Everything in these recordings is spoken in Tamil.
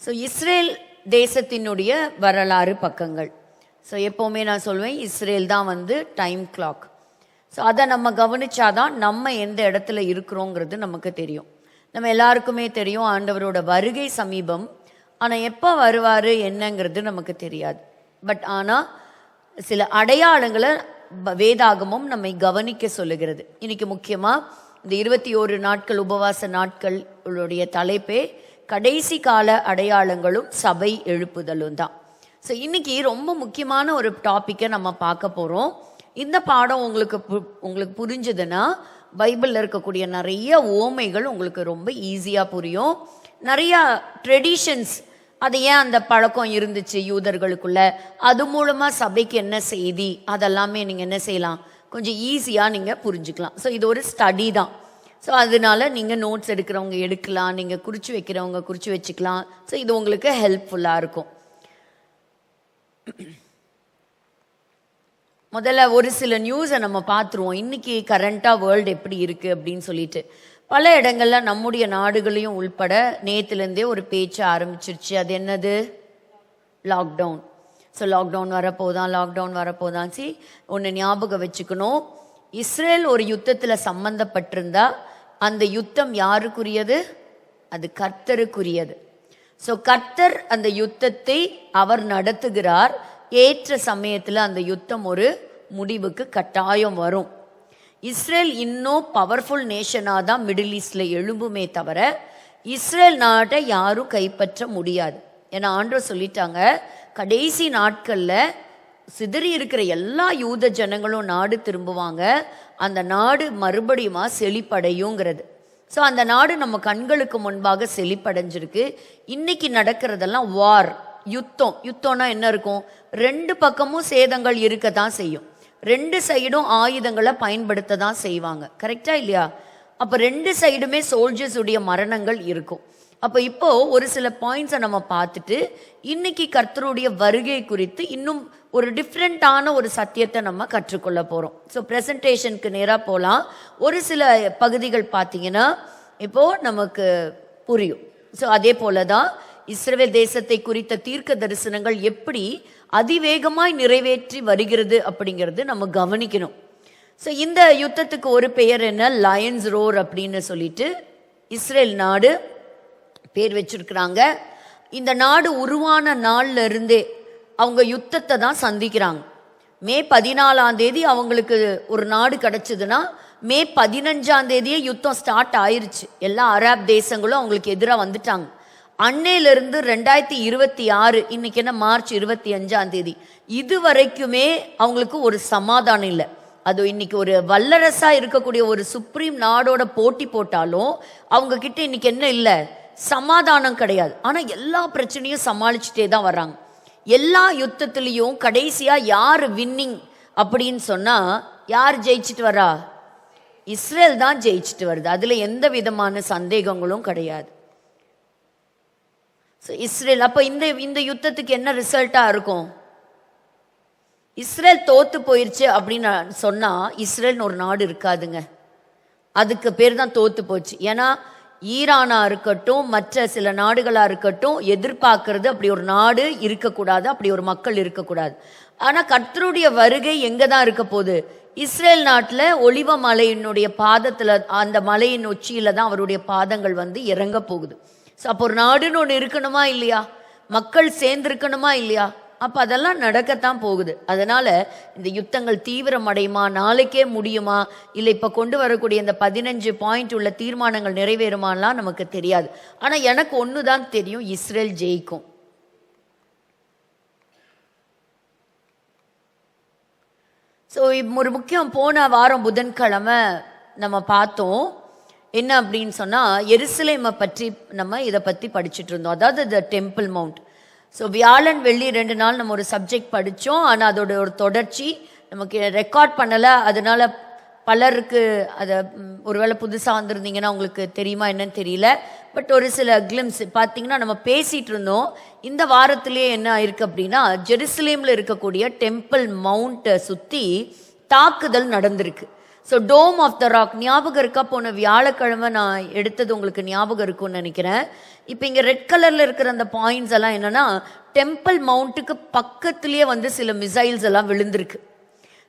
ஸோ இஸ்ரேல் தேசத்தினுடைய வரலாறு பக்கங்கள். ஸோ எப்போவுமே நான் சொல்வேன், இஸ்ரேல் தான் டைம் கிளாக். ஸோ அதை நம்ம கவனிச்சாதான் நம்ம எந்த இடத்துல இருக்கிறோங்கிறது நமக்கு தெரியும். நம்ம எல்லாருக்குமே தெரியும் ஆண்டவரோட வருகை சமீபம். ஆனால் எப்போ வருவார் என்னங்கிறது நமக்கு தெரியாது. பட் ஆனால் சில அடையாளங்களை வேதாகமும் நம்மை கவனிக்க சொல்லுகிறது. இன்னைக்கு முக்கியமாக இந்த 21 நாட்கள் உபவாச நாட்களுடைய தலைப்பே கடைசி கால அடையாளங்களும் சபை எழுப்புதலும் தான். ஸோ இன்னைக்கு ரொம்ப முக்கியமான ஒரு டாப்பிக்கை நம்ம பார்க்க போகிறோம். இந்த பாடம் உங்களுக்கு புரிஞ்சுதுன்னா பைபிளில் இருக்கக்கூடிய நிறைய ஓமைகள் உங்களுக்கு ரொம்ப ஈஸியாக புரியும். நிறையா ட்ரெடிஷன்ஸ், அது ஏன் அந்த பழக்கம் இருந்துச்சு யூதர்களுக்குள்ள, அது மூலமாக சபைக்கு என்ன செய்தி, அதெல்லாமே நீங்கள் என்ன செய்யலாம், கொஞ்சம் ஈஸியாக நீங்கள் புரிஞ்சுக்கலாம். ஸோ இது ஒரு ஸ்டடி தான். ஸோ அதனால நீங்கள் நோட்ஸ் எடுக்கிறவங்க எடுக்கலாம், நீங்கள் குறித்து வைக்கிறவங்க குறித்து வச்சுக்கலாம். ஸோ இது உங்களுக்கு ஹெல்ப்ஃபுல்லாக இருக்கும். முதல்ல ஒரு சில நியூஸை நம்ம பார்த்துருவோம். இன்னைக்கு கரண்ட்டாக வேர்ல்டு எப்படி இருக்குது அப்படின்னு சொல்லிட்டு பல இடங்களில் நம்முடைய நாடுகளையும் உள்பட நேற்றுலேருந்தே ஒரு பேச்சு ஆரம்பிச்சிருச்சு. அது என்னது? லாக்டவுன். ஸோ லாக்டவுன் வரப்போதான். சரி, ஒன்று ஞாபகம் வச்சுக்கணும், இஸ்ரேல் ஒரு யுத்தத்தில் சம்பந்தப்பட்டிருந்தா அந்த யுத்தம் யாருக்குரியது? அது கர்த்தருக்குரியது. ஸோ கர்த்தர் அந்த யுத்தத்தை அவர் நடத்துகிறார். ஏற்ற சமயத்தில் அந்த யுத்தம் ஒரு முடிவுக்கு கட்டாயம் வரும். இஸ்ரேல் இன்னும் பவர்ஃபுல் நேஷனாக தான் மிடில் ஈஸ்டில் எழும்புமே தவிர இஸ்ரேல் நாட்டை யாரும் கைப்பற்ற முடியாது. ஏன்னா ஆண்டவர் சொல்லிட்டாங்க, கடைசி நாட்களில் சிதறி இருக்கிற எல்லா யூத ஜனங்களும் நாடு திரும்புவாங்க, அந்த நாடு மறுபடியுமா செழிப்படையுங்கிறது. ஸோ அந்த நாடு நம்ம கண்களுக்கு முன்பாக செழிப்படைஞ்சிருக்கு. இன்னைக்கு நடக்கிறதெல்லாம் வார், யுத்தம்னா என்ன இருக்கும்? ரெண்டு பக்கமும் சேதங்கள் இருக்க தான் செய்யும். ரெண்டு சைடும் ஆயுதங்களை பயன்படுத்த தான் செய்வாங்க. கரெக்டா இல்லையா? அப்போ ரெண்டு சைடுமே சோல்ஜர்ஸ் உடைய மரணங்கள் இருக்கும். அப்போ இப்போ ஒரு சில பாயிண்ட்ஸை நம்ம பார்த்துட்டு இன்னைக்கு கர்த்தருடைய வருகை குறித்து இன்னும் ஒரு டிஃப்ரெண்ட்டான ஒரு சத்தியத்தை நம்ம கற்றுக்கொள்ள போகிறோம். ஸோ ப்ரெசன்டேஷனுக்கு நேராக போகலாம். ஒரு சில பகுதிகள் பார்த்தீங்கன்னா இப்போ நமக்கு புரியும். ஸோ அதே போல தான் இஸ்ரவேல் தேசத்தை குறித்த தீர்க்க தரிசனங்கள் எப்படி அதிவேகமாய் நிறைவேற்றி வருகிறது அப்படிங்கிறது நம்ம கவனிக்கணும். ஸோ இந்த யுத்தத்துக்கு ஒரு பெயர் என்ன? லயன்ஸ் ரோர் அப்படின்னு சொல்லிட்டு இஸ்ரேல் நாடு பேர் வச்சிருக்கிறாங்க. இந்த நாடு உருவான நாள்ல இருந்தே அவங்க யுத்தத்தை தான் சந்திக்கிறாங்க. மே 14 அவங்களுக்கு ஒரு நாடு கிடைச்சதுன்னா மே 15 யுத்தம் ஸ்டார்ட் ஆயிருச்சு. எல்லா அரேப் தேசங்களும் அவங்களுக்கு எதிராக வந்துட்டாங்க. அன்னையிலிருந்து 2026 இன்னைக்கு என்ன மார்ச் 25 இது வரைக்குமே அவங்களுக்கு ஒரு சமாதானம் இல்லை. அது இன்னைக்கு ஒரு வல்லரசா இருக்கக்கூடிய ஒரு சுப்ரீம் நாடோட போட்டி போட்டாலும் அவங்க கிட்ட இன்னைக்கு என்ன இல்லை? சமாதானம் கிடையாது. ஆனா எல்லா பிரச்சனையும் சமாளிச்சுட்டே தான் வர்றாங்க. எல்லா யுத்தத்திலையும் கடைசியா யார் வின்னிங் அப்படின்னு சொன்னா யார் ஜெயிச்சுட்டு வரா? இஸ்ரேல் தான் ஜெயிச்சுட்டு வருது. அதுல எந்த விதமான சந்தேகங்களும் கிடையாது. இஸ்ரேல் அப்ப இந்த யுத்தத்துக்கு என்ன ரிசல்ட்டா இருக்கும்? இஸ்ரேல் தோத்து போயிருச்சு அப்படின்னு சொன்னா இஸ்ரேல்னு ஒரு நாடு இருக்காதுங்க. அதுக்கு பேர் தான் தோத்து போச்சு. ஏன்னா ஈரானா இருக்கட்டும், மற்ற சில நாடுகளா இருக்கட்டும், எதிர்பார்க்கறது அப்படி ஒரு நாடு இருக்கக்கூடாது, அப்படி ஒரு மக்கள் இருக்கக்கூடாது. ஆனா கர்த்தருடைய வருகை எங்க தான் இருக்க போகுது? இஸ்ரேல் நாட்டில் ஒலிவ மலையினுடைய பாதத்துல, அந்த மலையின் உச்சியில தான் அவருடைய பாதங்கள் இறங்க போகுது. ஸோ அப்போ ஒரு நாடுன்னு ஒன்று இருக்கணுமா இல்லையா? மக்கள் சேர்ந்திருக்கணுமா இல்லையா? அப்போ அதெல்லாம் நடக்கத்தான் போகுது. அதனால இந்த யுத்தங்கள் தீவிரம் அடையுமா, நாளைக்கே முடியுமா, இல்லை இப்போ கொண்டு வரக்கூடிய இந்த 15 பாயிண்ட் உள்ள தீர்மானங்கள் நிறைவேறுமாலாம் நமக்கு தெரியாது. ஆனால் எனக்கு ஒன்று தான் தெரியும், இஸ்ரேல் ஜெயிக்கும். ஸோ ஒரு முக்கியம், போன வாரம் புதன்கிழமை நம்ம பார்த்தோம் என்ன அப்படின்னு சொன்னால், எருசலேமை பற்றி நம்ம இதை பற்றி படிச்சுட்டு இருந்தோம். அதாவது த டெம்பிள் மவுண்ட். ஸோ வியாழன் வெள்ளி 2 நாள் நம்ம ஒரு சப்ஜெக்ட் படித்தோம். ஆனால் அதோட ஒரு தொடர்ச்சி நமக்கு ரெக்கார்ட் பண்ணலை. அதனால பலருக்கு அதை ஒருவேளை புதுசாக வந்திருந்தீங்கன்னா உங்களுக்கு தெரியுமா என்னன்னு தெரியல. பட் ஒரு சில கிளிம்ஸ் பார்த்தீங்கன்னா நம்ம பேசிகிட்டு இருந்தோம். இந்த வாரத்திலேயே என்ன ஆயிருக்கு அப்படின்னா, ஜெருசலேமில் இருக்கக்கூடிய டெம்பிள் மவுண்ட்டை சுற்றி தாக்குதல் நடந்திருக்கு. So Dome of the Rock ஞாபகம் இருக்கா? போன வியாழக்கிழமை நான் எடுத்தது உங்களுக்கு ஞாபகம் இருக்கும்னு நினைக்கிறேன். இப்போ இங்கே ரெட் கலரில் இருக்கிற அந்த பாயிண்ட்ஸ் எல்லாம் என்னன்னா, டெம்பிள் மவுண்ட்டுக்கு பக்கத்துலேயே வந்து சில மிசைல்ஸ் எல்லாம் விழுந்திருக்கு.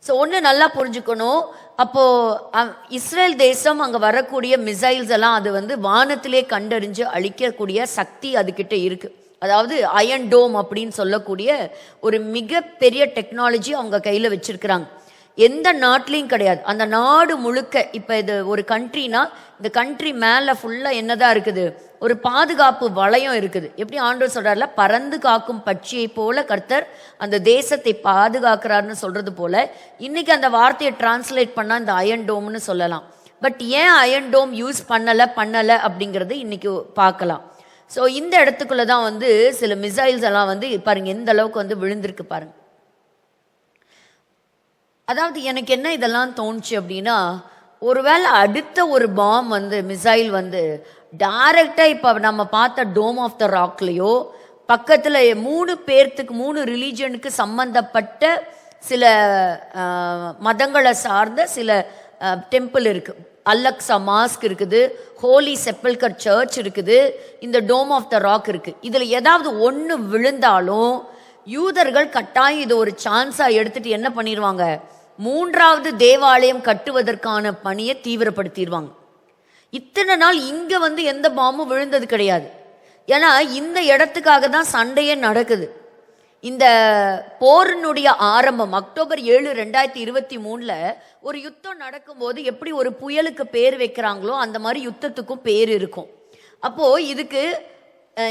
ஸோ ஒன்று நல்லா புரிஞ்சுக்கணும், அப்போது இஸ்ரேல் தேசம் அங்கே வரக்கூடிய மிசைல்ஸ் எல்லாம் அது வந்து வானத்திலே கண்டறிஞ்சு அழிக்கக்கூடிய சக்தி அதுக்கிட்ட இருக்குது. அதாவது அயன் டோம் அப்படின்னு சொல்லக்கூடிய ஒரு மிகப்பெரிய டெக்னாலஜி அவங்க கையில் வச்சிருக்கிறாங்க. எந்த நாட்டிலையும் கிடையாது. அந்த நாடு முழுக்க இப்போ இது ஒரு கண்ட்ரினா இந்த கண்ட்ரி மேலே ஃபுல்லாக என்னதான் இருக்குது, ஒரு பாதுகாப்பு வளையம் இருக்குது. எப்படி ஆண்டவர் சொல்றாருல, பறந்து காக்கும் பட்சியை போல கர்த்தர் அந்த தேசத்தை பாதுகாக்கிறாருன்னு சொல்றது போல, இன்னைக்கு அந்த வார்த்தையை டிரான்ஸ்லேட் பண்ணா இந்த அயன் டோம்னு சொல்லலாம். பட் ஏன் அயன் டோம் யூஸ் பண்ணலை அப்படிங்கிறது இன்னைக்கு பார்க்கலாம். ஸோ இந்த இடத்துக்குள்ள தான் வந்து சில மிசைல்ஸ் எல்லாம் வந்து பாருங்க எந்த அளவுக்கு வந்து விழுந்திருக்கு பாருங்க. அதாவது எனக்கு என்ன இதெல்லாம் தோணுச்சு அப்படின்னா, ஒருவேளை அடுத்த ஒரு பாம் வந்து மிசைல் வந்து டைரக்டா இப்ப நம்ம பார்த்த டோம் ஆஃப் த ராக்லயோ பக்கத்துல 3 பேர்த்துக்கு 3 ரிலீஜனுக்கு சம்பந்தப்பட்ட சில மதங்களை சார்ந்த சில டெம்பிள் இருக்கு. அல்லக்ஸா மாஸ்க் இருக்குது, ஹோலி செப்பல்கர் சர்ச் இருக்குது, இந்த டோம் ஆஃப் த ராக் இருக்கு. இதுல ஏதாவது ஒன்று விழுந்தாலும் யூதர்கள் கட்டாயம் இது ஒரு சான்ஸா எடுத்துட்டு என்ன பண்ணிடுவாங்க, 3வது தேவாலயம் கட்டுவதற்கான பணியை தீவிரப்படுத்திடுவாங்க. இத்தனை நாள் இங்க வந்து எந்த பாம்பும் விழுந்தது கிடையாது. ஏன்னா இந்த இடத்துக்காக தான் சண்டையே நடக்குது. இந்த போரினுடைய ஆரம்பம் அக்டோபர் 7, 2023 ஒரு யுத்தம் நடக்கும்போது எப்படி ஒரு புயலுக்கு பேர் வைக்கிறாங்களோ அந்த மாதிரி யுத்தத்துக்கும் பேர் இருக்கும். அப்போ இதுக்கு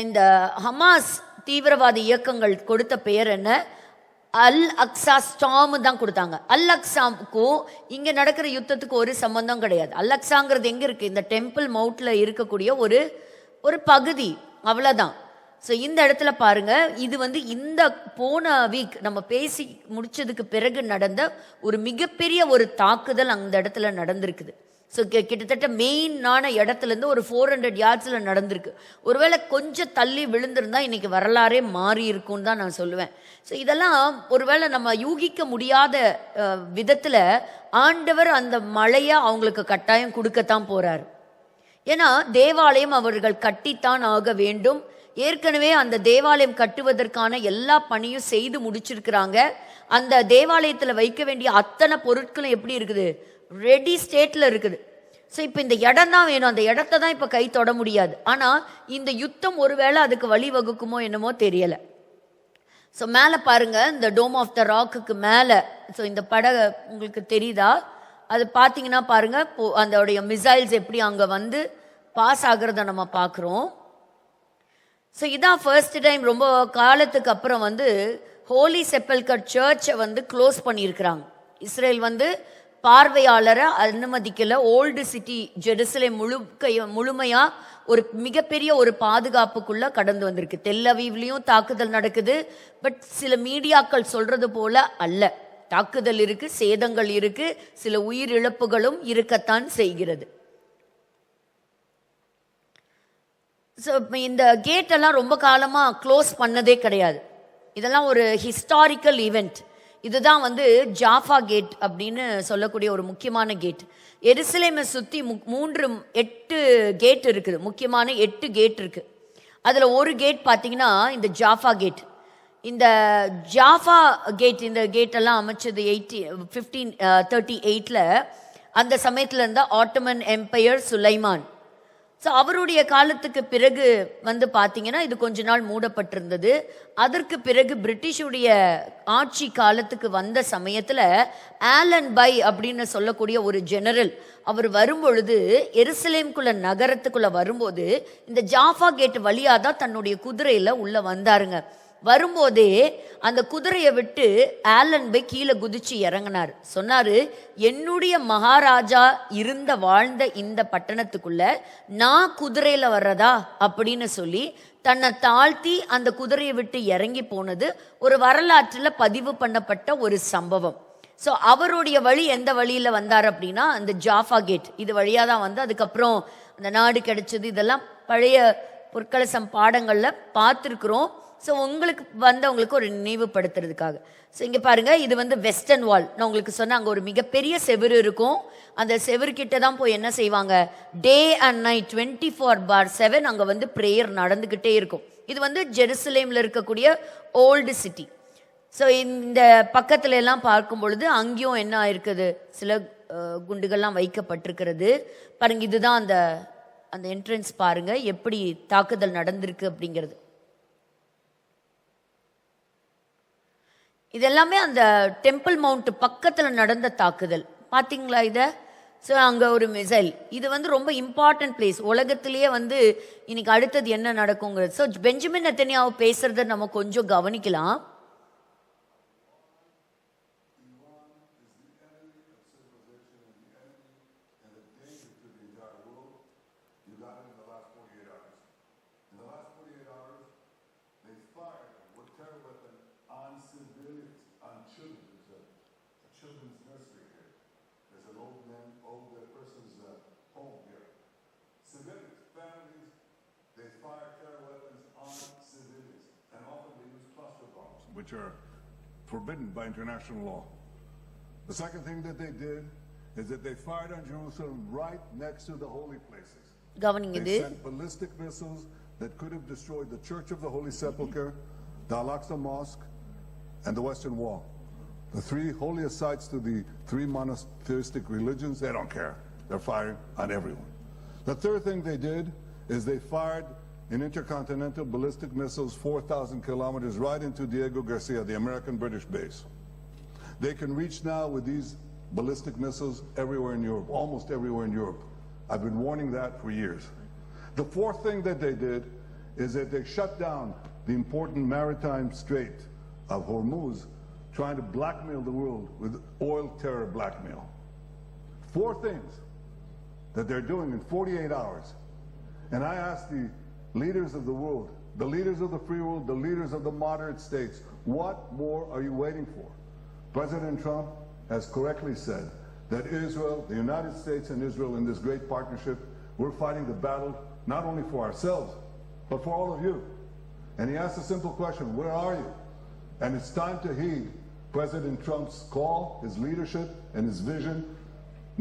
இந்த ஹமாஸ் தீவிரவாத இயக்கங்கள் கொடுத்த பெயர் என்ன, அல் அக்ஸா ஸ்டாம் தான் கொடுத்தாங்க. அல் அக்ஸாவுக்கும் இங்க நடக்கிற யுத்தத்துக்கு ஒரு சம்பந்தம் கிடையாது. அல் அக்ஸாங்கிறது எங்க இருக்கு, இந்த டெம்பிள் மவுண்ட்ல இருக்கக்கூடிய ஒரு பகுதி, அவ்வளவுதான். ஸோ இந்த இடத்துல பாருங்க, இது வந்து இந்த போன வீக் நம்ம பேசி முடிச்சதுக்கு பிறகு நடந்த ஒரு மிகப்பெரிய ஒரு தாக்குதல் அந்த இடத்துல நடந்திருக்குது. ஸோ கிட்டத்தட்ட மெயினான இடத்துலேருந்து ஒரு 400 yardsல நடந்திருக்கு. ஒருவேளை கொஞ்சம் தள்ளி விழுந்திருந்தா இன்னைக்கு வரலாறே மாறி இருக்கும்னு தான் நான் சொல்லுவேன். ஸோ இதெல்லாம் ஒருவேளை நம்ம யூகிக்க முடியாத விதத்தில் ஆண்டவர் அந்த மழையை அவங்களுக்கு கட்டாயம் கொடுக்கத்தான் போறாரு. ஏன்னா தேவாலயம் அவர்கள் கட்டித்தான் ஆக வேண்டும். ஏற்கனவே அந்த தேவாலயம் கட்டுவதற்கான எல்லா பணியும் செய்து முடிச்சிருக்கிறாங்க. அந்த தேவாலயத்தில் வைக்க வேண்டிய அத்தனை பொருட்களும் எப்படி இருக்குது, ரெடி ஸ்டேட்ல இருக்குது. ஸோ இப்போ இந்த இடம் தான் வேணும், அந்த இடத்த தான் இப்போ கை தொட முடியாது. ஆனால் இந்த யுத்தம் ஒருவேளை அதுக்கு வழிவகுக்குமோ என்னமோ தெரியல. ஸோ மேலே பாருங்க, இந்த டோம் ஆஃப் த ராக்குக்கு மேலே, ஸோ இந்த படகு உங்களுக்கு தெரியுதா, அது பார்த்தீங்கன்னா பாருங்க அதோடைய மிசைல்ஸ் எப்படி அங்கே வந்து பாஸ் ஆகுறத நம்ம பார்க்குறோம். ஸோ இதான் ஃபர்ஸ்ட் டைம் ரொம்ப காலத்துக்கு அப்புறம் வந்து ஹோலி செப்பல்கர் சர்ச்சை வந்து க்ளோஸ் பண்ணியிருக்கிறாங்க. இஸ்ரேல் வந்து பார்வையாளரை அனுமதிக்கல. ஓல்டு சிட்டி ஜெருசலேம் முழுமையா ஒரு மிகப்பெரிய ஒரு பாதுகாப்புக்குள்ள கடந்து வந்திருக்கு. தெல் அவீவ்லயும் தாக்குதல் நடக்குது. பட் சில மீடியாக்கள் சொல்றது போல அல்ல. தாக்குதல் இருக்கு, சேதங்கள் இருக்கு, சில உயிரிழப்புகளும் இருக்கத்தான் செய்கிறது. ஸோ இந்த கேட் எல்லாம் ரொம்ப காலமா க்ளோஸ் பண்ணதே கிடையாது. இதெல்லாம் ஒரு ஹிஸ்டாரிக்கல் ஈவெண்ட். இதுதான் வந்து ஜாஃபா கேட் அப்படின்னு சொல்லக்கூடிய ஒரு முக்கியமான கேட். எருசலேமை சுற்றி 8 கேட் இருக்குது, முக்கியமான 8 கேட் இருக்கு. அதில் ஒரு கேட் பார்த்தீங்கன்னா இந்த ஜாஃபா கேட். இந்த ஜாஃபா கேட், இந்த கேட்டெல்லாம் அமைச்சது 1538 அந்த சமயத்தில் இருந்த ஆட்டோமன் எம்பையர் சுலைமான். ஸோ அவருடைய காலத்துக்கு பிறகு வந்து பார்த்தீங்கன்னா இது கொஞ்ச நாள் மூடப்பட்டிருந்தது. அதற்கு பிறகு பிரிட்டிஷுடைய ஆட்சி காலத்துக்கு வந்த சமயத்தில் ஆலன் பை அப்படின்னு சொல்லக்கூடிய ஒரு ஜெனரல் அவர் வரும்பொழுது எருசலேம்குள்ள நகரத்துக்குள்ள வரும்போது இந்த ஜாஃபா கேட் வழியாக தான் தன்னுடைய குதிரையில் உள்ள வந்தாருங்க. வரும்போதே அந்த குதிரையை விட்டு ஆலன் பை கீழே குதிச்சு இறங்கினார். சொன்னாரு, என்னுடைய மகாராஜா வாழ்ந்த இந்த பட்டணத்துக்குள்ள நான் குதிரையில வர்றதா அப்படின்னு சொல்லி தன்னை தாழ்த்தி அந்த குதிரையை விட்டு இறங்கி போனது ஒரு வரலாற்றில் பதிவு பண்ணப்பட்ட ஒரு சம்பவம். ஸோ அவருடைய வழி எந்த வழியில வந்தார் அப்படின்னா அந்த ஜாஃபா கேட் இது வழியா தான் வந்து அதுக்கப்புறம் அந்த நாடு கிடைச்சது. இதெல்லாம் பழைய பொற்கலசம் பாடங்களில் பார்த்துருக்குறோம். ஸோ உங்களுக்கு வந்தவங்களுக்கு ஒரு நினைவுபடுத்துறதுக்காக. ஸோ இங்கே பாருங்க, இது வந்து வெஸ்டர்ன் வால். நான் உங்களுக்கு சொன்னேன், அங்கே ஒரு மிகப்பெரிய செவுரு இருக்கும். அந்த செவுருக்கிட்ட தான் போய் என்ன செய்வாங்க, டே அண்ட் நைட் 24/7 அங்கே வந்து ப்ரேயர் நடந்துக்கிட்டே இருக்கும். இது வந்து ஜெருசலேமில் இருக்கக்கூடிய ஓல்டு சிட்டி. ஸோ இந்த பக்கத்துல எல்லாம் பார்க்கும் பொழுது அங்கேயும் என்ன ஆயிருக்குது, சில குண்டுகள்லாம் வைக்கப்பட்டிருக்கிறது. பாருங்க, இதுதான் அந்த அந்த என்ட்ரன்ஸ். பாருங்க எப்படி தாக்குதல் நடந்திருக்கு அப்படிங்கிறது. இதெல்லாமே அந்த டெம்பிள் மவுண்ட் பக்கத்துல நடந்த தாக்குதல். பாத்தீங்களா இத? ஸோ அங்க ஒரு மிசைல். இது வந்து ரொம்ப இம்பார்ட்டன்ட் பிளேஸ். உலகத்திலேயே வந்து இன்னைக்கு அடுத்தது என்ன நடக்குங்கிறது. ஸோ பெஞ்சமின் நெத்தன்யாஹு பேசுறத நம்ம கொஞ்சம் கவனிக்கலாம். Which are forbidden by international law. The second thing that they did is that they fired on Jerusalem right next to the holy places. They sent ballistic missiles that could have destroyed the Church of the Holy Sepulchre, the Al-Aqsa Mosque, and the Western Wall. The three holiest sites to the three monotheistic religions, they don't care. They're firing on everyone. The third thing they did is they fired in intercontinental ballistic missiles 4,000 kilometers right into Diego Garcia, the American-British base. They can reach now with these ballistic missiles everywhere in Europe, almost everywhere in Europe. I've been warning that for years. The fourth thing that they did is that they shut down the important maritime strait of Hormuz, trying to blackmail the world with oil terror blackmail. Four things that they're doing in 48 hours. And I asked the leaders of the world, the leaders of the free world, the leaders of the moderate states, what more are you waiting for? President Trump has correctly said that Israel, the United States and Israel in this great partnership, we're fighting the battle not only for ourselves, but for all of you. And he asked a simple question, where are you? And it's time to heed President Trump's call, his leadership and his vision,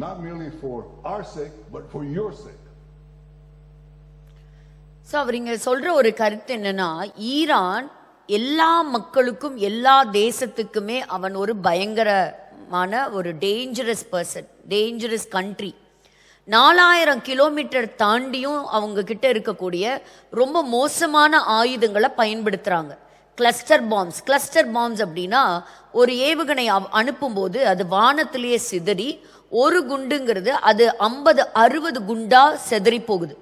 not merely for our sake, but for your sake. So அவர் இங்க சொல்ற ஒரு கருத்து என்னன்னா, ஈரான் எல்லா மக்களுக்கும் எல்லா தேசத்துக்குமே அவன் ஒரு பயங்கரமான ஒரு dangerous person, dangerous country. 4000 kilometre தாண்டியும் அவங்க கிட்ட இருக்கக்கூடிய ரொம்ப மோசமான ஆயுதங்களை பயன்படுத்துறாங்க. கிளஸ்டர் பாம்ஸ் அப்படின்னா ஒரு ஏவுகணை அனுப்பும்போது அது வானத்திலேயே சிதறி ஒரு குண்டுங்கிறது அது 50-60 குண்டா சிதறி போகுது.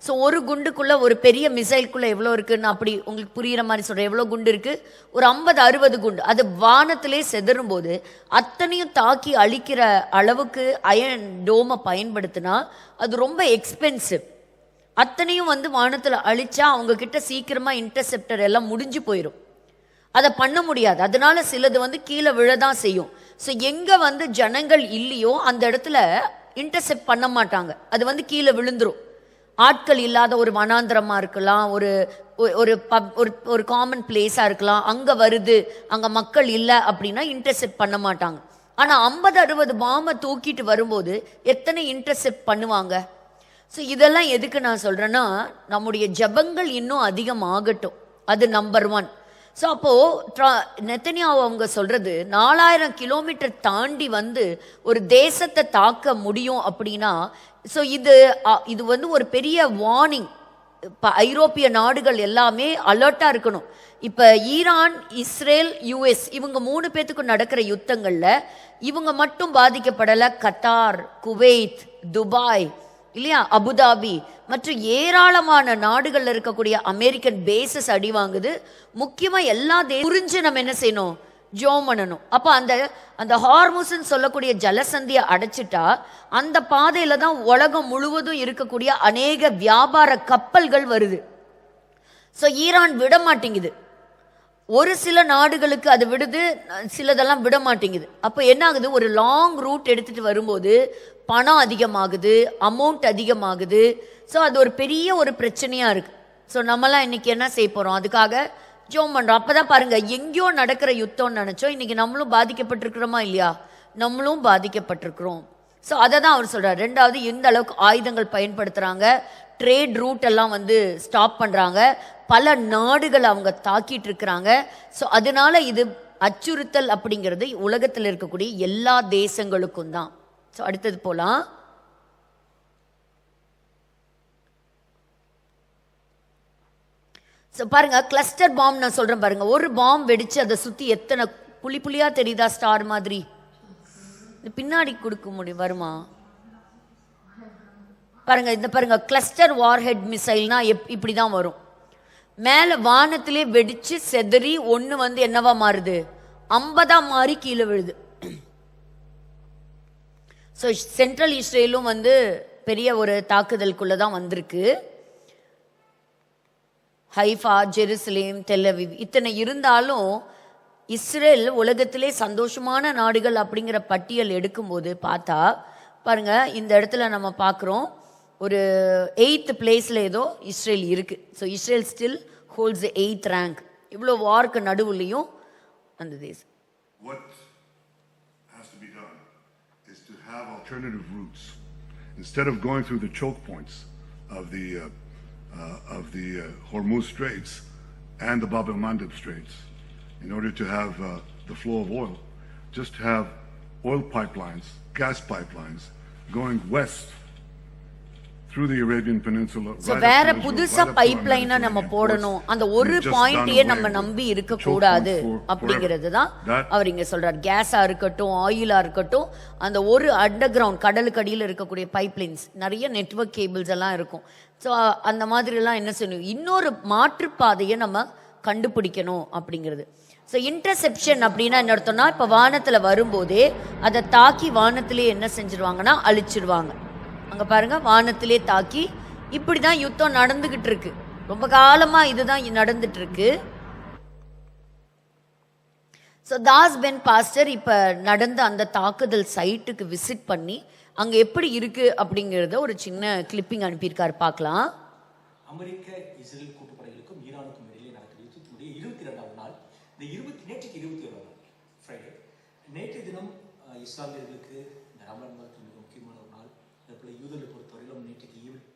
ஸோ ஒரு குண்டுக்குள்ள, ஒரு பெரிய மிசைலுக்குள்ள எவ்வளோ இருக்குன்னு அப்படி உங்களுக்கு புரியுற மாதிரி சொல்கிறேன். எவ்வளோ குண்டு இருக்கு? ஒரு 50-60 குண்டு. அது வானத்திலே செதறும் போது அத்தனையும் தாக்கி அழிக்கிற அளவுக்கு அயன் டோமை பயன்படுத்தினா அது ரொம்ப எக்ஸ்பென்சிவ். அத்தனையும் வந்து வானத்தில் அழிச்சா அவங்க கிட்ட சீக்கிரமா இன்டர்செப்டர் எல்லாம் முடிஞ்சு போயிடும். அதை பண்ண முடியாது. அதனால சிலது வந்து கீழே விழதான் செய்யும். ஸோ எங்க வந்து ஜனங்கள் இல்லையோ அந்த இடத்துல இன்டர்செப்ட் பண்ண மாட்டாங்க, அது வந்து கீழே விழுந்துரும். ஆட்கள் இல்லாத ஒரு வனாந்திரமா இருக்கலாம், ஒரு ஒரு ஒரு காமன் பிளேஸா இருக்கலாம், அங்க வருது, அங்க மக்கள் இல்லை அப்படின்னா இன்டர்செப்ட் பண்ண மாட்டாங்க. ஆனா 50-60 பாம்பை தூக்கிட்டு வரும்போது எத்தனை இன்டர்செப்ட் பண்ணுவாங்க? ஸோ இதெல்லாம் எதுக்கு நான் சொல்றேன்னா, நம்முடைய ஜபங்கள் இன்னும் அதிகமாகட்டும். அது நம்பர் 1. ஸோ அப்போ நெத்தன்யாஹு அவங்க சொல்றது 4000 கிலோமீட்டர் தாண்டி வந்து ஒரு தேசத்தை தாக்க முடியும் அப்படின்னா, ஸோ இது வந்து ஒரு பெரிய வார்னிங். இப்போ ஐரோப்பிய நாடுகள் எல்லாமே அலர்ட்டா இருக்கணும். இப்போ ஈரான், இஸ்ரேல், யுஎஸ் இவங்க 3 பேத்துக்கும் நடக்கிற யுத்தங்கள்ல இவங்க மட்டும் பாதிக்கப்படலை. கத்தார், குவைத், துபாய் இல்லையா, அபுதாபி மற்றும் ஏராளமான நாடுகள்ல இருக்கக்கூடிய அமெரிக்கன் பேசஸ் அடி வாங்குது. முக்கியமா எல்லா புரிஞ்சு நம்ம என்ன செய்யணும், ஜோம் பண்ணணும். அப்ப அந்த ஹார்முஸ்ன்னு சொல்லக்கூடிய ஜலசந்தியை அடைச்சிட்டா அந்த பாதையில தான் உலகம் முழுவதும் இருக்கக்கூடிய அநேக வியாபார கப்பல்கள் வருது. ஸோ ஈரான் விட மாட்டேங்குது. ஒரு சில நாடுகளுக்கு அது விடுது, சிலதெல்லாம் விட மாட்டேங்குது. அப்போ என்ன ஆகுது, ஒரு லாங் ரூட் எடுத்துட்டு வரும்போது பணம் அதிகமாகுது, அமௌண்ட் அதிகமாகுது. ஸோ அது ஒரு பெரிய ஒரு பிரச்சனையா இருக்கு. ஸோ நம்மலாம் இன்னைக்கு என்ன செய்ய போறோம்? அதுக்காக ஜெபம் பண்றோம். அப்பதான் பாருங்க, எங்கேயோ நடக்கிற யுத்தம்னு நினைச்சோம், இன்னைக்கு நம்மளும் பாதிக்கப்பட்டிருக்கிறோமா இல்லையா? நம்மளும் பாதிக்கப்பட்டிருக்கிறோம். ஸோ அதை தான் அவர் சொல்றார். ரெண்டாவது, எந்த அளவுக்கு ஆயுதங்கள் பயன்படுத்துறாங்க, ட்ரேட் ரூட் எல்லாம் வந்து ஸ்டாப் பண்றாங்க, பல நாடுகள் அவங்க தாக்கிட்டு இருக்கிறாங்க. ஸோ அதனால இது அச்சுறுத்தல் அப்படிங்கிறது உலகத்தில் இருக்கக்கூடிய எல்லா தேசங்களுக்கும் தான். ஸோ அடுத்தது போலாம். ஸோ பாருங்க, கிளஸ்டர் பாம் நான் சொல்றேன் பாருங்க. ஒரு பாம் வெடிச்சு அதை சுத்தி எத்தனை புள்ளி புள்ளியா தெரியுதா, ஸ்டார் மாதிரி. பின்னாடி கொடுக்க முடியும் வருமா பாருங்க. இந்த பாருங்க, கிளஸ்டர் வார்ஹெட் மிசைல்னா இப்படிதான் வரும். மேல வானத்திலே வெடிச்சு செதறி ஒண்ணு வந்து என்னவா மாறுது, 50 மாறி கீழே விழுது. ஸோ சென்ட்ரல் இஸ்ரேலும் வந்து பெரிய ஒரு தாக்குதலுக்குள்ளதான் வந்திருக்கு. ஹைஃபா, ஜெருசலேம், தெல்லவிவ் இத்தனை இருந்தாலும் இஸ்ரேல் உலகத்திலே சந்தோஷமான நாடுகள் அப்படிங்கிற பட்டியல் எடுக்கும்போது பார்த்தா பாருங்க, இந்த இடத்துல நம்ம பார்க்குறோம் ஒரு 8th பிளேஸ்ல ஏதோ இஸ்ரேல் இருக்கு. So Israel still holds 8th rank. இவ்வளோ வார்க்கு நடுவுலையும் அந்த தேசம். What has to be done is to have alternative routes instead of going through the choke points of the Hormuz Straits and the Bab el-Mandeb Straits. In order to have the flow of oil, just have oil pipelines, gas pipelines going west through the Arabian Peninsula. So வேற புதுசா பைப்லைனா நம்ம போடணும், அந்த ஒரு பாயிண்டையே நம்ம நம்பி இருக்க கூடாது அப்படிங்கிறது தான் அவர் இங்க சொல்றார். கேஸா இருக்கட்டும், ஆயிலா இருக்கட்டும், அந்த ஒரு அண்டர் கிரவுண்ட் கடலுக்கு அடியில் இருக்கக்கூடிய பைப்லைன்ஸ், நிறைய நெட்வொர்க் கேபிள்ஸ் எல்லாம் இருக்கும். ஸோ அந்த மாதிரி எல்லாம் என்ன செய்யணும், இன்னொரு மாற்றுப்பாதையை நம்ம கண்டுபிடிக்கணும் அப்படிங்கிறது. ஸோ இன்டர்செப்ஷன் அப்படின்னா என்ன அர்த்தம்னா, இப்போ வானத்தில் வரும்போதே அதை தாக்கி வானத்திலே என்ன செஞ்சிருவாங்கன்னா அழிச்சிருவாங்க. அங்கே பாருங்க, வானத்திலே தாக்கி இப்படிதான் யுத்தம் நடந்துகிட்டு இருக்கு. ரொம்ப காலமா இதுதான் நடந்துட்டு இருக்கு. ஸோ தாஸ் பென் பாஸ்டர் இப்போ நடந்த அந்த தாக்குதல் சைட்டுக்கு விசிட் பண்ணி அங்கே எப்படி இருக்கு அப்படிங்கிறத ஒரு சின்ன கிளிப்பிங் அனுப்பியிருக்காரு, பார்க்கலாம். அமெரிக்க இஸ்ரேல் கூட்டுப்படைகளுக்கும் ஈரானுக்கும் இடையிலே நடக்கிற யுத்தத்தினுடைய 22வது நாள். நேற்றுக்கு 21 நாள் ஃப்ரைடே. நேற்றைய தினம் இஸ்லாமியர்களுக்கு இந்த ரமலான் மாதத்தில் மிக முக்கியமான ஒரு நாள். அதேபோல யூதர்களை பொறுத்தவரையிலும் நேற்றுக்கு ஈவினிங்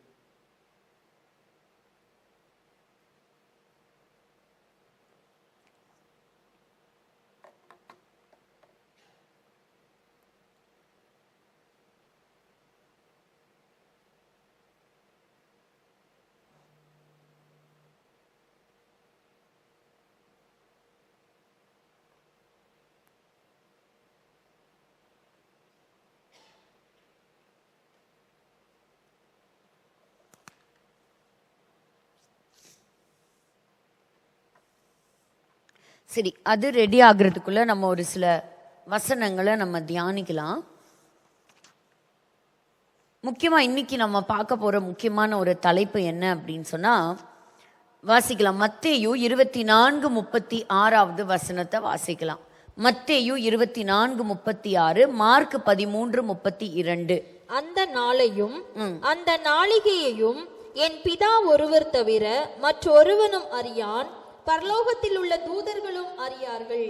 சரி, அது ரெடி ஆகுறதுக்குள்ள நம்ம ஒரு சில வசனங்களை நம்ம தியானிக்கலாம். முக்கியமா இன்னைக்கு நம்ம பார்க்க போற முக்கியமான ஒரு தலைப்பு என்ன அப்படின்னு சொன்னா, வாசிக்கலாம். மத்தேயு 24:36 வசனத்தை வாசிக்கலாம். மத்தேயு 24:36, மார்க் 13:32. அந்த நாளையும் அந்த நாளிகையையும் என் பிதா ஒருவர் தவிர மற்றொருவனும் அறியான், பரலோகத்தில் உள்ள தூதர்களும் அறியார்கள்.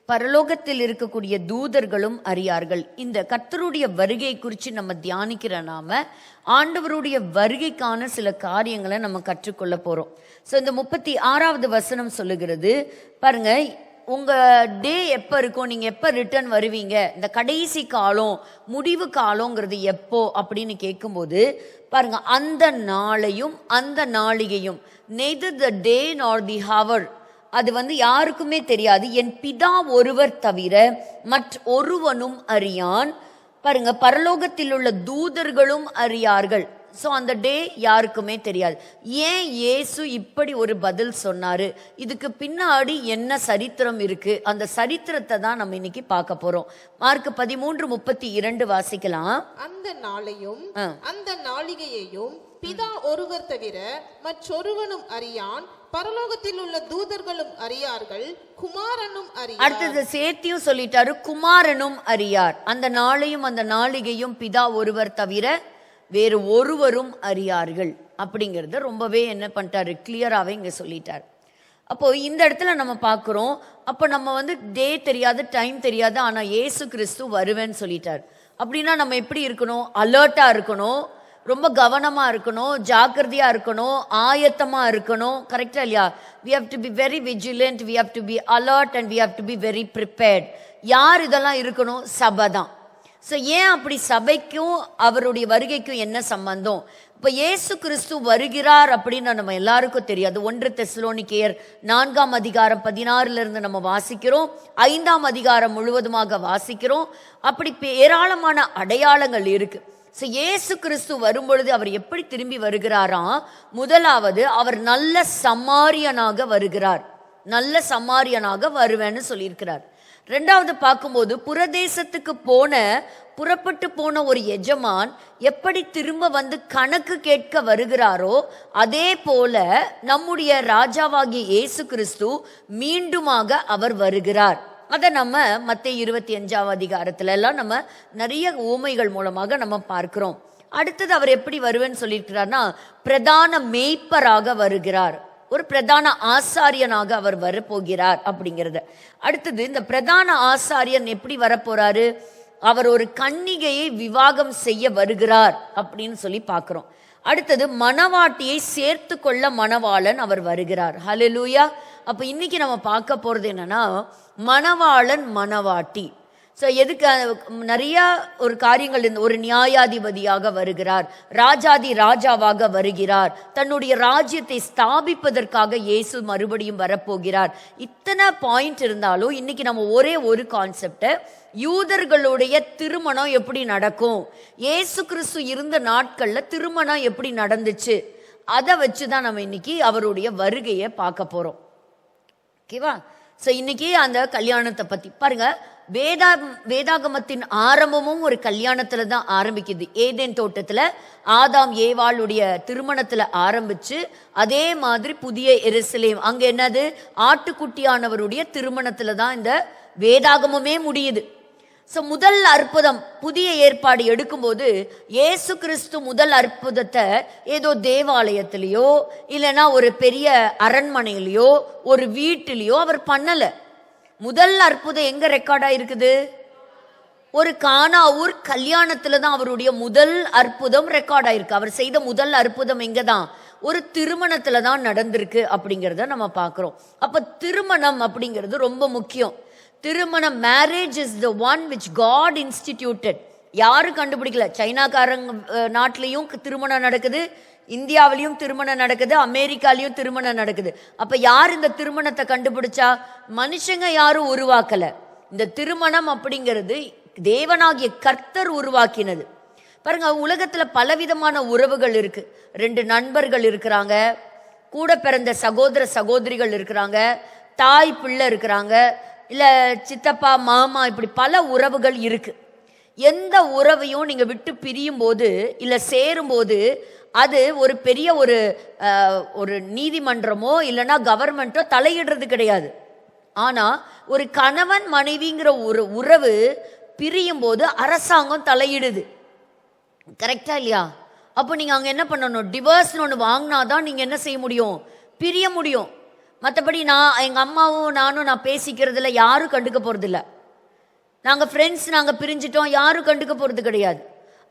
பரலோகத்தில் இருக்கக்கூடிய தூதர்களும் அறியார்கள். இந்த கர்த்தருடைய வருகை குறித்து நம்ம தியானிக்கிற நாம ஆண்டவருடைய வருகைக்கான சில காரியங்களை நம்ம கற்றுக்கொள்ள போறோம். ஸோ இந்த 36வது வசனம் சொல்லுகிறது பாருங்க, உங்க டே எப்ப இருக்கும், நீங்க எப்ப ரிட்டர்ன் வருவீங்க, இந்த கடைசி காலம் முடிவு காலங்கிறது எப்போ அப்படின்னு கேட்கும்போது பாருங்க, அந்த நாளையும் அந்த நாளிகையும், neither the day nor the hour, அது வந்து யாருக்குமே தெரியாது, என் பிதா ஒருவர் தவிர மற்றொருவனும் அறியான். பாருங்க, பரலோகத்தில் உள்ள தூதர்களும் அறியார்கள். ஸோ அந்த டே யாருக்குமே தெரியாது. ஏன் இயேசு இப்படி ஒரு பதில் சொன்னாரு, இதுக்கு பின்னாடி என்ன சரித்திரம் இருக்கு, அந்த சரித்திரத்தை தான் நம்ம இன்னைக்கு பார்க்க போறோம். மார்க் 13:32 வாசிக்கலாம். அந்த நாளையும் அந்த நாளிகையையும் பிதா ஒருவர் தவிர மற்றொருவனும் அறியான், பரலோகத்தில் உள்ள தூதர்களும் அறியார்கள், குமாரனும் அறியார். அடுத்தது சேர்த்தியும் சொல்லிட்டாரு, குமாரனும் அறியார். அந்த நாளையும் அந்த நாளிகையும் பிதா ஒருவர் தவிர வேறு ஒருவரும் அறியார்கள் அப்படிங்கிறத ரொம்பவே என்ன பண்ணிட்டாரு, கிளியராகவே இங்கே சொல்லிட்டார். அப்போ இந்த இடத்துல நம்ம பார்க்குறோம், அப்போ நம்ம வந்து டே தெரியாது, டைம் தெரியாது, ஆனால் இயேசு கிறிஸ்து வருவேன்னு சொல்லிட்டார். அப்படின்னா நம்ம எப்படி இருக்கணும்? அலர்ட்டாக இருக்கணும், ரொம்ப கவனமாக இருக்கணும், ஜாக்கிரதையாக இருக்கணும், ஆயத்தமாக இருக்கணும். கரெக்டாக இல்லையா? we have to be very vigilant, we have to be alert and we have to be very prepared. யார் இதெல்லாம் இருக்கணும்? சபை தான். ஸோ ஏன் அப்படி? சபைக்கும் அவருடைய வருகைக்கும் என்ன சம்பந்தம்? இப்போ இயேசு கிறிஸ்து வருகிறார் அப்படின்னு நம்ம எல்லாருக்கும் தெரியாது. 1 தெசலோனிக்கேயர் 4ஆம் அதிகாரம் 16 நம்ம வாசிக்கிறோம், 5ஆம் அதிகாரம் முழுவதுமாக வாசிக்கிறோம். அப்படி ஏராளமான அடையாளங்கள் இருக்கு. ஸோ இயேசு கிறிஸ்து வரும்பொழுது அவர் எப்படி திரும்பி வருகிறாராம்? முதலாவது, அவர் நல்ல சமாரியனாக வருகிறார். நல்ல சமாரியனாக வருவேன்னு சொல்லியிருக்கிறார். ரெண்டாவது பார்க்கும்போது, புறதேசத்துக்கு புறப்பட்டு போன ஒரு எஜமான் எப்படி திரும்ப வந்து கணக்கு கேட்க வருகிறாரோ, அதே போல நம்முடைய ராஜாவாகிய இயேசு கிறிஸ்து மீண்டுமாக அவர் வருகிறார். அதை நம்ம மத்தேயு 25ஆம் அதிகாரத்துல எல்லாம் நம்ம நிறைய ஊமைகள் மூலமாக நம்ம பார்க்கிறோம். அடுத்தது அவர் எப்படி வருவேன்னு சொல்லியிருக்கிறார்னா, பிரதான மேய்ப்பராக வருகிறார், ஒரு பிரதான ஆசாரியனாக அவர் வரப்போகிறார் அப்படிங்கிறது. அடுத்தது, இந்த பிரதான ஆசாரியன் எப்படி வரப்போறாரு? அவர் ஒரு கன்னிகையை விவாகம் செய்ய வருகிறார் அப்படின்னு சொல்லி பார்க்கிறோம். அடுத்தது, மணவாட்டியை சேர்த்து கொள்ள மணவாளன் அவர் வருகிறார். ஹல்லேலூயா. அப்ப இன்னைக்கு நம்ம பார்க்க போறது என்னன்னா, மணவாளன் மணவாட்டி. ஸோ எதுக்கு? நிறைய ஒரு காரியங்கள், ஒரு நியாயாதிபதியாக வருகிறார், ராஜாதி ராஜாவாக வருகிறார், தன்னுடைய ராஜ்யத்தை ஸ்தாபிப்பதற்காக இயேசு மறுபடியும் வரப்போகிறார். இத்தனை பாயிண்ட் இருந்தாலும் இன்னைக்கு நம்ம ஒரே ஒரு கான்செப்டை, யூதர்களுடைய திருமணம் எப்படி நடக்கும், இயேசு கிறிஸ்து இருந்த நாட்கள்ல திருமணம் எப்படி நடந்துச்சு, அதை வச்சுதான் நம்ம இன்னைக்கு அவருடைய வருகையை பார்க்க போறோம். ஓகேவா? ஸோ இன்னைக்கு அந்த கல்யாணத்தை பத்தி பாருங்க. வேதாகமத்தின் ஆரம்பமும் ஒரு கல்யாணத்துல தான் ஆரம்பிக்குது. ஏதேன் தோட்டத்துல ஆதாம் ஏவாளுடைய திருமணத்துல ஆரம்பிச்சு, அதே மாதிரி புதிய எருசலேம், அங்க என்னது, ஆட்டுக்குட்டியானவருடைய திருமணத்துல தான் இந்த வேதாகமமே முடியுது. ஸோ முதல் அற்புதம் புதிய ஏற்பாடு எடுக்கும்போது, இயேசு கிறிஸ்து முதல் அற்புதத்தை ஏதோ தேவாலயத்திலேயோ இல்லைன்னா ஒரு பெரிய அரண்மனையிலையோ ஒரு வீட்டிலையோ அவர் பண்ணல. முதல் அற்புதம் எங்க ரெக்கார்டா இருக்குது? ஒரு கானாவூர் கல்யாணத்துல தான் அவருடைய முதல் அற்புதம் ரெக்கார்ட் ஆயிருக்கு. அவர் செய்த முதல் அற்புதம் எங்க தான்? ஒரு திருமணத்துல தான் நடந்திருக்கு அப்படிங்கிறத நம்ம பார்க்கிறோம். அப்ப திருமணம் அப்படிங்கிறது ரொம்ப முக்கியம். திருமணம், marriage is the one which God instituted. யாரும் கண்டுபிடிக்கல. சைனாக்காரங்க நாட்டிலையும் திருமணம் நடக்குது, இந்தியாவிலையும் திருமணம் நடக்குது, அமெரிக்காலையும் திருமணம் நடக்குது. அப்ப யார் இந்த திருமணத்தை கண்டுபிடிச்சா? மனுஷங்க யாரும் உருவாக்கல. இந்த திருமணம் அப்படிங்கிறது தேவனாகிய கர்த்தர் உருவாக்கினது. பாருங்க, உலகத்துல பலவிதமான உறவுகள் இருக்கு. 2 நண்பர்கள் இருக்கிறாங்க, கூட பிறந்த சகோதர சகோதரிகள் இருக்கிறாங்க, தாய் பிள்ளை இருக்கிறாங்க, இல்ல சித்தப்பா மாமா, இப்படி பல உறவுகள் இருக்கு. எந்த உறவையும் நீங்க விட்டு பிரியும் போது இல்ல சேரும் போது அது ஒரு பெரிய ஒரு நீதிமன்றமோ இல்லைன்னா கவர்மெண்ட்டோ தலையிடுறது கிடையாது. ஆனா ஒரு கணவன் மனைவிங்கிற ஒரு உறவு பிரியும் போது அரசாங்கம் தலையிடுது. கரெக்டா இல்லையா? அப்போ நீங்க அங்க என்ன பண்ணணும்? டிவோர்ஸ்னு ஒன்று வாங்கினாதான் நீங்க என்ன செய்ய முடியும்? பிரிய முடியும். மற்றபடி எங்க அம்மாவும் நானும் பேசிக்கிறதுல யாரும் கண்டுக்க போறது இல்லை. நாங்க ஃப்ரெண்ட்ஸ், நாங்க பிரிஞ்சிட்டோம், யாரும் கண்டுக்க போறது கிடையாது.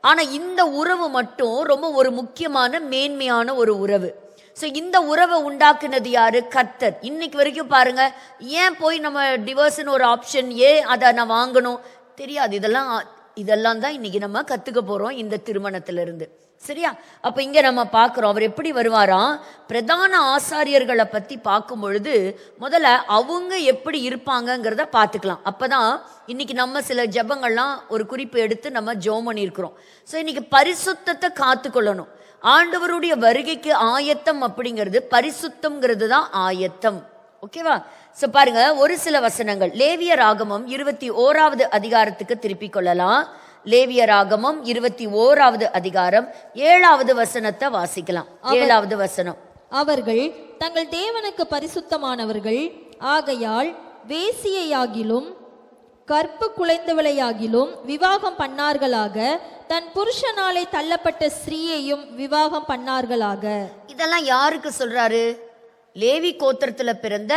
ஆனா இந்த உறவு மட்டும் ரொம்ப ஒரு முக்கியமான மேன்மையான ஒரு உறவு. ஸோ இந்த உறவை உண்டாக்குனது யாரு? கர்த்தர். இன்னைக்கு வரைக்கும் பாருங்க, ஏன் போய் நம்ம டிவோர்ஸ்னு ஒரு ஆப்ஷன், ஏன் அதை நான் வாங்கணும் தெரியாது. இதெல்லாம் தான் இன்னைக்கு நம்ம கத்துக்க போறோம் இந்த திருமணத்திலிருந்து. சரியா? அப்ப இங்க நம்ம பார்க்கிறோம் அவர் எப்படி வருவாராம். பிரதான ஆசாரியர்களை பத்தி பார்க்கும் பொழுது முதல்ல அவங்க எப்படி இருப்பாங்கங்கிறத பார்த்துக்கலாம். அப்பதான் இன்னைக்கு நம்ம சில ஜெபங்கள்லாம் ஒரு குறிப்பு எடுத்து நம்ம ஜெபம் பண்ணியிருக்கிறோம். ஸோ இன்னைக்கு பரிசுத்தத்தை காத்துக்கொள்ளணும். ஆண்டவருடைய வருகைக்கு ஆயத்தம் அப்படிங்கிறது, பரிசுத்தம்ங்கிறது தான் ஆயத்தம். ஓகேவா? ஸோ பாருங்க, ஒரு சில வசனங்கள் லேவியராகமம் 21வது அதிகாரத்துக்கு திருப்பிக் கொள்ளலாம். லேவியராகமம் 21வது அதிகாரம் 7வது வசனத்தை வாசிக்கலாம். 7வது வசனம். அவர்கள் தங்கள் தேவனுக்கு பரிசுத்தமானவர்கள் ஆகையால் வேசியையாகிலும் கற்பு குலைந்தவளையாகிலும் விவாகம் பண்ணார்களாக தன் புருஷனாலே தள்ளப்பட்ட ஸ்திரீயையும் விவாகம் பண்ணார்களாக. இதெல்லாம் யாருக்கு சொல்றாரு? லேவி கோத்திரத்துல பிறந்த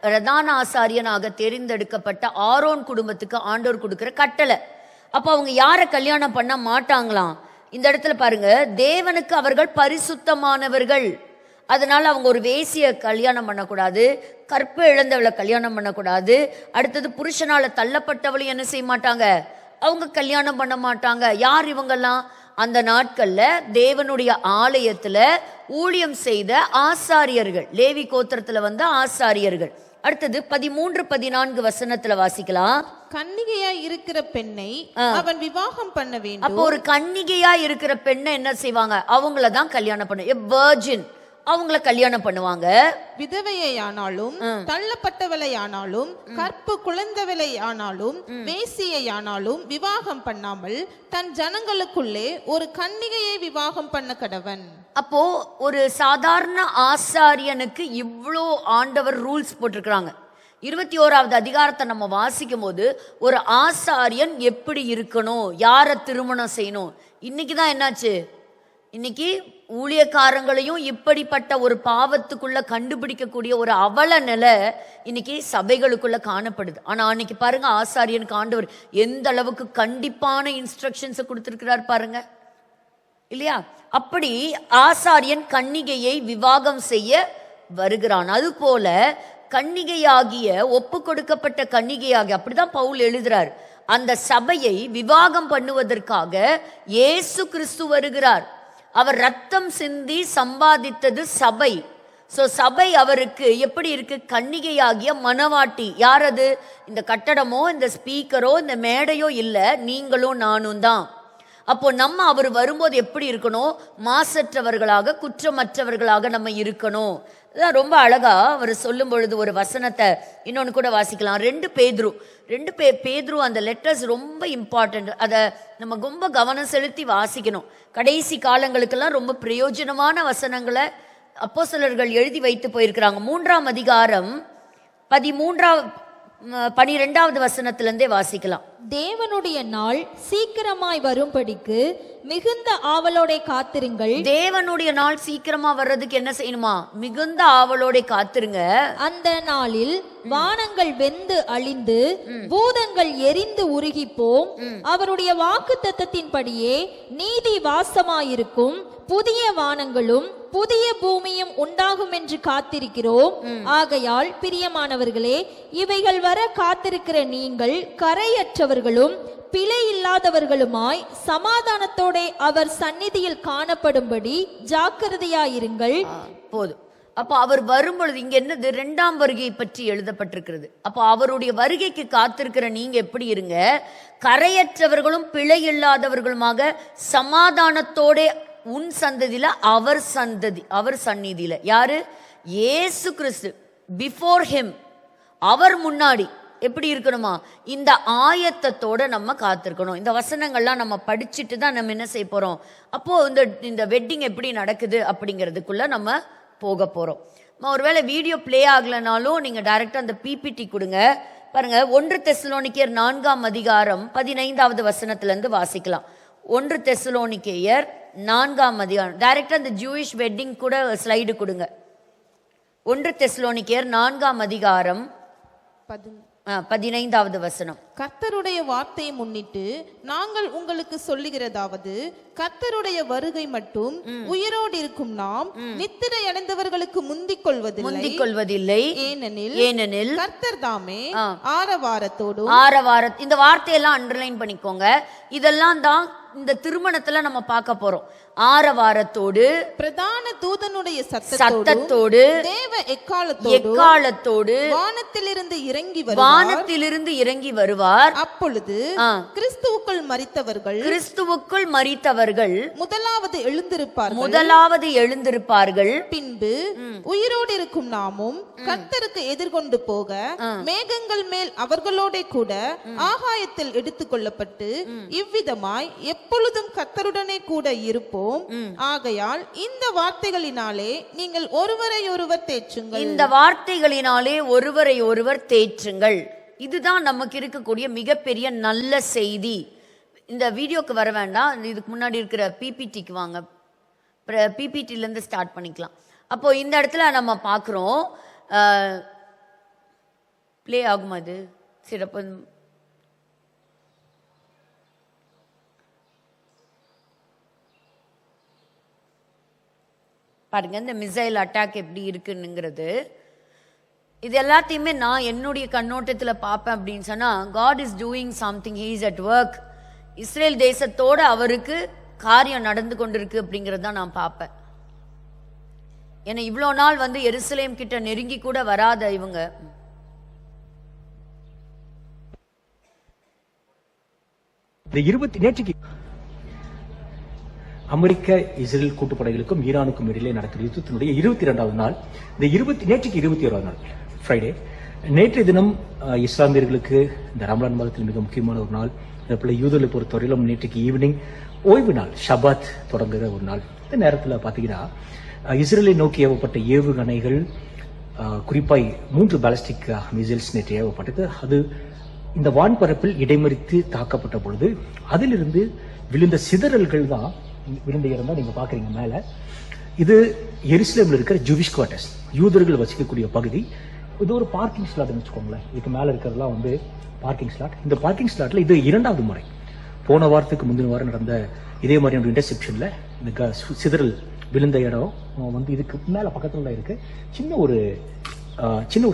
பிரதான ஆசாரியனாக தெரிந்தெடுக்கப்பட்ட ஆரோன் குடும்பத்துக்கு ஆண்டவர் கொடுக்கிற கட்டளை. அப்ப அவங்க யாரை கல்யாணம் பண்ண மாட்டாங்களாம்? இந்த இடத்துல பாருங்க, தேவனுக்கு அவர்கள் பரிசுத்தமானவர்கள். அதனால அவங்க ஒரு வேசிய கல்யாணம் பண்ணக்கூடாது, கற்பு இழந்தவளை கல்யாணம் பண்ணக்கூடாது. அடுத்தது புருஷனால தள்ளப்பட்டவளை என்ன செய்ய மாட்டாங்க? அவங்க கல்யாணம் பண்ண மாட்டாங்க. யார் இவங்கெல்லாம்? அந்த நாட்கள்ல தேவனுடைய ஆலயத்துல ஊழியம் செய்த ஆசாரியர்கள், லேவி கோத்திரத்துல வந்த ஆசாரியர்கள். அடுத்தது 13-14 வசனத்துல வாசிக்கலாம். கன்னிகையா இருக்கிற பெண்ணை அவன் விவாகம் பண்ண வேண்டும். அப்போ ஒரு கன்னிகையா இருக்கிற பெண்ணை என்ன செய்வாங்க? அவங்கள தான் கல்யாணம் பண்ண, வெர்ஜின், அவங்கள கல்யாணம் பண்ணுவாங்க. விதவையை ஆனாலும், தள்ளப்பட்டவளை ஆனாலும், கற்பு குழந்தவளை ஆனாலும், வேசியை ஆனாலும் விவாகம் பண்ணாமல் தன் ஜனங்களுக்குள்ளே ஒரு கன்னிகையை விவாகம் பண்ண கடவன். அப்போ ஒரு சாதாரண ஆசாரியனுக்கு இவ்வளோ ஆண்டவர் ரூல்ஸ் போட்டிருக்கிறாங்க. 21வது அதிகாரத்தை நம்ம வாசிக்கும் போது ஒரு ஆசாரியன் எப்படி இருக்கணும், யாரை திருமணம் செய்யணும். இன்னைக்கு தான் என்னாச்சு? இன்னைக்கு ஊழியக்காரங்களையும் இப்படிப்பட்ட ஒரு பாவத்துக்குள்ள கண்டுபிடிக்கக்கூடிய ஒரு அவல நிலை இன்னைக்கு சபைகளுக்குள்ள காணப்படுது. ஆனா அன்னைக்கு பாருங்க, ஆசாரியனுக்கு ஆண்டவர் எந்த அளவுக்கு கண்டிப்பான இன்ஸ்ட்ரக்ஷன்ஸை கொடுத்திருக்கிறார் பாருங்க, இல்லையா? அப்படி ஆசாரியன் கன்னிகையை விவாகம் செய்ய வருகிறான். அது போல கன்னிகையாகிய, ஒப்பு கொடுக்கப்பட்ட கன்னிகையாகிய, அப்படிதான் பவுல் எழுதுறார், அந்த சபையை விவாகம் பண்ணுவதற்காக இயேசு கிறிஸ்து வருகிறார். அவர் ரத்தம் சிந்தி சம்பாதித்தது சபை. சோ சபை அவருக்கு எப்படி இருக்கு? கன்னிகையாகிய மணவாட்டி. யார் அது? இந்த கட்டடமோ இந்த ஸ்பீக்கரோ இந்த மேடையோ இல்ல, நீங்களும் நானும் தான். அப்போ நம்ம அவர் வரும்போது எப்படி இருக்கணும்? மாசற்றவர்களாக, குற்றமற்றவர்களாக நம்ம இருக்கணும். ரொம்ப அழகா அவர் சொல்லும் பொழுது ஒரு வசனத்தை இன்னொன்னு கூட வாசிக்கலாம். 2 பேதுரு அந்த லெட்டர்ஸ் ரொம்ப இம்பார்ட்டன்ட். அதை நம்ம ரொம்ப கவனம் செலுத்தி வாசிக்கணும். கடைசி காலங்களுக்கெல்லாம் ரொம்ப பிரயோஜனமான வசனங்களை அப்போஸ்தலர்கள் எழுதி வைத்து போயிருக்கிறாங்க. 3ஆம் அதிகாரம் 12வது வசனத்திலிருந்தே வாசிக்கலாம். தேவனுடைய நாள் சீக்கிரமாய் வரும்படிக்கு மிகுந்த ஆவலோட காத்திருங்கள். தேவனுடைய நாள் சீக்கிரமா வர்றதுக்கு என்ன செய்யணுமா? மிகுந்த ஆவலோட காத்திருங்க. அந்த நாளில் வானங்கள் வெந்து அழிந்து பூதங்கள் எரிந்து உருகிப்போம். அவருடைய வாக்குத்தத்தத்தின்படியே நீதி வாசமாயிருக்கும். புதிய வானங்களும் புதிய பூமியும் உண்டாகும் என்று காத்திருக்கிறோம். ஆகையால் பிரியமானவர்களே, இவைகள் வர காத்திருக்கிற நீங்கள் கரையற்றவர்களும் பிழை இல்லாதவர்களுமாய் சமாதானத்தோட அவர் சந்நிதியில் காணப்படும்படி ஜாக்கிரதையாயிருங்கள். போதும். அப்போ அவர் வரும்பொழுது இங்க என்னது? 2ஆம் வருகை பற்றி எழுதப்பட்டிருக்கிறது. அப்போ அவருடைய வருகைக்கு காத்திருக்கிற நீங்க எப்படி இருங்க? கரையற்றவர்களும் பிழை இல்லாதவர்களுமாக சமாதானத்தோட உன் சந்ததியில, அவர் சந்ததி, அவர் சந்நிதியில. யாரு? இயேசு கிறிஸ்து. பிஃபோர் ஹிம், அவர் முன்னாடி எப்படி இருக்கணுமா? இந்த ஆயத்தத்தோட நம்ம காத்திருக்கணும். இந்த வசனங்கள்லாம் நம்ம படிச்சுட்டு தான் நம்ம என்ன செய்ய போறோம்? அப்போ இந்த வெட்டிங் எப்படி நடக்குது அப்படிங்கிறதுக்குள்ள நம்ம போக போறோம். ஒருவேளை வீடியோ பிளே ஆகலனாலும் நீங்க டைரக்டா அந்த பிபிடி கொடுங்க. பாருங்க, 1 தெசலோனிக்கேயர் 4ஆம் அதிகாரம் 15வது வசனத்துல இருந்து வாசிக்கலாம். 1 தெசலோனிக்கேயர் 4ஆம் அதிகாரம். டைரக்டா அந்த ஜூயிஷ் வெட்டிங் கூட ஸ்லைடு கொடுங்க. 1 தெசலோனிக்கேயர் 4ஆம் அதிகாரம் 15வது வசனம். கர்த்தருடைய வார்த்தையை முன்னிட்டு நாங்கள் உங்களுக்கு சொல்லுகிறதாவது, கர்த்தருடைய வருகை மட்டும் உயிரோடு இருக்கும் நாம் நித்திரை அடைந்தவர்களுக்கு முந்திக் கொள்வதில்லை. ஏனெனில் கர்த்தர் தாமே ஆரவாரத்தோடும். இந்த வார்த்தையெல்லாம் அண்டர்லைன் பண்ணிக்கோங்க. இதெல்லாம் தான் இந்த திருமணத்துல நம்ம பார்க்க போறோம். ஆரவாரத்தோடு, பிரதான தூதனுடைய சத்தத்தோடு, தேவ எக்காலத்தோடு வானத்திலிருந்து இறங்கி வருவார். அப்பொழுது கிறிஸ்துவுக்குள் மரித்தவர்கள் முதலாவது எழுந்திருப்பார்கள். பின்பு உயிரோடு இருக்கும் நாமும் கர்த்தருக்கு எதிர்கொண்டு போக மேகங்கள் மேல் அவர்களோட கூட ஆகாயத்தில் எடுத்துக் கொள்ளப்பட்டு இவ்விதமாய் எப்பொழுதும் கர்த்தருடனே கூட இருப்போம். ஆகையால் இந்த வார்த்தைகளினாலே நீங்கள் ஒருவரை ஒருவர் தேற்றுங்கள். இந்த வார்த்தைகளினாலே ஒருவரை ஒருவர் தேற்றுங்கள். இதுதான் நமக்கு இருக்கக்கூடிய மிகப்பெரிய நல்ல செய்தி. இந்த வீடியோக்கு வர வேண்டாம், இதுக்கு முன்னாடி இருக்கிற பிபிடிக்கு வாங்க. பிபிடிலேருந்து ஸ்டார்ட் பண்ணிக்கலாம். அப்போ இந்த இடத்துல நம்ம பார்க்குறோம், ப்ளே ஆகுமா அது? சிறப்பு. பாருங்க இந்த மிசைல் அட்டாக் எப்படி இருக்குன்னுங்கிறது. இது எல்லாத்தையுமே நான் என்னுடைய கண்ணோட்டத்தில் பார்ப்பேன் அப்படின்னு சொன்னால், God is doing something, he is at work. Israel தேசத்தோடு அவருக்கு காரியம் நடந்து கொண்டிருக்கு அப்படிங்கிறது தான் நான் பார்ப்பேன். ஏன்னா இவ்வளோ நாள் வந்து எருசலேம் கிட்ட நெருங்கி கூட வராத இவங்க நேற்றுக்கு அமெரிக்க இஸ்ரேல் கூட்டுப்படைகளுக்கும் ஈரானுக்கும் இடையிலே நடக்கிற யுத்தத்தினுடைய 22வது நாள். நேற்றுக்கு 21வது நாள் ஃப்ரைடே. நேற்றைய தினம் இஸ்லாமியர்களுக்கு இந்த ரமலான் மாதத்தில் மிக முக்கியமான ஒரு நாள். அதேபோல யூதர்களை பொறுத்தவரையிலும் நேற்றுக்கு ஈவினிங் ஓய்வு நாள், ஷபாத் தொடங்குகிற ஒரு நாள். இந்த நேரத்தில் பார்த்தீங்கன்னா இஸ்ரேலை நோக்கி ஏவப்பட்ட ஏவுகணைகள், குறிப்பாய் 3 பாலிஸ்டிக் மிசைல்ஸ் நேற்று ஏவப்பட்டது. அது இந்த வான்பரப்பில் இடைமறித்து தாக்கப்பட்ட பொழுது அதிலிருந்து விழுந்த சிதறல்கள் தான் விழுந்த இடம் தான் நீங்க பாக்குறீங்க மேல. இது எருசலேமில் இருக்கிற ஜூவிஷ் குவார்டர்ஸ், யூதர்கள் வசிக்கக்கூடிய பகுதி. இது ஒரு பார்க்கிங் ஸ்லாட்னு வச்சுக்கோங்களேன். இதுக்கு மேல இருக்கிறதுலாம் வந்து பார்க்கிங் ஸ்லாட். இந்த பார்க்கிங் ஸ்லாட்ல இது 2வது முறை. போன வாரத்துக்கு முந்தின வாரம் நடந்த இதே மாதிரியான இன்டர்செப்ஷன்ல இந்த சிதறல் விழுந்த இடம் வந்து இதுக்கு மேல பக்கத்துல இருக்கு. சின்ன ஒரு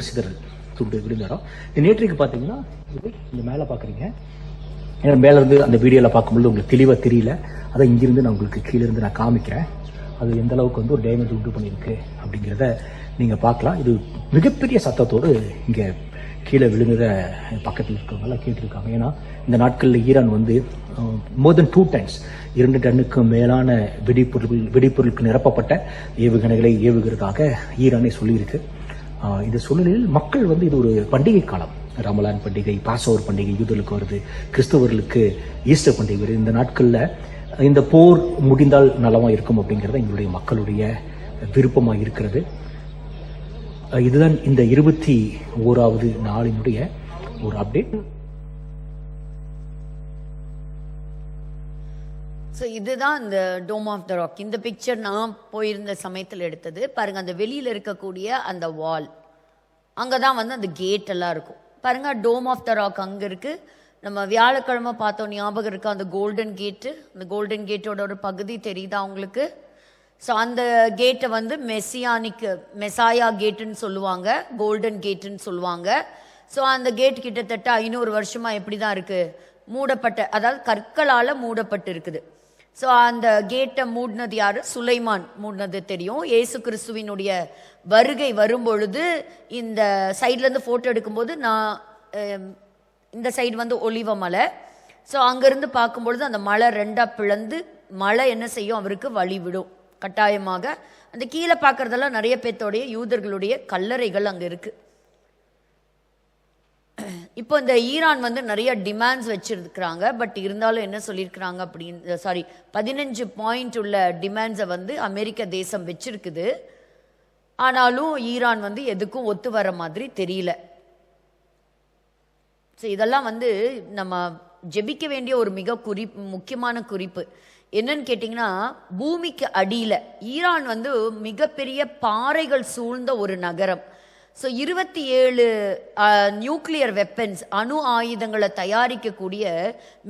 சிதறல் துண்டு விழுந்த இடம். நேற்றைக்கு பாத்தீங்கன்னா இந்த மேல பாக்குறீங்க. ஏன்னா மேல இருந்து அந்த வீடியோல பார்க்கும்போது உங்களுக்கு தெளிவா தெரியல. அதை இங்கிருந்து நான் உங்களுக்கு கீழே இருந்து நான் காமிக்கிறேன். அது எந்த அளவுக்கு வந்து ஒரு டேமேஜ் உண்டு பண்ணியிருக்கு அப்படிங்கிறத நீங்க பார்க்கலாம். இது மிகப்பெரிய சத்தத்தோடு இங்க கீழே விழுந்தத பக்கத்தில் இருக்கவங்க கேட்டிருக்காங்க. ஏன்னா இந்த நாட்களில் ஈரான் வந்து மோர் தென் 2 times 2 டன்னுக்கு மேலான வெடிப்பொருளுக்கு நிரப்பப்பட்ட ஏவுகணைகளை ஏவுகிறதாக ஈரானே சொல்லியிருக்கு. இந்த சூழ்நிலையில் மக்கள் வந்து இது ஒரு பண்டிகை காலம். ரமலான் பண்டிகை, பாஸ்ஓவர் பண்டிகை யூதர்களுக்கு வருது, கிறிஸ்தவர்களுக்கு ஈஸ்டர் பண்டிகை வருது. இந்த நாட்கள்ல இந்த போர் முடிந்தால் நலமா இருக்கும் அப்படிங்கறது எங்களுடைய மக்களுடைய விருப்பமாக இருக்கிறது. இதுதான் இந்த 21வது நாளினுடைய ஒரு அப்டேட். ஸோ இதுதான் இந்த டோம் ஆஃப் த ராக். இந்த பிக்சர் நான் போயிருந்த சமயத்தில் எடுத்தது. பாருங்க அந்த வெளியில் இருக்கக்கூடிய அந்த வால், அங்கே தான் வந்து அந்த கேட் எல்லாம் இருக்கும். பாருங்க டோம் ஆஃப் த ராக் அங்கே இருக்கு. நம்ம வியாழக்கிழமை பார்த்தோம், ஞாபகம் இருக்கு, அந்த கோல்டன் கேட்டு. அந்த கோல்டன் கேட்டோட ஒரு பகுதி தெரியுதா உங்களுக்கு? ஸோ அந்த கேட்டை வந்து மெசாயா கேட்டுன்னு சொல்லுவாங்க, கோல்டன் கேட்டுன்னு சொல்லுவாங்க. ஸோ அந்த கேட் கிட்டத்தட்ட 500 வருஷமா எப்படி தான் இருக்கு, மூடப்பட்ட, அதாவது கற்களால் மூடப்பட்டு இருக்குது. ஸோ அந்த கேட்டை மூடினது யாரு? சுலைமான் மூடினது தெரியும். ஏசு கிறிஸ்துவினுடைய வருகை வரும்பொழுது இந்த சைட்லேருந்து ஃபோட்டோ எடுக்கும்போது நான் இந்த சைடு வந்து ஒலிவ மலை. ஸோ அங்கேருந்து பார்க்கும்பொழுது அந்த மலை 2ஆ பிளந்து மலை என்ன செய்யும், அவருக்கு வழி விடும் கட்டாயமாக. அந்த கீழே பார்க்குறதெல்லாம் நிறைய பேர்த்தோடைய யூதர்களுடைய கல்லறைகள் அங்கே இருக்குது. இப்போ இந்த ஈரான் வந்து நிறைய டிமாண்ட்ஸ் வச்சிருக்கிறாங்க. பட் இருந்தாலும் என்ன சொல்லியிருக்கிறாங்க அப்படின்னு, 15 பாயிண்ட் உள்ள டிமாண்ட்ஸை வந்து அமெரிக்க தேசம் வச்சிருக்குது. ஆனாலும் ஈரான் வந்து எதுக்கும் ஒத்து வர மாதிரி தெரியல. ஸோ இதெல்லாம் வந்து நம்ம ஜெபிக்க வேண்டிய ஒரு மிக முக்கியமான குறிப்பு. என்னன்னு கேட்டிங்கன்னா, பூமிக்கு அடியில் ஈரான் வந்து மிகப்பெரிய பாறைகள் சூழ்ந்த ஒரு நகரம். ஸோ 27 நியூக்ளியர் வெப்பன்ஸ், அணு ஆயுதங்களை தயாரிக்கக்கூடிய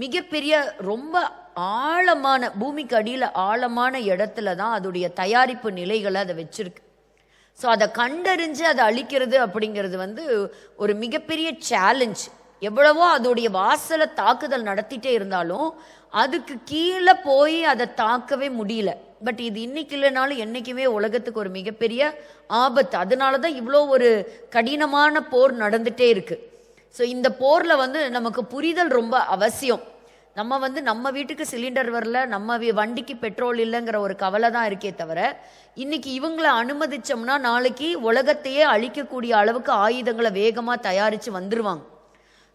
மிகப்பெரிய ரொம்ப ஆழமான, பூமிக்கு அடியில் ஆழமான இடத்துல தான் அதோடைய தயாரிப்பு நிலைகளை அதை வச்சிருக்கு. ஸோ அதை கண்டறிஞ்சு அதை அழிக்கிறது அப்படிங்கிறது வந்து ஒரு மிகப்பெரிய சேலஞ்ச். எவ்வளவோ அதோடைய வாசலை தாக்குதல் நடத்திட்டே இருந்தாலும் அதுக்கு கீழே போய் அதை தாக்கவே முடியல. பட் இது இன்னைக்கு இல்லைனாலும் என்னைக்குமே உலகத்துக்கு ஒரு மிகப்பெரிய ஆபத்து. அதனால தான் இவ்வளோ ஒரு கடினமான போர் நடந்துட்டே இருக்கு. ஸோ இந்த போரில் வந்து நமக்கு புரிதல் ரொம்ப அவசியம். நம்ம வந்து நம்ம வீட்டுக்கு சிலிண்டர் வரல, நம்ம வண்டிக்கு பெட்ரோல் இல்லைங்கிற ஒரு கவலை தான் இருக்கே தவிர, இன்னைக்கு இவங்களை அனுமதிச்சோம்னா நாளைக்கு உலகத்தையே அழிக்கக்கூடிய அளவுக்கு ஆயுதங்களை வேகமாக தயாரித்து வந்துருவாங்க.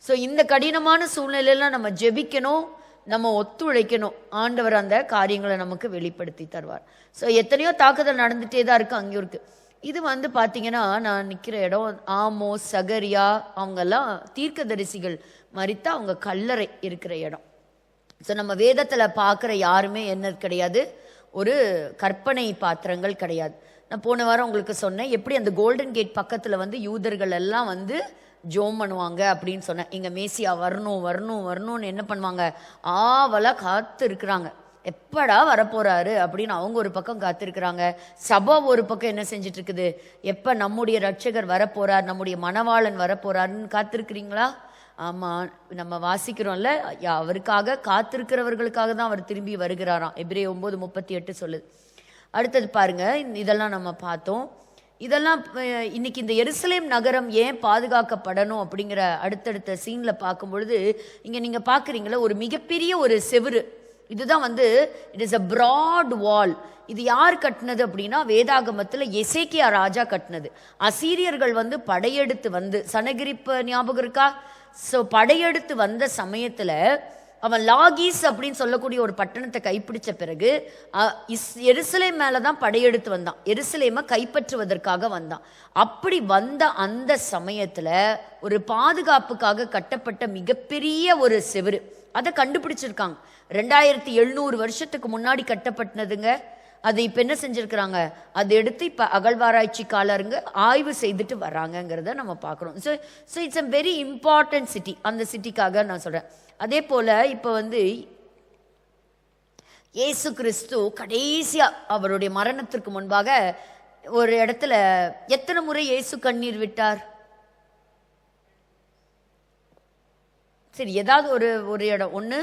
ஸோ இந்த கடினமான சூழ்நிலையில நம்ம ஜெபிக்கணும், நம்ம ஒத்துழைக்கணும். ஆண்டவர் அந்த காரியங்களை நமக்கு வெளிப்படுத்தி தருவார். ஸோ எத்தனையோ தாக்குதல் நடந்துகிட்டே தான் இருக்குது, அங்கேயும் இருக்குது. இது வந்து பார்த்தீங்கன்னா, நான் நிற்கிற இடம் ஆமோஸ், சகரியா, அவங்கெல்லாம் தீர்க்கதரிசிகள் மரித்த அவங்க கல்லறை இருக்கிற இடம். ஸோ நம்ம வேதத்துல பார்க்குற யாருமே என்ன கிடையாது, ஒரு கற்பனை பாத்திரங்கள் கிடையாது. நான் போன வாரம் உங்களுக்கு சொன்னேன் எப்படி அந்த கோல்டன் கேட் பக்கத்துல வந்து யூதர்கள் எல்லாம் வந்து ஜோம் பண்ணுவாங்க அப்படின்னு சொன்னேன். இங்க மேசியா வரணும் வரணும் வரணும்னு என்ன பண்ணுவாங்க, ஆவலா காத்து இருக்கிறாங்க, எப்படா வரப்போறாரு அப்படின்னு அவங்க ஒரு பக்கம் காத்திருக்கிறாங்க. சபை ஒரு பக்கம் என்ன செஞ்சுட்டு இருக்குது, எப்ப நம்முடைய ரட்சகர் வரப்போறார், நம்முடைய மணவாளன் வரப்போறாருன்னு காத்திருக்கிறீங்களா? ஆமா, நம்ம வாசிக்கிறோம்ல, அவருக்காக காத்திருக்கிறவர்களுக்காக தான் அவர் திரும்பி வருகிறாராம். எபிரேயர் 9:38 சொல்லுது. அடுத்தது பாருங்க, இதெல்லாம் நம்ம பார்த்தோம். இதெல்லாம் இன்னைக்கு இந்த எருசலேம் நகரம் ஏன் பாதுகாக்கப்படணும் அப்படிங்கிற அடுத்தடுத்த சீன்ல பார்க்கும் பொழுது இங்க நீங்க பாக்குறீங்களா, ஒரு மிகப்பெரிய ஒரு செவுரு. இதுதான் வந்து இட் இஸ் அ பிராட் வால். இது யார் கட்டினது அப்படின்னா வேதாகமத்துல எசேக்கியா ராஜா கட்டினது. அசீரியர்கள் வந்து படையெடுத்து வந்து, சனகிரிப்ப ஞாபகம் இருக்கா? ஸோ படையெடுத்து வந்த சமயத்துல அவன் லாகீஸ் அப்படின்னு சொல்லக்கூடிய ஒரு பட்டணத்தை கைப்பிடிச்ச பிறகு எருசலேம் மேலதான் படையெடுத்து வந்தான், எருசலேமை கைப்பற்றுவதற்காக வந்தான். அப்படி வந்த அந்த சமயத்துல ஒரு பாதுகாப்புக்காக கட்டப்பட்ட மிகப்பெரிய ஒரு செவுரு, அதை கண்டுபிடிச்சிருக்காங்க. 2700 வருஷத்துக்கு முன்னாடி கட்டப்பட்டதுங்க. அதை இப்ப என்ன செஞ்சிருக்கிறாங்க, அதை எடுத்து இப்ப அகழ்வாராய்ச்சிக்காரங்க ஆய்வு செய்துட்டு வராங்கிறத நம்ம பார்க்கிறோம். So it's a very important city. அந்த சிட்டிக்காக நான் சொல்றேன். அதே போல இப்ப வந்து இயேசு கிறிஸ்து கடைசியா அவருடைய மரணத்திற்கு முன்பாக ஒரு இடத்துல எத்தனை முறை இயேசு கண்ணீர் விட்டார்? சரி, ஏதாவது ஒரு இடம். ஒண்ணு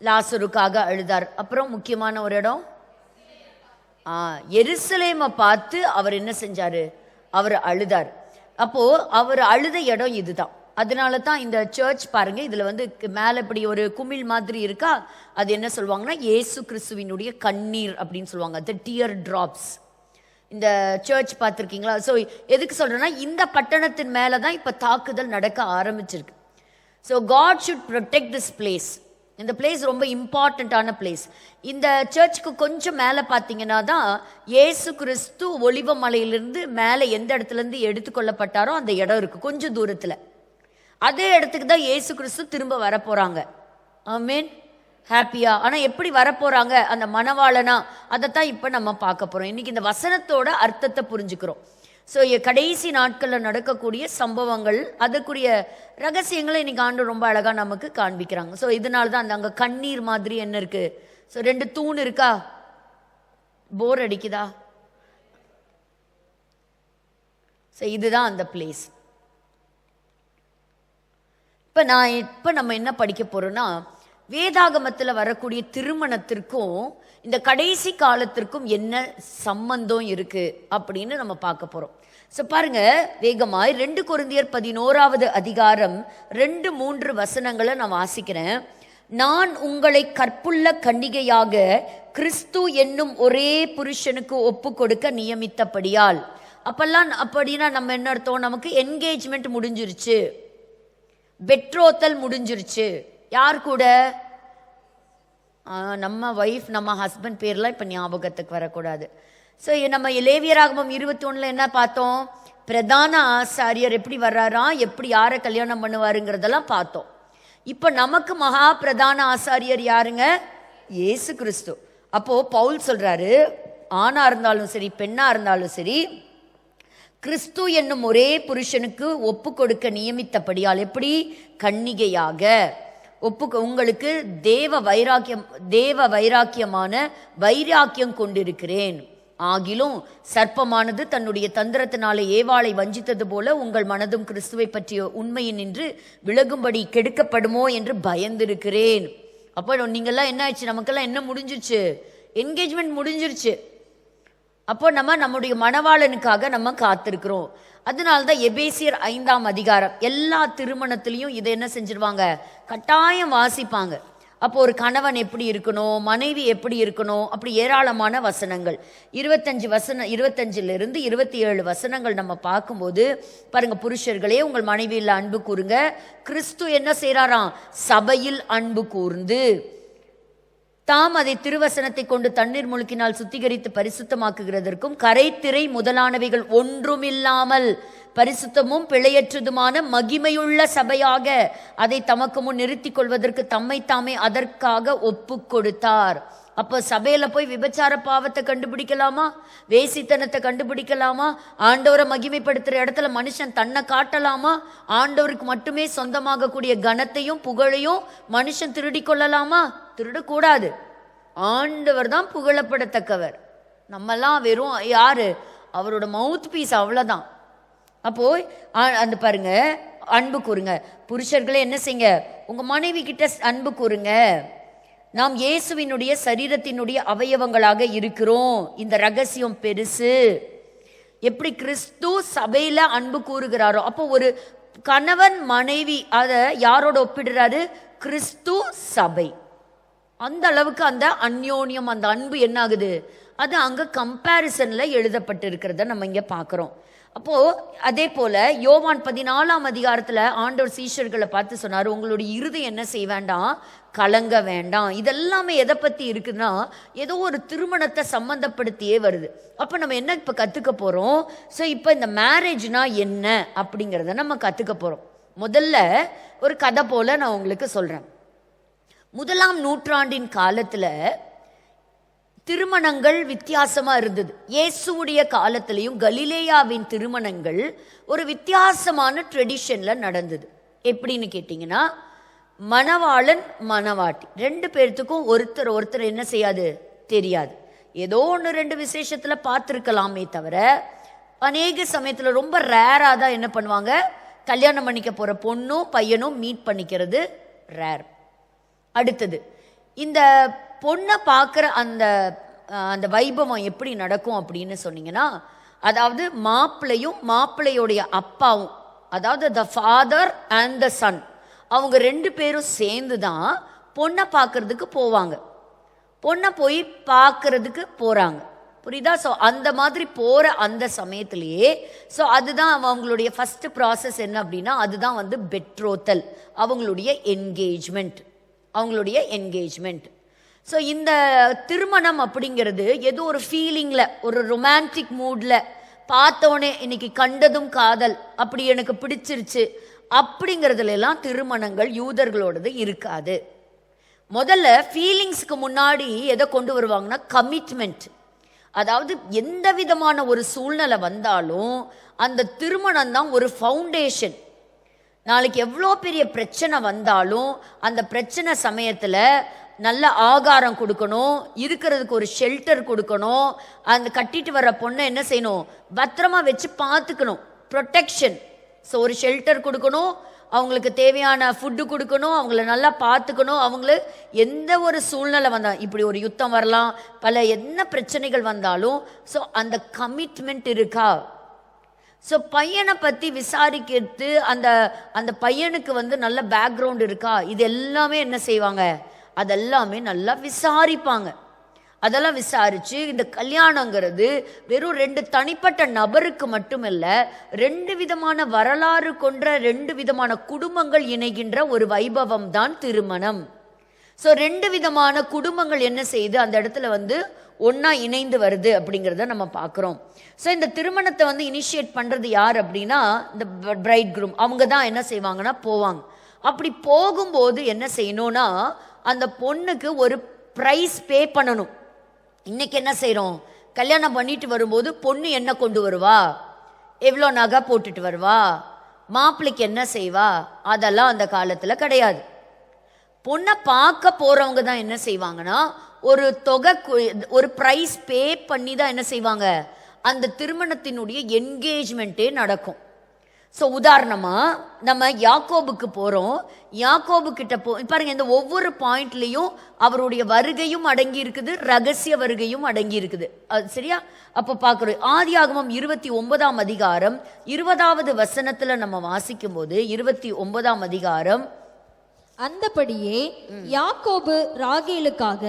லாசருக்காக அழுதார். அப்புறம் முக்கியமான ஒரு இடம் எருசலேமை பார்த்து அவர் என்ன செஞ்சாரு, அவர் அழுதார். அப்போ அவர் அழுத இடம் இதுதான். அதனால தான் இந்த சர்ச் பாருங்க, இதுல வந்து மேல இப்படி ஒரு குமிழ் மாதிரி இருக்கா, அது என்ன சொல்லுவாங்கன்னா இயேசு கிறிஸ்துவினுடைய கண்ணீர் அப்படின்னு சொல்லுவாங்க, தி டியர் டிராப்ஸ். இந்த சர்ச் பார்த்துருக்கீங்களா? ஸோ எதுக்கு சொல்றேன்னா, இந்த பட்டணத்தின் மேலதான் இப்ப தாக்குதல் நடக்க ஆரம்பிச்சிருக்கு. So God should protect this place. இந்த பிளேஸ் ரொம்ப இம்பார்ட்டண்ட்டான பிளேஸ். இந்த சர்ச்சுக்கு கொஞ்சம் மேலே பார்த்தீங்கன்னா தான் இயேசு கிறிஸ்து ஒலிவ மலையிலிருந்து மேலே எந்த இடத்துல இருந்து எடுத்துக்கொள்ளப்பட்டாரோ அந்த இடம் இருக்கு, கொஞ்சம் தூரத்தில். அதே இடத்துக்கு தான் இயேசு கிறிஸ்து திரும்ப வரப்போறாங்க. ஆமென், ஹாப்பியா. ஆனா எப்படி வரப்போறாங்க, அந்த மணவாளனா, அதைத்தான் இப்ப நம்ம பார்க்க போறோம். இன்னைக்கு இந்த வசனத்தோட அர்த்தத்தை புரிஞ்சுக்கிறோம். ஸோ கடைசி நாட்களில் நடக்கக்கூடிய சம்பவங்கள், அதுக்குரிய ரகசியங்களை இன்னைக்கு ஆண்டு ரொம்ப அழகா நமக்கு காண்பிக்கிறாங்க. ஸோ இதனால தான் அந்த அங்க கண்ணீர் மாதிரி என்ன இருக்கு, ஸோ 2 தூண் இருக்கா, போர் அடிக்குதா? ஸோ இதுதான் அந்த பிளேஸ். இப்ப நம்ம என்ன படிக்க போறோம்னா, வேதாகமத்தில் வரக்கூடிய திருமணத்திற்கும் இந்த கடைசி காலத்திற்கும் என்ன சம்பந்தம் இருக்கு அப்படின்னு நம்ம பார்க்க போறோம். சோ பாருங்க வேகமாய் 2 கொரிந்தியர் 11வது அதிகாரம் 2-3 வசனங்களை நான் வாசிக்கிறேன். நான் உங்களை கற்புள்ள கன்னிகையாக கிறிஸ்து என்னும் ஒரே புருஷனுக்கு ஒப்பு கொடுக்க நியமித்தபடியால். அப்படின்னா நம்ம என்ன அர்த்தம், நமக்கு என்கேஜ்மெண்ட் முடிஞ்சிருச்சு, பெட்ரோத்தல் முடிஞ்சிருச்சு. யார் கூட, நம்ம வைஃப் நம்ம ஹஸ்பண்ட் பேர்லாம் இப்ப ஞாபகத்துக்கு வரக்கூடாது. ஸோ நம்ம லேவியராகமம் 21 என்ன பார்த்தோம், பிரதான ஆசாரியர் எப்படி வர்றாராம், எப்படி யாரை கல்யாணம் பண்ணுவாருங்கிறதெல்லாம் பார்த்தோம். இப்ப நமக்கு மகா பிரதான ஆசாரியர் யாருங்க, இயேசு கிறிஸ்து. அப்போ பவுல் சொல்றாரு, ஆணா இருந்தாலும் சரி பெண்ணா இருந்தாலும் சரி கிறிஸ்து என்னும் ஒரே புருஷனுக்கு ஒப்பு கொடுக்க நியமித்தபடியால், எப்படி, கன்னிகையாக உங்களுக்கு தேவ வைராக்கியமான வைராக்கியம் கொண்டிருக்கிறேன். ஆகிலும் சர்ப்பமானது தன்னுடைய தந்திரத்தினாலே ஏவாளை வஞ்சித்தது போல உங்கள் மனதும் கிறிஸ்துவை பற்றிய உண்மையின் நின்று விலகும்படி கெடுக்கப்படுமோ என்று பயந்திருக்கிறேன். அப்போ நீங்கெல்லாம் என்ன ஆயிடுச்சு, நமக்கெல்லாம் என்ன முடிஞ்சிருச்சு, என்கேஜ்மெண்ட் முடிஞ்சிருச்சு. அப்போ நம்முடைய மணவாளனுக்காக நம்ம காத்திருக்கிறோம். அதனால்தான் எபேசியர் 5ஆம் அதிகாரம் எல்லா திருமணத்திலையும் இதை என்ன செஞ்சிருவாங்க, கட்டாயம் வாசிப்பாங்க. அப்போ ஒரு கணவன் எப்படி இருக்கணும், மனைவி எப்படி இருக்கணும், அப்படி ஏராளமான வசனங்கள் 25 27 வசனங்கள் நம்ம பார்க்கும்போது பாருங்க, புருஷர்களே உங்கள் மனைவியில் அன்பு கூறுங்க, கிறிஸ்து என்ன செய்யறாராம், சபையில் அன்பு கூர்ந்து தாம் அதை திருவசனத்தை கொண்டு தண்ணீர் முழுக்கினால் சுத்திகரித்து பரிசுத்தமாக்குகிறதற்கும் கரைத்திரை முதலானவைகள் ஒன்றுமில்லாமல் பரிசுத்தமும் பிழையற்றதுமான மகிமையுள்ள சபையாக அதை தமக்கு முன் நிறுத்திக் கொள்வதற்கு தம்மை தாமே அதற்காக ஒப்பு கொடுத்தார். அப்போ சபையில போய் விபச்சார பாவத்தை கண்டுபிடிக்கலாமா, வேசித்தனத்தை கண்டுபிடிக்கலாமா, ஆண்டவரை மகிமைப்படுத்துற இடத்துல மனுஷன் தன்னை காட்டலாமா, ஆண்டவருக்கு மட்டுமே சொந்தமாக கூடிய கனத்தையும் புகழையும் மனுஷன் திருடி கொள்ளலாமா? திருடக்கூடாது. ஆண்டவர் தான் புகழப்படத்தக்கவர். நம்மெல்லாம் வெறும் யாரு? அவரோட மவுத் பீஸ், அவ்வளவுதான். அப்போ அந்த பாருங்க, அன்பு கூறுங்க. புருஷர்களே என்ன செய்யுங்க, உங்க மனைவி கிட்ட அன்பு கூறுங்க. நாம் இயேசுவினுடைய சரீரத்தினுடைய அவயவங்களாக இருக்கிறோம். இந்த ரகசியம் பெருசு. எப்படி கிறிஸ்து சபையில அன்பு கூறுகிறாரோ, அப்போ ஒரு கணவன் மனைவி அதை யாரோட ஒப்பிடுறாரு? கிறிஸ்து சபை. அந்த அளவுக்கு அந்த அந்யோன்யம், அந்த அன்பு என்ன ஆகுது? அது அங்க கம்பேரிசன்ல எழுதப்பட்டு இருக்கிறத நம்ம இங்க பாக்குறோம். அப்போ அதே போல யோவான் 14ஆம் அதிகாரத்துல ஆண்டவர் சீஷர்களை பார்த்து சொன்னாரு, உங்களுடைய இருதயம் என்ன செய்ய வேண்டாம், கலங்க வேண்டாம். இதெல்லாமே எதை பத்தி இருக்குன்னா, ஏதோ ஒரு திருமணத்தை சம்பந்தப்படுத்தியே வருது. அப்ப நம்ம என்ன இப்ப கத்துக்க போறோம்? ஸோ இப்ப இந்த மேரேஜ்னா என்ன அப்படிங்கிறத நம்ம கத்துக்க போறோம். முதல்ல ஒரு கதை போல நான் உங்களுக்கு சொல்றேன். 1ஆம் நூற்றாண்டின் காலத்துல திருமணங்கள் வித்தியாசமா இருந்தது. இயேசுவுடைய காலத்திலையும் கலிலேயாவின் திருமணங்கள் ஒரு வித்தியாசமான ட்ரெடிஷன்ல நடந்தது. எப்படின்னு கேட்டீங்கன்னா, மணவாளன் மணவாட்டி 2 பேர்த்துக்கும் ஒருத்தர் என்ன செய்யாது, தெரியாது. ஏதோ 1-2 விசேஷத்துல பார்த்துருக்கலாமே தவிர, அநேக சமயத்துல ரொம்ப ரேரா தான் என்ன பண்ணுவாங்க, கல்யாணம் பண்ணிக்க போற பொண்ணும் பையனும் மீட் பண்ணிக்கிறது ரேர். அடுத்தது, இந்த பொண்ணை பார்க்குற அந்த வைபவம் எப்படி நடக்கும் அப்படின்னு சொன்னீங்கன்னா, அதாவது மாப்பிள்ளையும் மாப்பிள்ளையோடைய அப்பாவும், அதாவது the father and the Sun, அவங்க 2 பேரும் சேர்ந்து தான் பொண்ணை பார்க்கறதுக்கு போவாங்க. பொண்ணை போய் பார்க்கறதுக்கு போறாங்க. புரியுதா? ஸோ அந்த மாதிரி போற அந்த சமயத்திலேயே, ஸோ அதுதான் அவங்களுடைய ஃபர்ஸ்ட் ப்ராசஸ். என்ன அப்படின்னா, அதுதான் வந்து பெட்ரோத்தல், அவங்களுடைய என்கேஜ்மெண்ட். ஸோ இந்த திருமணம் அப்படிங்கிறது ஏதோ ஒரு ஃபீலிங்ல, ஒரு ரொமான்டிக் மூட்ல, பார்த்தோன்னே இன்னைக்கு கண்டதும் காதல், அப்படி எனக்கு பிடிச்சிருச்சு அப்படிங்கிறதுல எல்லாம் திருமணங்கள் யூதர்களோடது இருக்காது. முதல்ல ஃபீலிங்ஸ்க்கு முன்னாடி எதை கொண்டு வருவாங்கன்னா, கமிட்மெண்ட். அதாவது எந்த விதமான ஒரு சூழ்நிலை வந்தாலும் அந்த திருமணம் தான் ஒரு ஃபவுண்டேஷன். நாளைக்கு எவ்வளோ பெரிய பிரச்சனை வந்தாலும் அந்த பிரச்சனை சமயத்தில் நல்ல ஆகாரம் கொடுக்கணும், இருக்கிறதுக்கு ஒரு ஷெல்டர் கொடுக்கணும், அந்த கட்டிட்டு வர பொண்ணை என்ன செய்யணும், பத்திரமா வச்சு பார்த்துக்கணும், ப்ரொடெக்ஷன். ஸோ ஒரு ஷெல்டர் கொடுக்கணும், அவங்களுக்கு தேவையான ஃபுட்டு கொடுக்கணும், அவங்கள நல்லா பார்த்துக்கணும். அவங்களுக்கு எந்த ஒரு சூழ்நிலை வந்தால், இப்படி ஒரு யுத்தம் வரலாம், பல என்ன பிரச்சனைகள் வந்தாலும், ஸோ அந்த கமிட்மெண்ட் இருக்கா? ஸோ பையனை பற்றி விசாரிக்கிறது, அந்த பையனுக்கு வந்து நல்ல பேக்ரவுண்ட் இருக்கா, இது எல்லாமே என்ன செய்வாங்க, அதெல்லாமே நல்லா விசாரிப்பாங்க. அதெல்லாம் விசாரிச்சு, இந்த கல்யாணங்கிறது வெறும் 2 தனிப்பட்ட நபருக்கு மட்டுமல்ல, 2 விதமான வரலாறு கொண்ட 2 விதமான குடும்பங்கள் இணைகின்ற ஒரு வைபவம் தான் திருமணம். ஸோ 2 விதமான குடும்பங்கள் என்ன செய்யுது, அந்த இடத்துல வந்து ஒன்னா இணைந்து வருது அப்படிங்கிறத நம்ம பார்க்குறோம். ஸோ இந்த திருமணத்தை வந்து இனிஷியேட் பண்றது யார் அப்படின்னா, இந்த பிரைட் குரூம். அவங்க தான் என்ன செய்வாங்கன்னா போவாங்க. அப்படி போகும்போது என்ன செய்யணும்னா, அந்த பொண்ணுக்கு ஒரு ப்ரைஸ் பே பண்ணணும். இன்னைக்கு என்ன செய்கிறோம், கல்யாணம் பண்ணிட்டு வரும்போது பொண்ணு என்ன கொண்டு வருவா, எவ்வளோ நகை போட்டுட்டு வருவா, மாப்பிள்ளைக்கு என்ன செய்வா, அதெல்லாம் அந்த காலத்தில் கிடையாது. பொண்ணை பார்க்க போகிறவங்க தான் என்ன செய்வாங்கன்னா, ஒரு தொகை, ஒரு ப்ரைஸ் பே பண்ணி தான் என்ன செய்வாங்க, அந்த திருமணத்தினுடைய என்கேஜ்மெண்ட்டே நடக்கும். ஸோ உதாரணமாக நம்ம யாக்கோபுக்கு போகிறோம். யாக்கோபு கிட்ட பாருங்க, இந்த ஒவ்வொரு பாயிண்ட்லேயும் அவருடைய வருகையும் அடங்கி இருக்குது, ரகசிய வருகையும் அடங்கி இருக்குது. அது சரியா? அப்போ பார்க்குறோம். ஆதியாகமம் 29ஆம் அதிகாரம் 20வது வசனத்தில் நம்ம வாசிக்கும் போது, 29ஆம் அதிகாரம், அந்தபடியே யாக்கோபு ராகேலுக்காக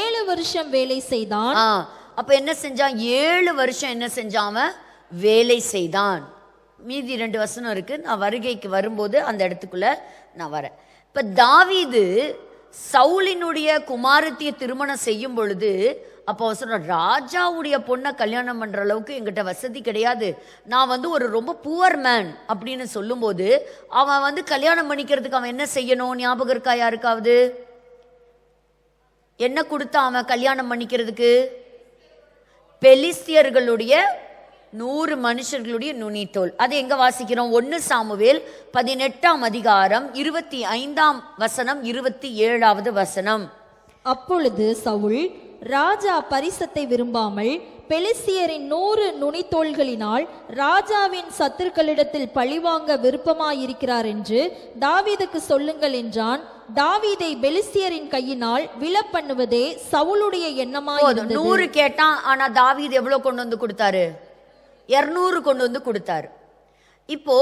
7 வருஷம் வேலை செய்தான். அப்ப என்ன செஞ்சான், 7 வருஷம் என்ன செஞ்சான், வேலை செய்தான். மீதி 2 வசனம் இருக்கு, நான் வருகைக்கு வரும்போது அந்த இடத்துக்குள்ள நான் வரேன். இப்ப தாவீது சவுலினுடைய குமாரத்திய திருமணம் செய்யும் பொழுது அப்போ சொல்ற ராஜாவுடைய பொண்ணை கல்யாணம் பண்ற அளவுக்கு எங்கிட்ட வசதி கிடையாது, நான் வந்து ஒரு ரொம்ப புவர் மேன் அப்படின்னு சொல்லும்போது அவன் வந்து கல்யாணம் பண்ணிக்கிறதுக்கு அவன் என்ன செய்யணும்? ஞாபகம் இருக்கா யாருக்காவது? என்ன கொடுத்தா அவன் கல்யாணம் பண்ணிக்கிறதுக்கு? பெலிஸ்தியர்களுடைய 100 மனுஷர்களுடைய நுனித்தோல். அது எங்க வாசிக்கிறோம்? 1 சாமுவேல் 18ஆம் அதிகாரம் 25ஆம் வசனம் 27வது வசனம். அப்பொழுது சவுல் ராஜா பரிசத்தை விரும்பாமல் பெலிஸ்தியரின் 100 நுனித்தோள்களினால் ராஜாவின் சத்துருக்களிடத்தில் பழிவாங்க விருப்பமாயிருக்கிறார் என்று தாவீதுக்கு சொல்லுங்கள் என்றான். தாவீதை பெலிஸ்தியரின் கையினால் விழப்பண்ணுவதே சவுலுடைய எண்ணமாயிருந்தது. 100 கேட்டான், ஆனா தாவீது எவ்வளவு கொண்டு வந்து கொடுத்தாரு? 200 கொண்டு வந்து கொடுத்தாரு. இப்போ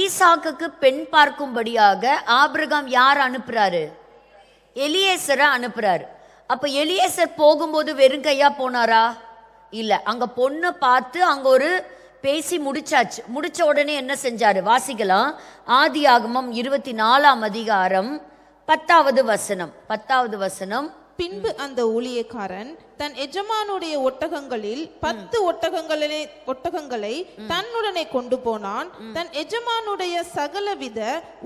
ஈசாக்குக்கு பெண் பார்க்கும்படியாக ஆபிரகாம் யார் அனுப்புறாரு? எலியேசரை அனுப்புறாரு. அப்ப எலியேசர் போகும்போது வெறும் கையா போனாரா? இல்ல, அங்க பொண்ணு பார்த்து அங்க ஒரு பேசி முடிச்சாச்சு. முடிச்ச உடனே என்ன செஞ்சாரு? வாசிக்கலாம். ஆதியாகமம் 24ஆம் அதிகாரம் 10வது வசனம். 10வது வசனம். பின்பு அந்த ஊழியக்காரன் தன் எஜமானுடைய ஒட்டகங்களில் 10 ஒட்டகங்களை தன்னுடனே கொண்டு போனான். தன் எஜமானுடைய சகலவித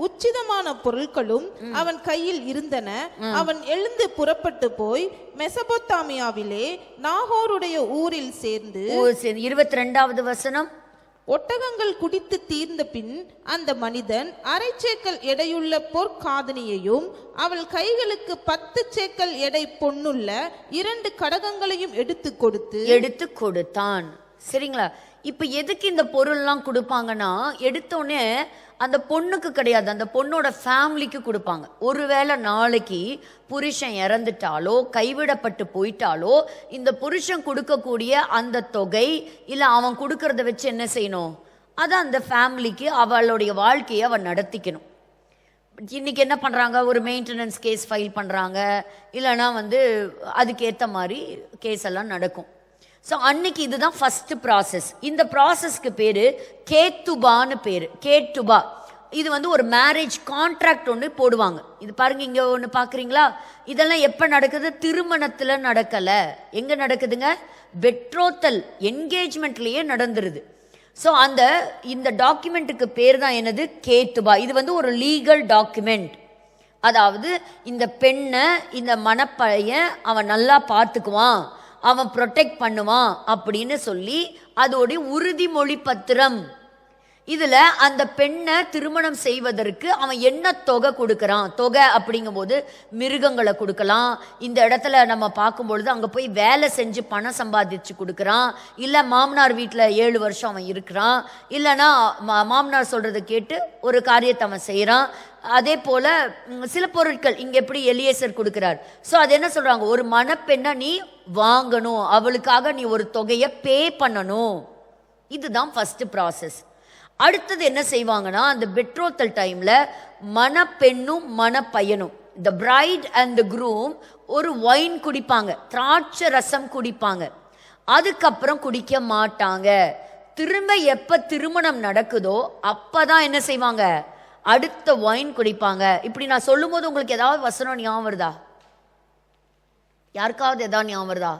உச்சிதமான பொருட்களும் அவன் கையில் இருந்தன. அவன் எழுந்து புறப்பட்டு போய் மெசபொத்தாமியாவிலே நாகோருடைய ஊரில் சேர்ந்து 22வது வசனம். ஒட்டகங்கள் குடித்து தீர்ந்த பின் அந்த மனிதன் 1/2 சேக்கல் எடையுள்ள பொற்காதனியையும் அவள் கைகளுக்கு 10 சேக்கல் எடை பொன்னுள்ள 2 கடகங்களையும் எடுத்து கொடுத்தான். சரிங்களா? இப்ப எதுக்கு இந்த பொருள்லாம் கொடுப்பாங்கன்னா, எடுத்தோடனே அந்த பொண்ணுக்கு கிடையாது, அந்த பொண்ணோட ஃபேமிலிக்கு கொடுப்பாங்க. ஒருவேளை நாளைக்கு புருஷன் இறந்துட்டாலோ கைவிடப்பட்டு போயிட்டாலோ இந்த புருஷன் கொடுக்கக்கூடிய அந்த தொகை இல்ல அவன் கொடுக்கறத வச்சு என்ன செய்யணும்? அதை அந்த ஃபேமிலிக்கு அவளுடைய வாழ்க்கையை அவன் நடத்திக்கணும். இன்னைக்கு என்ன பண்றாங்க? ஒரு மெயின்டெனன்ஸ் கேஸ் ஃபைல் பண்றாங்க, இல்லைன்னா வந்து அதுக்கேற்ற மாதிரி கேஸ் எல்லாம் நடக்கும். ஸோ அன்னைக்கு இதுதான் ஃபர்ஸ்ட் ப்ராசஸ். இந்த ப்ராசஸ்க்கு பேரு கேத்துபான்னு பேரு. கேட்டுபா இது வந்து ஒரு மேரேஜ் கான்ட்ராக்ட் ஒன்று போடுவாங்க. இது பாருங்க, இங்க ஒன்று பாக்குறீங்களா? இதெல்லாம் எப்ப நடக்குது? திருமணத்துல நடக்கல. எங்க நடக்குதுங்க? பெட்ரோத்தல் என்கேஜ்மெண்ட்லயே நடந்துருது. ஸோ இந்த டாக்குமெண்ட்டுக்கு பேர் தான் என்னது? கேத்துபா. இது வந்து ஒரு லீகல் டாக்குமெண்ட். அதாவது இந்த பெண்ணை இந்த மணப்பையன் அவன் நல்லா பார்த்துக்குவான், அவன் ப்ரொடெக்ட் பண்ணுவான் அப்படின்னு சொல்லி அதோடைய உறுதிமொழி பத்திரம். இதுல அந்த பெண்ணை திருமணம் செய்வதற்கு அவன் என்ன தொகை கொடுக்கறான்? தொகை அப்படிங்கும் போது மிருகங்களை கொடுக்கலாம். இந்த இடத்துல நம்ம பார்க்கும்பொழுது அங்க போய் வேலை செஞ்சு பணம் சம்பாதிச்சு கொடுக்கறான். இல்ல மாமனார் வீட்டுல 7 வருஷம் அவன் இருக்கிறான், இல்லைன்னா மாமனார் சொல்றதை கேட்டு ஒரு காரியத்தை அவன் செய்யறான். அதே போல சில பொருட்கள் இங்க எப்படி எலியேசர் கொடுக்கிறார். சோ அது என்ன சொல்றாங்க? ஒரு மணப்பெண்ணை நீ வாங்கணும், அவளுக்காக நீ ஒரு தொகையை பே பண்ணணும். இதுதான் ஃபர்ஸ்ட் ப்ராசஸ். அடுத்தது என்ன செய்வாங்கன்னா, அந்த பெட்ரோத்தல் டைம்ல மணப்பெண்ணும் மணப்பையனும், the bride and the groom, ஒரு வைன் குடிப்பாங்க, திராட்சை ரசம் குடிப்பாங்க. அதுக்கப்புறம் குடிக்க மாட்டாங்க. திரும்ப எப்ப திருமணம் நடக்குதோ அப்பதான் என்ன செய்வாங்க? அடுத்த வைன் குடிப்பாங்க. இப்படி நான் சொல்லும் போது உங்களுக்கு ஏதாவது வசனம் ஞாபகம் வருதா? யாருக்காவது ஏதாவது ஞாபகம் வருதா?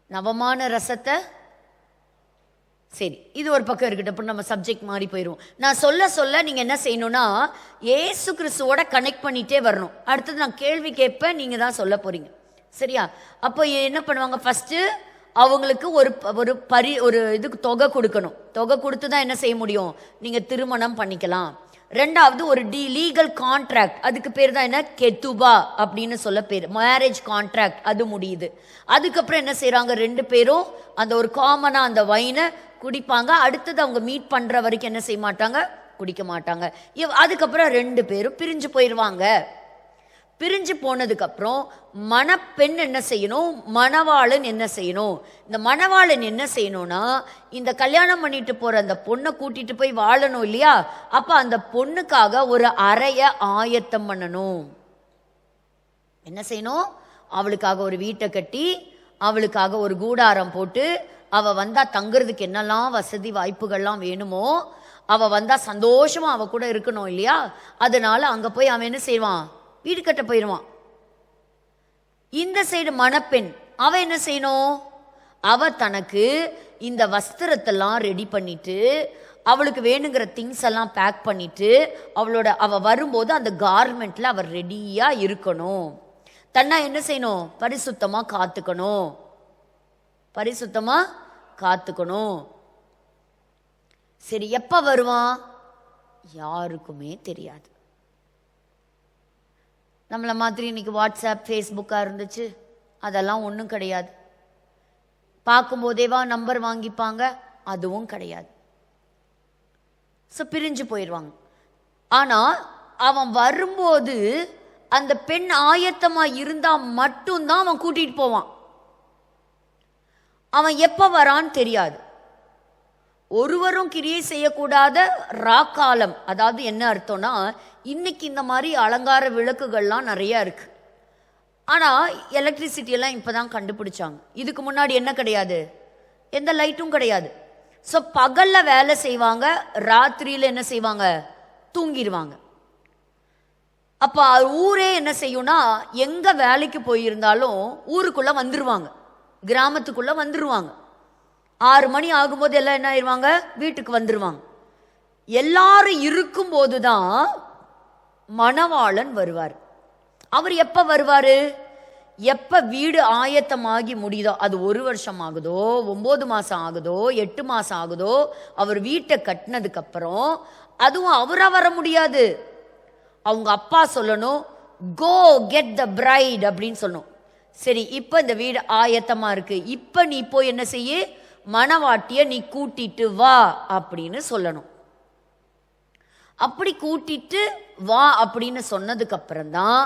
நவமான ரசத்தை. சரி, இது ஒரு பக்கம் இருக்கட்டும். இப்போ நம்ம சப்ஜெக்ட் மாறி போயிடுவோம். நான் சொல்ல நீங்க என்ன செய்யணும்னா, ஏசு கிறிஸ்துவோட கனெக்ட் பண்ணிட்டே வரணும். அடுத்தது நான் கேள்வி கேட்பேன், நீங்க தான் சொல்ல போறீங்க. சரியா? அப்போ என்ன பண்ணுவாங்க? ஃபர்ஸ்ட் அவங்களுக்கு ஒரு இதுக்கு தொகை கொடுக்கணும். தொகை கொடுத்து தான் என்ன செய்ய முடியும்? நீங்க திருமணம் பண்ணிக்கலாம். ரெண்டாவது ஒரு லீகல் கான்ட்ராக்ட், அதுக்கு பேர் தான் என்ன? கெத்துபா அப்படின்னு சொல்ல பேர். மேரேஜ் கான்ட்ராக்ட் அது முடியுது. அதுக்கப்புறம் என்ன செய்யறாங்க? 2 பேரும் அந்த ஒரு காமனா அந்த வைனை குடிப்பாங்க. அடுத்தது அவங்க மீட் பண்ற வரைக்கும் என்ன செய்ய மாட்டாங்க? குடிக்க மாட்டாங்க. அதுக்கப்புறம் 2 பேரும் பிரிஞ்சு போயிடுவாங்க. பிரிஞ்சு போனதுக்கு அப்புறம் மணப்பெண் என்ன செய்யணும்? மணவாளன் என்ன செய்யணும்? இந்த மணவாளன் என்ன செய்யணும்னா, இந்த கல்யாணம் பண்ணிட்டு போற அந்த பொண்ணை கூட்டிட்டு போய் வாழணும் இல்லையா? அப்ப அந்த பொண்ணுக்காக ஒரு அறைய ஆயத்தம் பண்ணணும். என்ன செய்யணும்? அவளுக்காக ஒரு வீட்டை கட்டி, அவளுக்காக ஒரு கூடாரம் போட்டு, அவ வந்தா தங்குறதுக்கு என்னெல்லாம் வசதி வாய்ப்புகள்லாம் வேணுமோ, அவ வந்தா சந்தோஷமா அவ கூட இருக்கணும் இல்லையா? அதனால அங்க போய் அவன் என்ன செய்வான்? வீடு கட்ட போயிடுவான். இந்த சைடு மணப்பெண் அவ என்ன செய்யணும்? அவ தனக்கு இந்த வஸ்திரத்தெல்லாம் ரெடி பண்ணிட்டு அவளுக்கு வேணுங்கிற திங்ஸ் எல்லாம் பேக் பண்ணிட்டு அவ வரும்போது அந்த கார்மெண்ட்ல அவ ரெடியா இருக்கணும். தன்னை என்ன செய்யணும்? பரிசுத்தமா காத்துக்கணும். சரி, எப்ப வருவான்? யாருக்குமே தெரியாது. நம்மள மாதிரி இன்னைக்கு வாட்ஸ்அப் ஃபேஸ்புக்கா இருந்துச்சு, அதெல்லாம் ஒன்றும் கிடையாது. பார்க்கும்போதேவா நம்பர் வாங்கிப்பாங்க, அதுவும் கிடையாது. ஸோ பிரிஞ்சு போயிடுவாங்க. ஆனா அவன் வரும்போது அந்த பெண் ஆயத்தமா இருந்தா மட்டும்தான் அவன் கூட்டிட்டு போவான். அவன் எப்ப வரான்னு தெரியாது. ஒருவரும் கிரியை செய்யக்கூடாத ராக்காலம். அதாவது என்ன அர்த்தம்னா, இன்னைக்கு இந்த மாதிரி அலங்கார விளக்குகள்லாம் நிறைய இருக்கு. ஆனா எலக்ட்ரிசிட்டி எல்லாம் இப்பதான் கண்டுபிடிச்சாங்க. இதுக்கு முன்னாடி என்ன கிடையாது? எந்த லைட்டும் கிடையாது. ஸோ பகல்ல வேலை செய்வாங்க, ராத்திரியில என்ன செய்வாங்க? தூங்கிடுவாங்க. அப்ப ஊரே என்ன செய்யும்னா, எங்க வேலைக்கு போயிருந்தாலும் ஊருக்குள்ள வந்துருவாங்க, கிராமத்துக்குள்ள வந்துருவாங்க. 6 மணி ஆகும்போது எல்லாம் என்ன ஆயிடுவாங்க? வீட்டுக்கு வந்துருவாங்க. எல்லாரும் இருக்கும் போதுதான் மணவாளன் வருவார். அவர் எப்ப வருவாரு? எப்ப வீடு ஆயத்தமாகி முடியுதோ, அது 1 வருஷம் ஆகுதோ, 9 மாசம் ஆகுதோ, 8 மாசம் ஆகுதோ, அவர் வீட்டை கட்டினதுக்கு அப்புறம், அதுவும் அவரா வர முடியாது. அவங்க அப்பா சொல்லணும், கோ கெட் த பிரைட் அப்படின்னு சொல்லணும். சரி, இப்ப இந்த வீடு ஆயத்தமா இருக்கு, இப்ப நீ போய் என்ன செய்ய? மணவாட்டிய நீ கூட்டிட்டு வா அப்படின்னு சொல்லணும். அப்படி கூட்டிட்டு வா அப்படின்னு சொன்னதுக்கு அப்புறம் தான்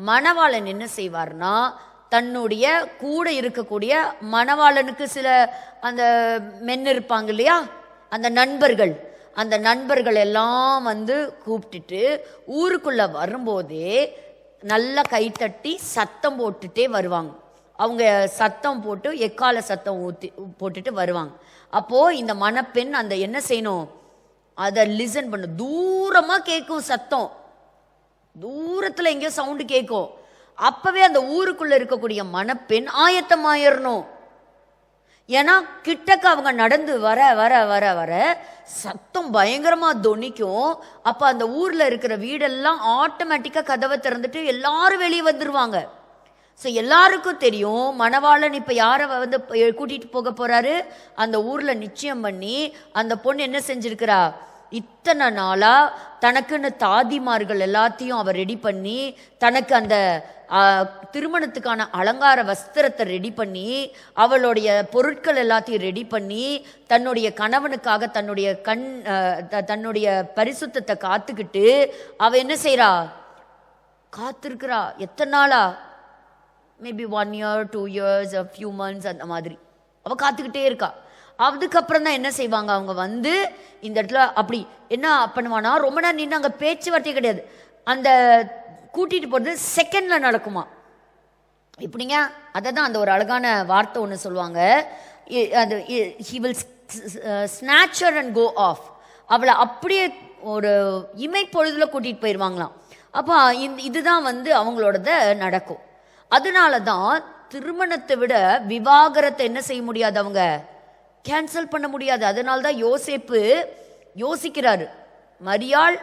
மணவாளன் என்ன செய்வார்னா, தன்னுடைய கூட இருக்கக்கூடிய மணவாளனுக்கு சில அந்த மென் இருப்பாங்க இல்லையா, அந்த நண்பர்கள் எல்லாம் வந்து கூப்பிட்டுட்டு ஊருக்குள்ள வரும்போதே நல்லா கைத்தட்டி சத்தம் போட்டுட்டே வருவாங்க. அவங்க சத்தம் போட்டு எக்கால சத்தம் போட்டுட்டு வருவாங்க. அப்போ இந்த மணப்பெண் அந்த என்ன செய்யணும்? அதை லிசன் பண்ணு. தூரமா கேட்கும் சத்தம், தூரத்துல எங்கேயோ சவுண்டு கேட்கும். அப்பவே அந்த ஊருக்குள்ள இருக்கக்கூடிய மணப்பெண் ஆயத்தமாயிரணும். ஏன்னா கிட்டக்க அவங்க நடந்து வர வர வர வர சத்தம் பயங்கரமா தொனிக்கும். அப்ப அந்த ஊர்ல இருக்கிற வீடெல்லாம் ஆட்டோமேட்டிக்கா கதவை திறந்துட்டு எல்லாரும் வெளியே வந்துருவாங்க. ஸோ எல்லாருக்கும் தெரியும், மணவாளன் இப்ப யாரை வந்து கூட்டிட்டு போக போறாரு? அந்த ஊர்ல நிச்சயம் பண்ணி அந்த பொண்ணு என்ன செஞ்சிருக்கிறா? இத்தனை நாளா தனக்குன்னு தாதிமார்கள் எல்லாத்தையும் அவ ரெடி பண்ணி, தனக்கு அந்த திருமணத்துக்கான அலங்கார வஸ்திரத்தை ரெடி பண்ணி, அவளுடைய பொருட்கள் எல்லாத்தையும் ரெடி பண்ணி, தன்னுடைய கணவனுக்காக தன்னுடைய பரிசுத்தத்தை காத்துக்கிட்டு அவ என்ன செய்யறா? காத்திருக்கிறா. எத்தனை நாளா? Maybe 1 year 2 years a few months அந்த மாதிரி அவ காத்துக்கிட்டே இருக்கா. அதுக்கப்புறம் தான் என்ன செய்வாங்க? அவங்க வந்து இந்த இடத்துல அப்படி என்ன பண்ணுவானா, ரொம்ப நேரம் நின்று அங்கே பேச்சுவார்த்தையே கிடையாது. அந்த கூட்டிட்டு போறது செகண்ட்ல நடக்குமா இப்படிங்க. அதை தான் அந்த ஒரு அழகான வார்த்தை ஒன்று சொல்லுவாங்க. அது he will snatch her and go off. அவளை அப்படியே ஒரு இமை பொழுதுல கூட்டிட்டு போயிடுவாங்களாம். அப்போ இதுதான் வந்து அவங்களோடத நடக்கும். அதனால தான் திருமணத்தை விட விவாகரத்தை என்ன செய்ய முடியாது? அவங்க கேன்சல் பண்ண முடியாது. அதனால தான் யோசேப்பு யோசிக்கிறாரு. மரியாள்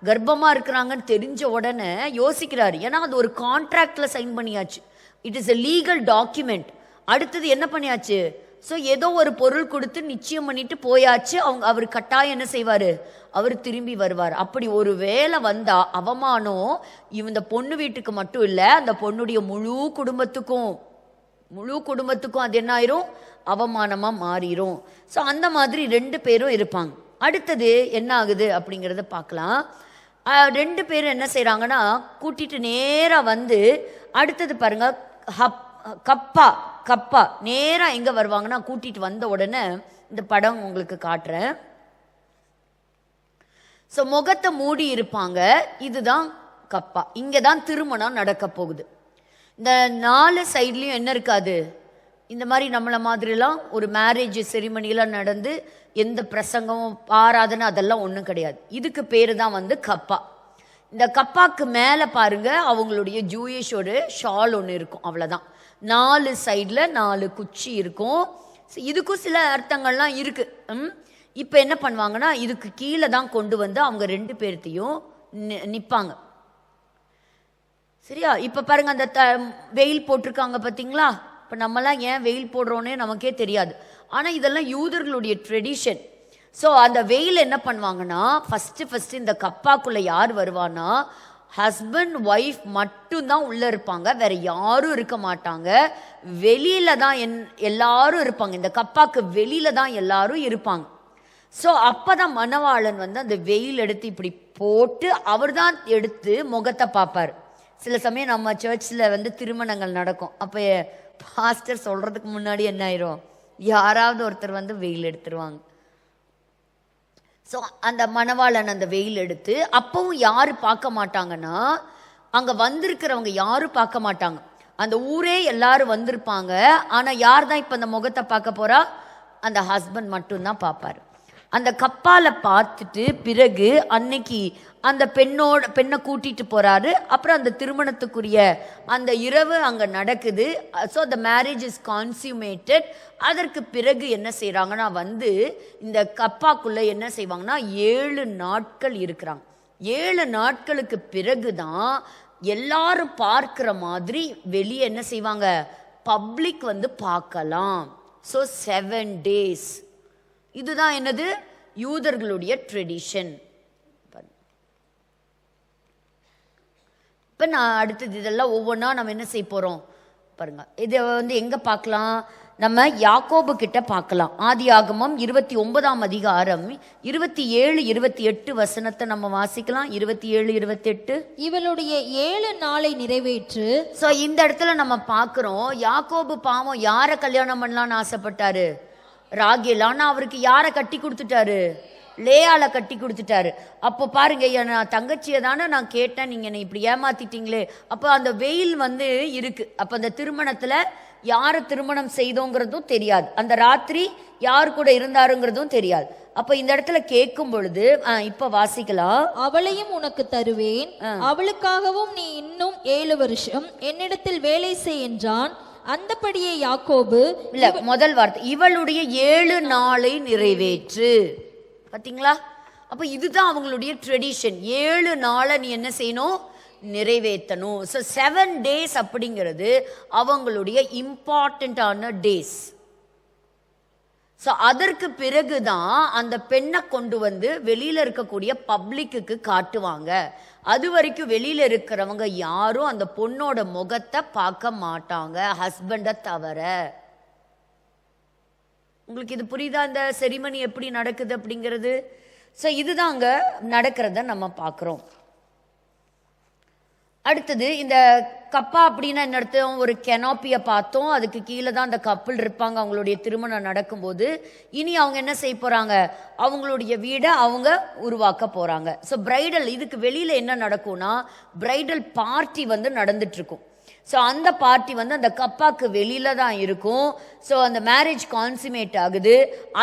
கர்ப்பமா இருக்கிறாங்கன்னு தெரிஞ்ச உடனே யோசிக்கிறாரு. ஏன்னா அது ஒரு கான்ட்ராக்ட்ல சைன் பண்ணியாச்சு. It is a legal document. அடுத்தது என்ன பண்ணியாச்சு? ஸோ ஏதோ ஒரு பொருள் கொடுத்து நிச்சயம் பண்ணிட்டு போயாச்சு. அவர் கட்டாயம் என்ன செய்வாரு? அவர் திரும்பி வருவார். அப்படி ஒரு வேளை வந்தா அவமானம் இந்த பொண்ணு வீட்டுக்கு மட்டும் இல்லை, அந்த பொண்ணுடைய முழு குடும்பத்துக்கும் அது என்ன ஆயிரும்? அவமானமா மாறிடும். ஸோ அந்த மாதிரி 2 பேரும் இருப்பாங்க. அடுத்தது என்ன ஆகுது அப்படிங்கிறத பார்க்கலாம். 2 பேரும் என்ன செய்யறாங்கன்னா, கூட்டிட்டு நேரா வந்து அடுத்தது பாருங்க, கப்பா நேரா எங்க வருவாங்கன்னா, கூட்டிட்டு வந்த உடனே இந்த படம் உங்களுக்கு காட்டுறேன். ஸோ முகத்தை மூடி இருப்பாங்க. இதுதான் கப்பா. இங்கதான் திருமணம் நடக்க போகுது. இந்த 4 சைட்லயும் என்ன இருக்காது? இந்த மாதிரி நம்மள மாதிரிலாம் ஒரு மேரேஜ் செரிமனிலாம் நடந்து எந்த பிரசங்கமும் ஆராதனை அதெல்லாம் ஒன்றும் கிடையாது. இதுக்கு பேரு தான் வந்து கப்பா. இந்த கப்பாக்கு மேல பாருங்க அவங்களுடைய ஜூயிஷ் ஒரு ஷால் ஒன்று இருக்கும், அவ்வளவுதான். 4 சைட்ல 4 குச்சி இருக்கும். இதுக்கும் சில அர்த்தங்கள்லாம் இருக்கு. இப்ப என்ன பண்ணுவாங்கன்னா இதுக்கு கீழே தான் கொண்டு வந்து அவங்க 2 பேர்த்தையும் நிப்பாங்க. சரியா? இப்ப பாருங்க அந்த வெயில் போட்டிருக்காங்க பாத்தீங்களா? இப்ப நம்மலாம் ஏன் வெயில் போடுறோன்னே நமக்கே தெரியாது. ஆனா இதெல்லாம் யூதர்களுடைய ட்ரெடிஷன். ஸோ அந்த வெயில் என்ன பண்ணுவாங்கன்னா ஃபர்ஸ்ட் இந்த கப்பாக்குள்ள யார் வருவானா, ஹஸ்பண்ட் ஒய்ஃப் மட்டும்தான் உள்ள இருப்பாங்க, வேற யாரும் இருக்க மாட்டாங்க. வெளியில தான் எல்லாரும் இருப்பாங்க, இந்த கப்பாக்கு வெளியில தான் எல்லாரும் இருப்பாங்க. ஸோ அப்பதான் மணவாளன் வந்து அந்த வெயில் எடுத்து இப்படி போட்டு அவர் தான் எடுத்து முகத்தை பார்ப்பார். சில சமயம் நம்ம சர்ச்சில் வந்து திருமணங்கள் நடக்கும், அப்போ பாஸ்டர் சொல்றதுக்கு முன்னாடி என்ன ஆயிரும், யாராவது ஒருத்தர் வந்து வெயில் எடுத்துருவாங்க. ஸோ அந்த மணவாளன் அந்த வெயில் எடுத்து, அப்பவும் யாரு பார்க்க மாட்டாங்கன்னா அங்க வந்திருக்கிறவங்க யாரும் பார்க்க மாட்டாங்க, அந்த ஊரே எல்லாரும் வந்திருப்பாங்க. ஆனா யார் தான் இப்ப அந்த முகத்தை பார்க்க போறா, அந்த ஹஸ்பண்ட் மட்டும்தான் பார்ப்பாரு. அந்த கப்பால பார்த்துட்டு பிறகு அன்னைக்கு அந்த பெண்ணை கூட்டிட்டு போறாரு. அப்புறம் அந்த திருமணத்துக்குரிய அந்த இரவு அங்க நடக்குது. So the marriage is consummated. அதற்கு பிறகு என்ன செய்யறாங்கன்னா வந்து இந்த கப்பாக்குள்ள என்ன செய்வாங்கன்னா 7 நாட்கள் இருக்கிறாங்க. 7 நாட்களுக்கு பிறகுதான் எல்லாரும் பார்க்கிற மாதிரி வெளியே என்ன செய்வாங்க, பப்ளிக் வந்து பார்க்கலாம். So 7 days. இதுதான் என்னது, யூதர்களுடைய ட்ரெடிஷன். இப்ப நான் அடுத்தது இதெல்லாம் ஒவ்வொன்றா நம்ம என்ன செய்ய போறோம் பாருங்க. இதை வந்து எங்க பார்க்கலாம், நம்ம யாக்கோபு கிட்ட பார்க்கலாம். ஆதியாகமம் 29ஆம் அதிகாரம் 27, 28 வசனத்தை நம்ம வாசிக்கலாம். 27, 28. இவளுடைய 7 நாளை நிறைவேற்று. சோ இந்த இடத்துல நம்ம பார்க்கிறோம், யாக்கோபு பாவம் யாரை கல்யாணம் பண்ணலாம்னு ஆசைப்பட்டாரு, ராகேல். ஆனா அவருக்கு யாரை கட்டி கொடுத்துட்டாரு, லேயால கட்டி கொடுத்துட்டாரு. அப்போ பாருங்க, நான் தங்கச்சியை தானே நான் கேட்டேன், நீங்க என்னை இப்படி ஏமாத்திட்டீங்களே. அப்போ அந்த வெயில் வந்து இருக்கு. அப்ப அந்த திருமணத்துல யாரை திருமணம் செய்தோங்கிறதும் தெரியாது, அந்த ராத்திரி யாரு கூட இருந்தாருங்கிறதும் தெரியாது. அப்ப இந்த இடத்துல கேட்கும் பொழுது இப்ப வாசிக்கலாம். அவளையும் உனக்கு தருவேன், அவளுக்காகவும் நீ இன்னும் 7 வருஷம் என்னிடத்தில் வேலை செய் என்றான். அந்தபடியே யாக்கோபு, இல்ல முதல் வார்த்தை, இவளுடைய 7 நாளை நிறைவேற்று. பாத்தீங்களா? அப்ப இதுதான் அவங்களுடைய ட்ரெடிஷன். 7 நாளை நீ என்ன செய்யணும், நிறைவேற்றணும். ஸோ 7 days அப்படிங்கிறது அவங்களுடைய இம்பார்ட்டன்டான டேஸ். ஸோ அதற்கு பிறகுதான் அந்த பெண்ணை கொண்டு வந்து வெளியில இருக்கக்கூடிய பப்ளிக்கு காட்டுவாங்க. அது வரைக்கும் வெளியில இருக்கிறவங்க யாரும் அந்த பொண்ணோட முகத்தை பார்க்க மாட்டாங்க, ஹஸ்பண்டை தவிர. உங்களுக்கு இது புரியுதா, இந்த செரிமனி எப்படி நடக்குது அப்படிங்கிறது? ஸோ இதுதான் அங்க நடக்கிறத நம்ம பார்க்கிறோம். அடுத்தது இந்த கப்பா அப்படின்னா என்ன அர்த்தம், ஒரு கெனாப்பியை பார்த்தோம், அதுக்கு கீழே தான் அந்த கப்பல் இருப்பாங்க அவங்களுடைய திருமணம் நடக்கும்போது. இனி அவங்க என்ன செய்ய போறாங்க, அவங்களுடைய வீடை அவங்க உருவாக்க போறாங்க. ஸோ பிரைடல், இதுக்கு வெளியில என்ன நடக்கும்னா பிரைடல் பார்ட்டி வந்து நடந்துட்டு இருக்கும். ஸோ அந்த பார்ட்டி வந்து அந்த கப்பாக்கு வெளியில தான் இருக்கும். ஸோ அந்த மேரேஜ் கான்சுமேட் ஆகுது.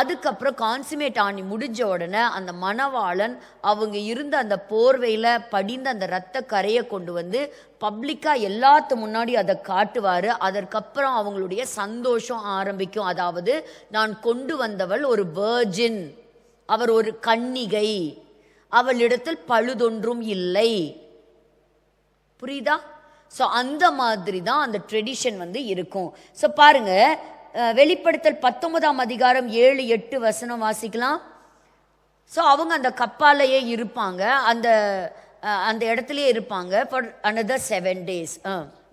அதுக்கப்புறம் கான்சுமேட் ஆனி முடிஞ்ச உடனே அந்த மணவாளன் அவங்க இருந்த அந்த போர்வையில படிந்த அந்த ரத்த கரையை கொண்டு வந்து பப்ளிக்கா எல்லாத்து முன்னாடி அதை காட்டுவாரு. அதற்கப்புறம் அவங்களுடைய சந்தோஷம் ஆரம்பிக்கும். அதாவது நான் கொண்டு வந்தவள் ஒரு வெர்ஜின், அவர் ஒரு கன்னிகை, அவளிடத்தில் பழுதொன்றும் இல்லை. புரியுதா? ஸோ அந்த மாதிரி தான் அந்த ட்ரெடிஷன் வந்து இருக்கும். ஸோ பாருங்க, வெளிப்படுத்தல் 19ஆம் அதிகாரம் 7, 8 வசனம் வாசிக்கலாம். ஸோ அவங்க அந்த கப்பாலையே இருப்பாங்க, அந்த இடத்துலயே இருப்பாங்க for another 7 days.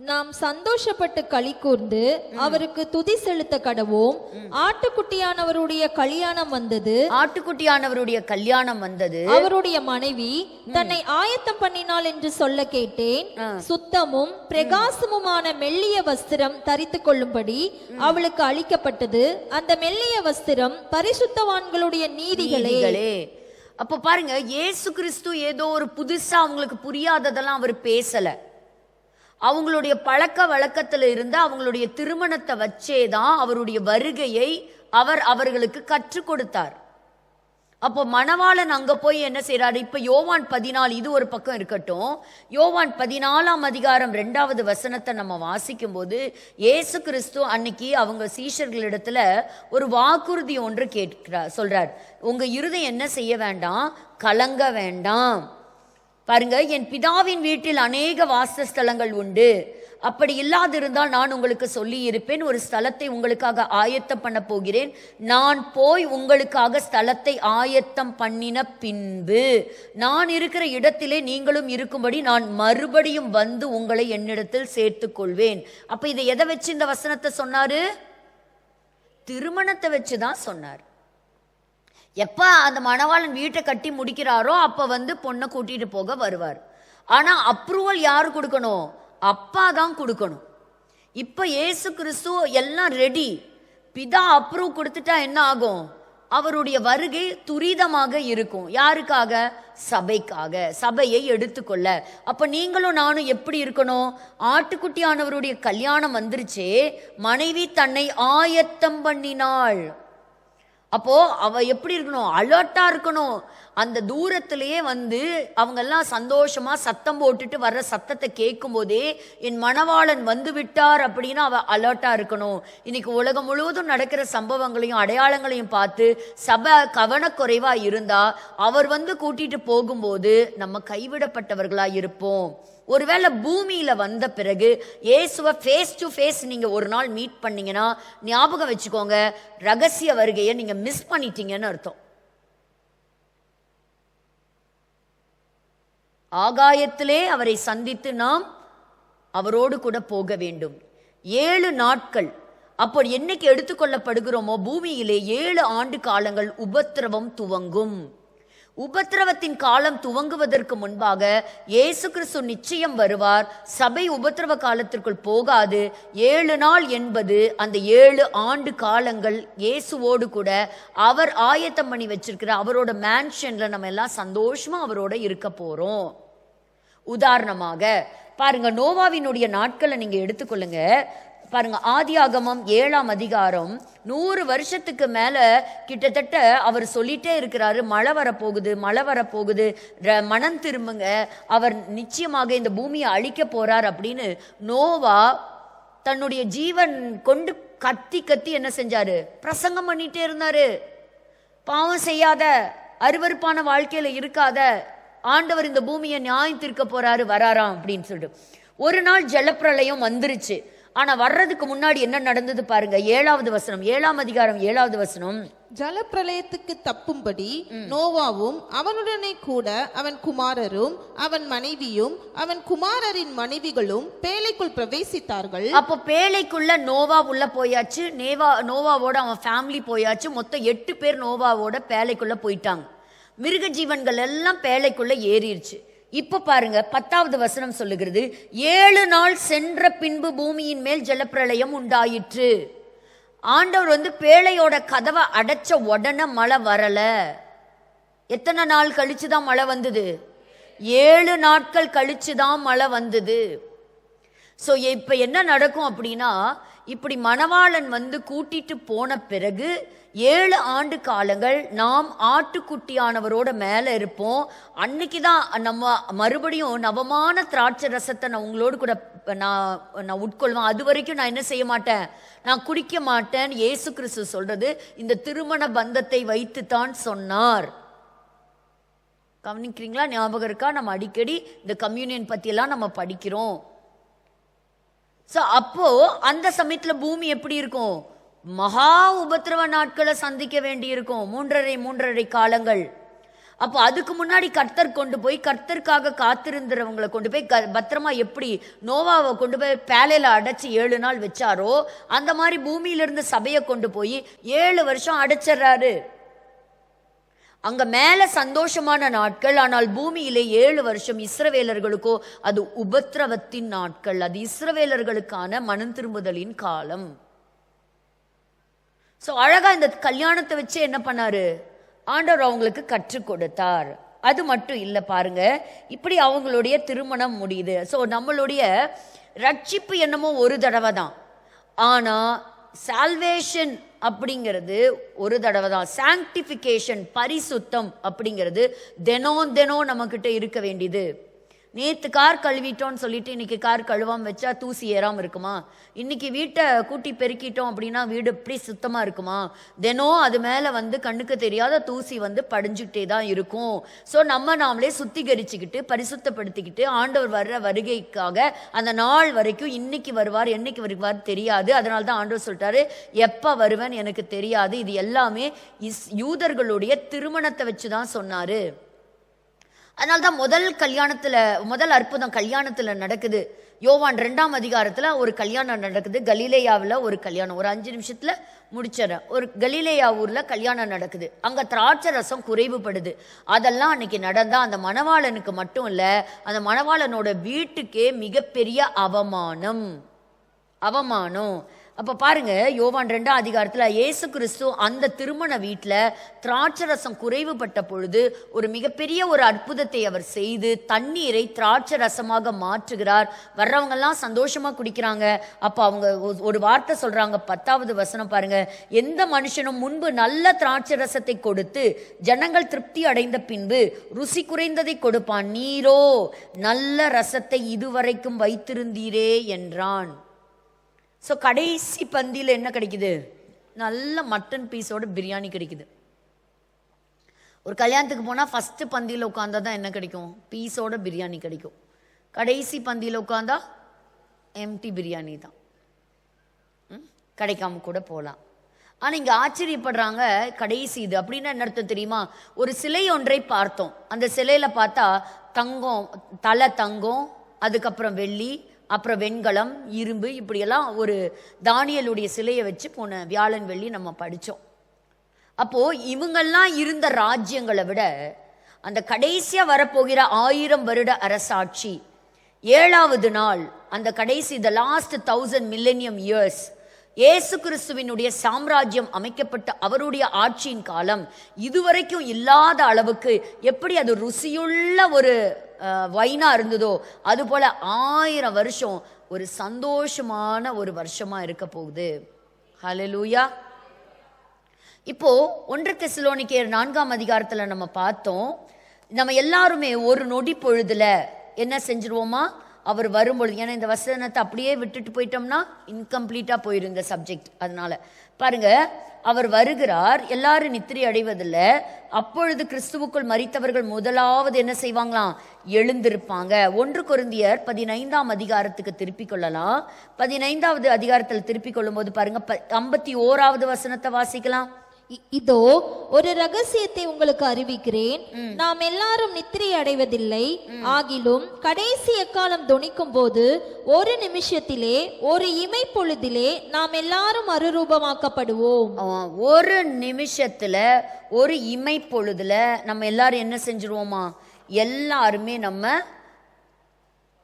நாம் சந்தோஷப்பட்டு களி கூர்ந்து அவருக்கு துதி செலுத்த கடவோம். ஆட்டுக்குட்டியானவருடைய கல்யாணம் வந்தது, ஆட்டுக்குட்டியானவருடைய கல்யாணம் வந்தது. அவருடைய மனைவி தன்னை ஆயத்தம் பண்ணினாள் என்று சொல்ல கேட்டேன். சுத்தமும் பிரகாசமுமான மெல்லிய வஸ்திரம் தரித்து கொள்ளும்படி அவளுக்கு அளிக்கப்பட்டது. அந்த மெல்லிய வஸ்திரம் பரிசுத்தவான்களுடைய நீதிகளே. அப்ப பாருங்க, இயேசு கிறிஸ்து ஏதோ ஒரு புதுசா அவங்களுக்கு புரியாததெல்லாம் அவர் பேசல. அவங்களுடைய பழக்க வழக்கத்துல இருந்து அவங்களுடைய திருமணத்தை வச்சேதான் அவருடைய வருகையை அவர்களுக்கு கற்றுக் கொடுத்தார். அப்போ மணவாளன் அங்க போய் என்ன செய்யறாரு? இப்ப யோவான் 14 இது ஒரு பக்கம் இருக்கட்டும். யோவான் 14ஆம் அதிகாரம் 2வது வசனத்தை நம்ம வாசிக்கும் போது இயேசு கிறிஸ்து அன்னைக்கு அவங்க சீஷர்களிடத்துல ஒரு வாக்குறுதி ஒன்று சொல்றார். உங்க இருதயம் என்ன செய்ய வேண்டாம்? கலங்க வேண்டாம். பாருங்க, என் பிதாவின் வீட்டில் அநேக வாசஸ்தலங்கள் உண்டு. அப்படி இல்லாதிருந்தால் நான் உங்களுக்கு சொல்லி இருப்பேன். ஒரு ஸ்தலத்தை உங்களுக்காக ஆயத்தம் பண்ண போகிறேன். நான் போய் உங்களுக்காக ஸ்தலத்தை ஆயத்தம் பண்ணின பின்பு நான் இருக்கிற இடத்திலே நீங்களும் இருக்கும்படி நான் மறுபடியும் வந்து உங்களை என்னிடத்தில் சேர்த்துக் கொள்வேன். அப்ப இதை எதை வச்சு இந்த வசனத்தை சொன்னாரு? திருமணத்தை வச்சுதான் சொன்னார். எப்ப அந்த மணவாளன் வீட்டை கட்டி முடிக்கிறாரோ அப்ப வந்து பொண்ணை கூட்டிட்டு போக வருவார். ஆனா அப்ரூவல் யாரு கொடுக்கணும்? அப்பா தான் கொடுக்கணும். இப்ப இயேசு கிறிஸ்து எல்லாம் ரெடி, பிதா அப்ரூவ் கொடுத்துட்டா என்ன ஆகும்? அவருடைய வருகை துரிதமாக இருக்கும். யாருக்காக? சபைக்காக, சபையை எடுத்துக்கொள்ள. அப்ப நீங்களும் நானும் எப்படி இருக்கணும்? ஆட்டுக்குட்டியானவருடைய கல்யாணம் வந்துருச்சே, மனைவி தன்னை ஆயத்தம் பண்ணினாள். அப்போ அவ எப்படி இருக்கணும்? அலர்ட்டா இருக்கணும். அந்த தூரத்திலேயே வந்து அவங்க எல்லாம் சந்தோஷமா சத்தம் போட்டுட்டு வர்ற சத்தத்தை கேட்கும் போதே என் மணவாளன் வந்து விட்டார் அப்படின்னு அவ அலர்ட்டா இருக்கணும். இன்னைக்கு உலகம் முழுவதும் நடக்கிற சம்பவங்களையும் அடையாளங்களையும் பார்த்து சபை கவனக்குறைவா இருந்தா அவர் வந்து கூட்டிட்டு போகும்போது நம்ம கைவிடப்பட்டவர்களா இருப்போம். ஒருவேளை பூமியில வந்த பிறகு இயேசுவை ஃபேஸ் டு ஃபேஸ் நீங்க ஒரு நாள் மீட் பண்ணீங்கன்னா ஞாபகம் வச்சுக்கோங்க, ரகசிய வருகையை நீங்க மிஸ் பண்ணிட்டீங்கன்னு அர்த்தம். ஆகாயத்திலே அவரை சந்தித்து நாம் அவரோடு கூட போக வேண்டும். 7 நாட்கள். அப்போ என்னைக்கு எடுத்துக்கொள்ளப்படுகிறோமோ பூமியிலே 7 ஆண்டு காலங்கள் உபத்திரவம் துவங்கும். உபத்திரவத்தின் காலம் துவங்குவதற்கு முன்பாக இயேசு கிறிஸ்து நிச்சயம் வருவார். சபை உபத்திரவ காலத்திற்குள் போகாது. 7 நாள் என்பது அந்த 7 ஆண்டு காலங்கள் இயேசுவோடு கூட அவர் ஆயத்தம் பண்ணி வச்சிருக்கிற அவரோட மேன்ஷன்ல நம்ம எல்லாம் சந்தோஷமா அவரோட இருக்க போறோம். உதாரணமாக பாருங்க, நோவாவினுடைய நாட்களை நீங்க எடுத்துக்கொள்ளுங்க. பாருங்க, ஆதியாகமம் 7ஆம் அதிகாரம் 100 வருஷத்துக்கு மேல கிட்டத்தட்ட அவர் சொல்லிட்டே இருக்கிறாரு, மழை வரப்போகுது, மழை வரப்போகுது, மனம் திரும்புங்க, அவர் நிச்சயமாக இந்த பூமியை அழிக்க போறார் அப்படின்னு நோவா தன்னுடைய ஜீவன் கொண்டு கத்தி கத்தி என்ன செஞ்சாரு? பிரசங்கம் பண்ணிட்டே இருந்தாரு. பாவம் செய்யாத, அருவருப்பான வாழ்க்கையில இருக்காத, ஆண்டவர் இந்த பூமியை நியாயம் தீர்க்க போறாரு, வராராம் அப்படின்னு சொல்லிட்டு. ஒரு நாள் ஜலப்பிரளயம் வந்துருச்சு. ஆனா வர்றதுக்கு முன்னாடி என்ன நடந்தது பாருங்க. 7வது வசனம், 7ஆம் அதிகாரம் 7வது வசனம். ஜலப்பிரளயத்துக்கு தப்பும்படி நோவாவும் அவனுடனே கூட அவன் குமாரரும் அவன் மனைவியும் அவன் குமாரரின் மனைவிகளும் பேழைக்குள் பிரவேசித்தார்கள். அப்போ பேழைக்குள்ள நோவா உள்ள போயாச்சு, நோவாவோட அவன் ஃபேமிலி போயாச்சு. மொத்தம் 8 பேர் நோவாவோட பேழைக்குள்ள போயிட்டாங்க. மிருக ஜீவன்கள் எல்லாம் பேழைக்குள்ள ஏறிடுச்சு. இப்ப பாருங்க, 10வது வசனம் சொல்லுகிறது, 7 நாள் சென்ற பின்பு பூமியின் மேல் ஜலப்பிரளயம் உண்டாயிற்று. ஆண்டவர் வந்து பேழையோட கதவை அடைச்ச உடனே மழை வரல. எத்தனை நாள் கழிச்சுதான் மழை வந்தது? 7 நாட்கள் கழிச்சுதான் மழை வந்தது. ஸோ இப்ப என்ன நடக்கும் அப்படின்னா, இப்படி மணவாளன் வந்து கூட்டிட்டு போன பிறகு 7 ஆண்டு காலங்கள் நாம் ஆட்டுக்குட்டியானவரோட மேல இருப்போம். அன்னைக்குதான் நம்ம மறுபடியும் நவமான திராட்சை ரசத்தை நான் உங்களோடு கூட நான் உட்கொள்வேன். அது வரைக்கும் நான் என்ன செய்ய மாட்டேன்? நான் குடிக்க மாட்டேன். இயேசு கிறிஸ்து சொல்றது இந்த திருமண பந்தத்தை வைத்துத்தான் சொன்னார். கவனிக்கிறீங்களா? ஞாபகம் இருக்கா? நம்ம அடிக்கடி இந்த கம்யூனியன் பத்தி எல்லாம் நம்ம படிக்கிறோம். அப்போ அந்த சமயத்துல பூமி எப்படி இருக்கும்? மகா உபத்திரவ நாட்களை சந்திக்க வேண்டி இருக்கும். 3.5 காலங்கள். அப்போ அதுக்கு முன்னாடி கர்த்தர் கொண்டு போய், கர்த்தருக்காக காத்திருந்தவங்களை கொண்டு போய் பத்திரமா எப்படி நோவாவை கொண்டு போய் பேலையில அடைச்சு 7 நாள் வச்சாரோ அந்த மாதிரி பூமியிலிருந்து சபையை கொண்டு போய் 7 வருஷம் அடைச்சிடுறாரு. அங்க மேல சந்தோஷமான நாட்கள், ஆனால் பூமியிலே 7 வருஷம் இஸ்ரவேலர்களுக்கோ அது உபத்திரவத்தின் நாட்கள். அது இஸ்ரவேலர்களுக்கான மனம் திரும்புதலின் காலம். அழகா இந்த கல்யாணத்தை வச்சு என்ன பண்ணாரு? ஆண்டவர் அவங்களுக்கு கற்றுக் கொடுத்தார். அது மட்டும் இல்ல, பாருங்க, இப்படி அவங்களுடைய திருமணம் முடியுது. நம்மளுடைய ரட்சிப்பு என்னமோ ஒரு தடவை தான். ஆனா சால்வேஷன் அப்படிங்கிறது ஒரு தடவை தான். சாங்டிஃபிகேஷன், பரிசுத்தம் அப்படிங்கிறது தினம் தினம் நம்மக்கிட்ட இருக்க வேண்டியது. நேற்று கார் கழுவிட்டோன்னு சொல்லிட்டு இன்னைக்கு கார் கழுவாமல் வச்சா தூசி ஏறாமல் இருக்குமா? இன்னைக்கு வீட்டை கூட்டி பெருக்கிட்டோம் அப்படின்னா வீடு எப்படி சுத்தமாக இருக்குமா? தினம் அது மேலே கண்ணுக்கு தெரியாத தூசி படிஞ்சுக்கிட்டே தான் இருக்கும். ஸோ நாமளே சுத்திகரிச்சுக்கிட்டு பரிசுத்தப்படுத்திக்கிட்டு ஆண்டவர் வர்ற வருகைக்காக அந்த நாள் வரைக்கும் இன்னைக்கு வருவார் என்னைக்கு வருவார் தெரியாது. அதனால தான் ஆண்டவர் சொல்லிட்டாரு, எப்போ வருவேன் எனக்கு தெரியாது. இது எல்லாமே யூதர்களுடைய திருமணத்தை வச்சு தான் சொன்னாரு. அதனால்தான் முதல் அற்புதம் கல்யாணத்துல நடக்குது. யோவான் 2ஆம் அதிகாரத்துல ஒரு கல்யாணம் நடக்குது. கலிலேயாவில் ஒரு கல்யாணம், ஒரு 5 நிமிஷத்துல முடிச்சிடறேன். ஒரு கலிலேயா ஊர்ல கல்யாணம் நடக்குது. அங்க திராட்சை ரசம் குறைவுபடுது. அதெல்லாம் அன்னைக்கு நடந்தா அந்த மணவாளனுக்கு மட்டும் இல்ல, அந்த மணவாளனோட வீட்டுக்கே மிகப்பெரிய அவமானம். அப்ப பாருங்க, யோவான் 2ஆம் அதிகாரத்துல இயேசு கிறிஸ்து அந்த திருமண வீட்டுல திராட்சை ரசம் குறைவுபட்ட பொழுது ஒரு மிகப்பெரிய ஒரு அற்புதத்தை அவர் செய்து தண்ணீரை திராட்சை ரசமாக மாற்றுகிறார். வர்றவங்க எல்லாம் சந்தோஷமா குடிக்கிறாங்க. அப்ப அவங்க ஒரு வார்த்தை சொல்றாங்க, 10வது வசனம் பாருங்க, எந்த மனுஷனும் முன்பு நல்ல திராட்சை ரசத்தை கொடுத்து ஜனங்கள் திருப்தி அடைந்த பின்பு ருசி குறைந்ததை கொடுப்பான், நீரோ நல்ல ரசத்தை இதுவரைக்கும் வைத்திருந்தீரே என்றான். ஸோ கடைசி பந்தியில் என்ன கிடைக்குது? நல்ல மட்டன் பீஸோட பிரியாணி கிடைக்குது. ஒரு கல்யாணத்துக்கு போனால் ஃபஸ்ட்டு பந்தியில் உட்காந்தா தான் என்ன கிடைக்கும்? பீஸோட பிரியாணி கிடைக்கும். கடைசி பந்தியில் உட்காந்தா எம்டி பிரியாணி தான். கிடைக்காம கூட போகலாம். ஆனால் இங்கே ஆச்சரியப்படுறாங்க, கடைசி இது அப்படின்னா என்ன அர்த்தம் தெரியுமா? ஒரு சிலை ஒன்றை பார்த்தோம். அந்த சிலையில் பார்த்தா தங்கம், தலை தங்கம், அதுக்கப்புறம் வெள்ளி, அப்புறம் வெண்கலம், இரும்பு, இப்படியெல்லாம் ஒரு தானியலுடைய சிலையை வச்சு போன வியாழன் வெள்ளி நம்ம படித்தோம். அப்போ இவங்கெல்லாம் இருந்த ராஜ்யங்களை விட அந்த கடைசியா வரப்போகிற 1000 வருட அரசாட்சி, 7வது நாள், அந்த கடைசி the last 1000 millennium years, இயேசு கிறிஸ்துவினுடைய சாம்ராஜ்யம் அமைக்கப்பட்ட அவருடைய ஆட்சியின் காலம் இதுவரைக்கும் இல்லாத அளவுக்கு எப்படி அது ருசியுள்ள ஒரு வைனா இருந்ததோ அது போல 1000 வருஷம் ஒரு சந்தோஷமான ஒரு வருஷமா இருக்க போகுது. ஹல்லேலூயா. இப்போ 1 தெசலோனிக்கேயர் 4ஆம் அதிகாரத்துல நம்ம பார்த்தோம், நம்ம எல்லாருமே ஒரு நொடி பொழுதுல என்ன செஞ்சிருவோமா? அவர் வரும்பொழுது, ஏன்னா இந்த வசனத்தை அப்படியே விட்டுட்டு போயிட்டோம்னா இன்கம்ப்ளீட்டா போயிடும் இந்த சப்ஜெக்ட். அதனால பாருங்க, அவர் வருகிறார், எல்லாரும் நித்திரை அடைவதில்லை. அப்பொழுது கிறிஸ்துவுக்குள் மரித்தவர்கள் முதலாவது என்ன செய்வாங்களாம்? எழுந்திருப்பாங்க. 1 கொரிந்தியர் 15ஆம் அதிகாரத்துக்கு திருப்பிக் கொள்ளலாம். 15வது அதிகாரத்தில் திருப்பிக் கொள்ளும் போது பாருங்க, 51வது வசனத்தை வாசிக்கலாம். இதோ ஒரு ரகசியத்தை உங்களுக்கு அறிவிக்கிறேன், நாம் எல்லாரும் நித்திரை அடைவதில்லை, ஆகிலும் கடைசி எக்காலம் தொனிக்கும் போது ஒரு நிமிஷத்திலே ஒரு இமை பொழுதிலே நாம் எல்லாரும் மறுரூபமாக்கப்படுவோம். ஒரு நிமிஷத்துல ஒரு இமை பொழுதுல நம்ம எல்லாரும் என்ன செஞ்சிருவோமா? எல்லாருமே நம்ம,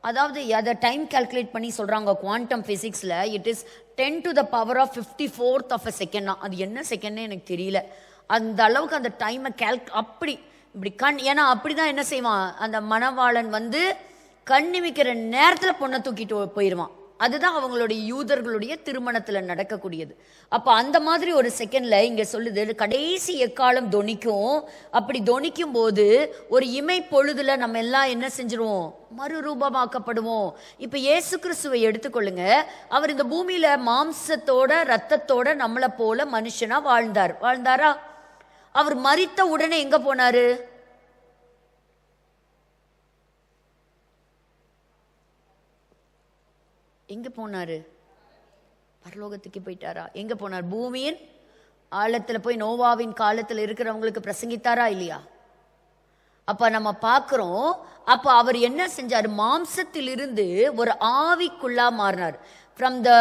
அதாவது அதை டைம் கால்குலேட் பண்ணி சொல்றாங்க குவாண்டம் பிசிக்ஸ்ல, it is 10 to the power of 54th of a second. அது என்ன செகண்ட்னே எனக்கு தெரியல. அந்த அளவுக்கு அந்த டைமை அப்படி இப்படி ஏன்னா அப்படிதான் என்ன செய்வான், அந்த மணவாளன் கண் நிமிக்கிற நேரத்துல பொண்ணை தூக்கிட்டு போயிடுவான். அதுதான் அவங்களுடைய யூதர்களுடைய திருமணத்துல நடக்கக்கூடியது. அப்ப அந்த மாதிரி ஒரு செகண்ட்ல இங்க சொல்லுது, கடைசி எக்காலம் தொனிக்கும். அப்படி தொனிக்கும் போது ஒரு இமை பொழுதுல நம்ம எல்லாம் என்ன செஞ்சிருவோம்? மறுரூபமாக்கப்படுவோம். இப்ப இயேசு கிறிஸ்துவை எடுத்துக்கொள்ளுங்க. அவர் இந்த பூமியில மாம்சத்தோட ரத்தத்தோட நம்மளை போல மனுஷனா வாழ்ந்தாரா? அவர் மரித்த உடனே எங்க போனாரு? எங்க போனாரு? பரலோகத்துக்கு போயிட்டாரா? எங்க போனார்? பூமியின் ஆழத்துல போய் நோவாவின் காலத்துல இருக்கிறவங்களுக்கு பிரசங்கித்தாரா இல்லையா? அப்ப நம்ம பார்க்கிறோம், அப்ப அவர் என்ன செஞ்சாரு? மாம்சத்திலிருந்து ஒரு ஆவிக்குள்ளா மாறினார். From the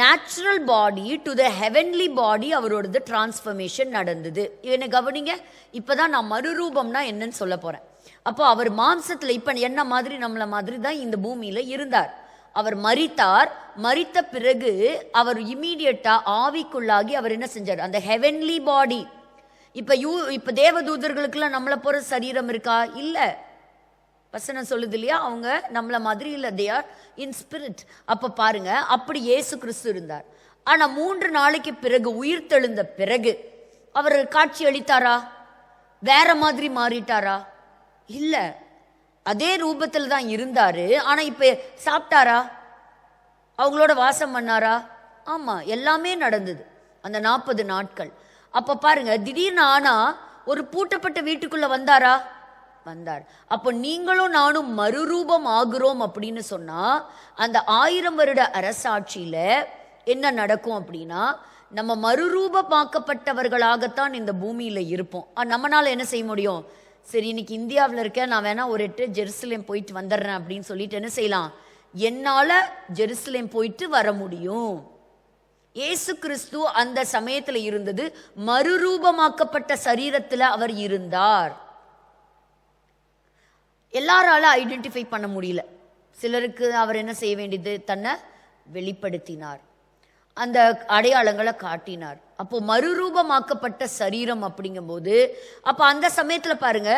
natural body to the heavenly body அவரோடது டிரான்ஸ்ஃபர்மேஷன் நடந்தது. என்ன கவனிங்க, இப்பதான் நான் மறுரூபம்னா என்னன்னு சொல்ல போறேன். அப்போ அவர் மாம்சத்துல இப்ப என்ன மாதிரி நம்மள மாதிரி தான் இந்த பூமியில இருந்தார். அவர் மரித்தார். மரித்த பிறகு அவர் இமீடியட்டா ஆவிக்குள்ளாகி அவர் என்ன செஞ்சார்? அந்த ஹெவன்லி பாடி. இப்ப தேவதூதர்களுக்கெல்லாம் நம்மளை போற சரீரம் இருக்கா? இல்ல. வசனம் சொல்லுது இல்லையா, அவங்க நம்மள மாதிரி இல்ல, தே ஆர் இன் ஸ்பிரிட். அப்ப பாருங்க, அப்படி இயேசு கிறிஸ்து இருந்தார். ஆனா 3 நாளைக்கு பிறகு உயிர்த்தெழுந்த பிறகு அவர் காட்சி அளித்தாரா? வேற மாதிரி மாறிட்டாரா? இல்ல, அதே ரூபத்தில் தான் இருந்தாரு. ஆனா இப்ப சாப்பிட்டாரா? அவங்களோட வாசம் பண்ணாரா? ஆமா, எல்லாமே நடந்தது அந்த 40 நாட்கள். அப்ப பாருங்க, திடீர்னு ஆனா ஒரு பூட்டப்பட்ட வீட்டுக்குள்ள வந்தாரா? வந்தார். அப்போ நீங்களும் நானும் மறுரூபம் ஆகிறோம் அப்படின்னு சொன்னா அந்த 1000 வருட அரசாட்சியில என்ன நடக்கும் அப்படின்னா, நம்ம மறுரூபமாக்கப்பட்டவர்களாகத்தான் இந்த பூமியில இருப்போம். நம்மனால என்ன செய்ய முடியும்? சரி, இன்னைக்கு இந்தியாவில் இருக்க, நான் வேணா ஒரு 8 ஜெருசலேம் போயிட்டு வந்துடுறேன் அப்படின்னு சொல்லிட்டு என்ன செய்யலாம்? என்னால ஜெருசலேம் போயிட்டு வர முடியும். இயேசு கிறிஸ்து அந்த சமயத்துல இருந்தது மறுரூபமாக்கப்பட்ட சரீரத்துல அவர் இருந்தார். எல்லாரால ஐடென்டிஃபை பண்ண முடியல. சிலருக்கு அவர் என்ன செய்ய வேண்டியது? தன்னை வெளிப்படுத்தினார், அந்த அடையாளங்களை காட்டினார். அப்போ மறுரூபமாக்கப்பட்ட சரீரம் அப்படிங்கும்போது, அப்ப அந்த சமயத்துல பாருங்க,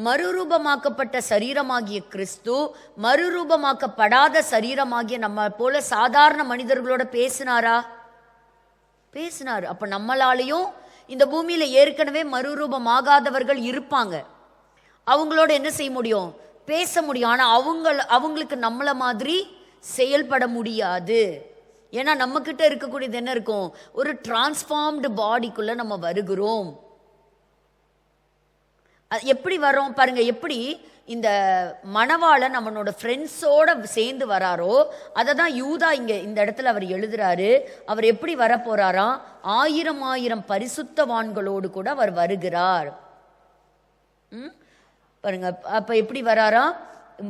மறுரூபமாக்கப்பட்ட சரீரமாகிய கிறிஸ்து மறுரூபமாக்கப்படாத சரீரமாகிய நம்ம போல சாதாரண மனிதர்களோட பேசினாரா? பேசினார். அப்ப நம்மளாலையும் இந்த பூமியில ஏற்கனவே மறுரூபமாகாதவர்கள் இருப்பாங்க, அவங்களோட என்ன செய்ய முடியும்? பேச முடியும். ஆனா அவங்களுக்கு நம்மள மாதிரி செயல்பட முடியாது. ஏன்னா நம்ம கிட்ட இருக்கக்கூடியது என்ன இருக்கும்? ஒரு டிரான்ஸ்ஃபார்ம்டு பாடிக்குள்ள நம்ம வருகிறோம். எப்படி வரோம் பாருங்க, எப்படி இந்த மணவாளன் நம்மளோட ஃப்ரெண்ட்ஸோட சேர்ந்து வராரோ அதை தான் யூதா இங்க இந்த இடத்துல அவர் எழுதுறாரு. அவர் எப்படி வர போறாராம்? 1000 பரிசுத்தவான்களோடு கூட அவர் வருகிறார். பாருங்க, அப்ப எப்படி வராராம்?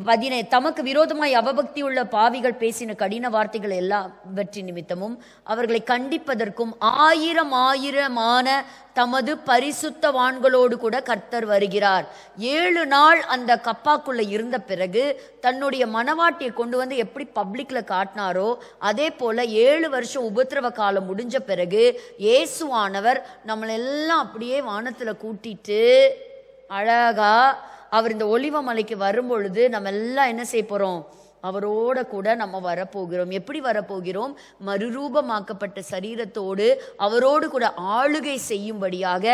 17, தமக்கு விரோதமாய் அவபக்தி உள்ள பாவிகள் பேசின கடின வார்த்தைகள் எல்லாவற்றின் நிமித்தமும் அவர்களை கண்டிப்பதற்கும் 1000 தமது பரிசுத்தவான்களோடு கூட கர்த்தர் வருகிறார். 7 நாள் அந்த கப்பாக்குள்ள இருந்த பிறகு தன்னுடைய மனவாட்டியை கொண்டு வந்து எப்படி பப்ளிக்ல காட்டினாரோ அதே போல 7 வருஷம் உபத்திரவ காலம் முடிஞ்ச பிறகு இயேசுவானவர் நம்மளெல்லாம் அப்படியே வானத்துல கூட்டிட்டு அழகா அவர் இந்த ஒலிவ மலைக்கு வரும்பொழுது நம்ம எல்லாம் என்ன செய்ய போறோம்? அவரோட கூட நம்ம வரப்போகிறோம். எப்படி வரப்போகிறோம்? மறுரூபமாக்கப்பட்ட சரீரத்தோடு அவரோடு கூட ஆளுகை செய்யும்படியாக,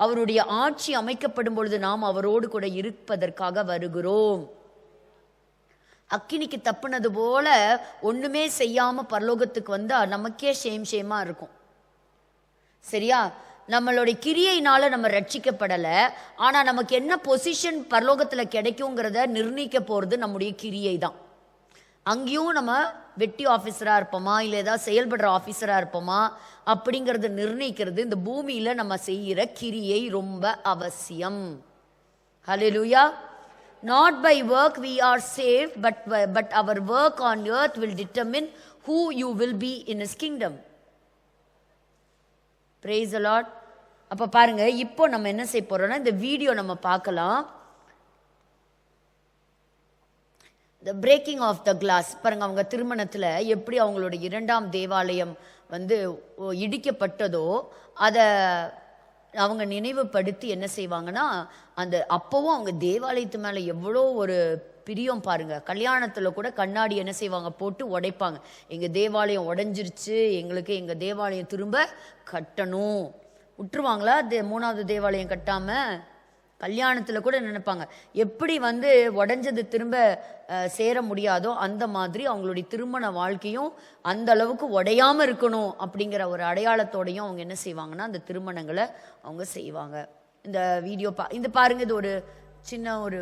அவருடைய ஆட்சி அமைக்கப்படும் பொழுது நாம் அவரோடு கூட இருப்பதற்காக வருகிறோம். அக்கினிக்கு தப்புனது போல ஒண்ணுமே செய்யாம பரலோகத்துக்கு வந்தா நமக்கே ஷேமா இருக்கும். சரியா? நம்மளுடைய கிரியையினால நம்ம ரட்சிக்கப்படல. ஆனா நமக்கு என்ன பொசிஷன் பரலோகத்துல கிடைக்குங்கிறத நிர்ணயிக்க போறது நம்முடைய கிரியை தான். அங்கேயும் நம்ம வெட்டி ஆபீசரா இருப்போமா, இல்ல ஏதாவது செயல்படுற ஆபீசரா இருப்போமா அப்படிங்கறத நிர்ணயிக்கிறது இந்த பூமியில நம்ம செய்யற கிரியை ரொம்ப அவசியம். ஹல்லேலூயா. Not by work we are saved, but our work on earth will determine who you will be in his kingdom. Praise the Lord. அப்ப பாருங்க, இப்போ நம்ம என்ன செய்ய போறோம்னா இந்த வீடியோ நம்ம பார்க்கலாம். The breaking of the glass. பாருங்க, அவங்க திருமணத்துல எப்படி அவங்களோட 2ஆம் தேவாலயம் இடிக்கப்பட்டதோ அதை அவங்க நினைவுபடுத்தி என்ன செய்வாங்கன்னா, அந்த அப்பவும் அவங்க தேவாலயத்து மேல எவ்வளோ ஒரு பிரியம் பாருங்க. கல்யாணத்துல கூட கண்ணாடி என்ன செய்வாங்க? போட்டு உடைப்பாங்க. எங்க தேவாலயம் உடைஞ்சிருச்சு, எங்களுக்கு எங்க தேவாலயம் திரும்ப கட்டணும். விட்டுருவாங்களா 3வது தேவாலயம் கட்டாம? கல்யாணத்துல கூட நினைப்பாங்க, எப்படி உடைஞ்சது திரும்ப சேர முடியாதோ அந்த மாதிரி அவங்களுடைய திருமண வாழ்க்கையும் அந்த அளவுக்கு உடையாம இருக்கணும் அப்படிங்கிற ஒரு அடையாளத்தோடையும் அவங்க என்ன செய்வாங்கன்னா அந்த திருமணங்களை அவங்க செய்வாங்க. இந்த வீடியோ இந்த பாருங்க, இது ஒரு சின்ன ஒரு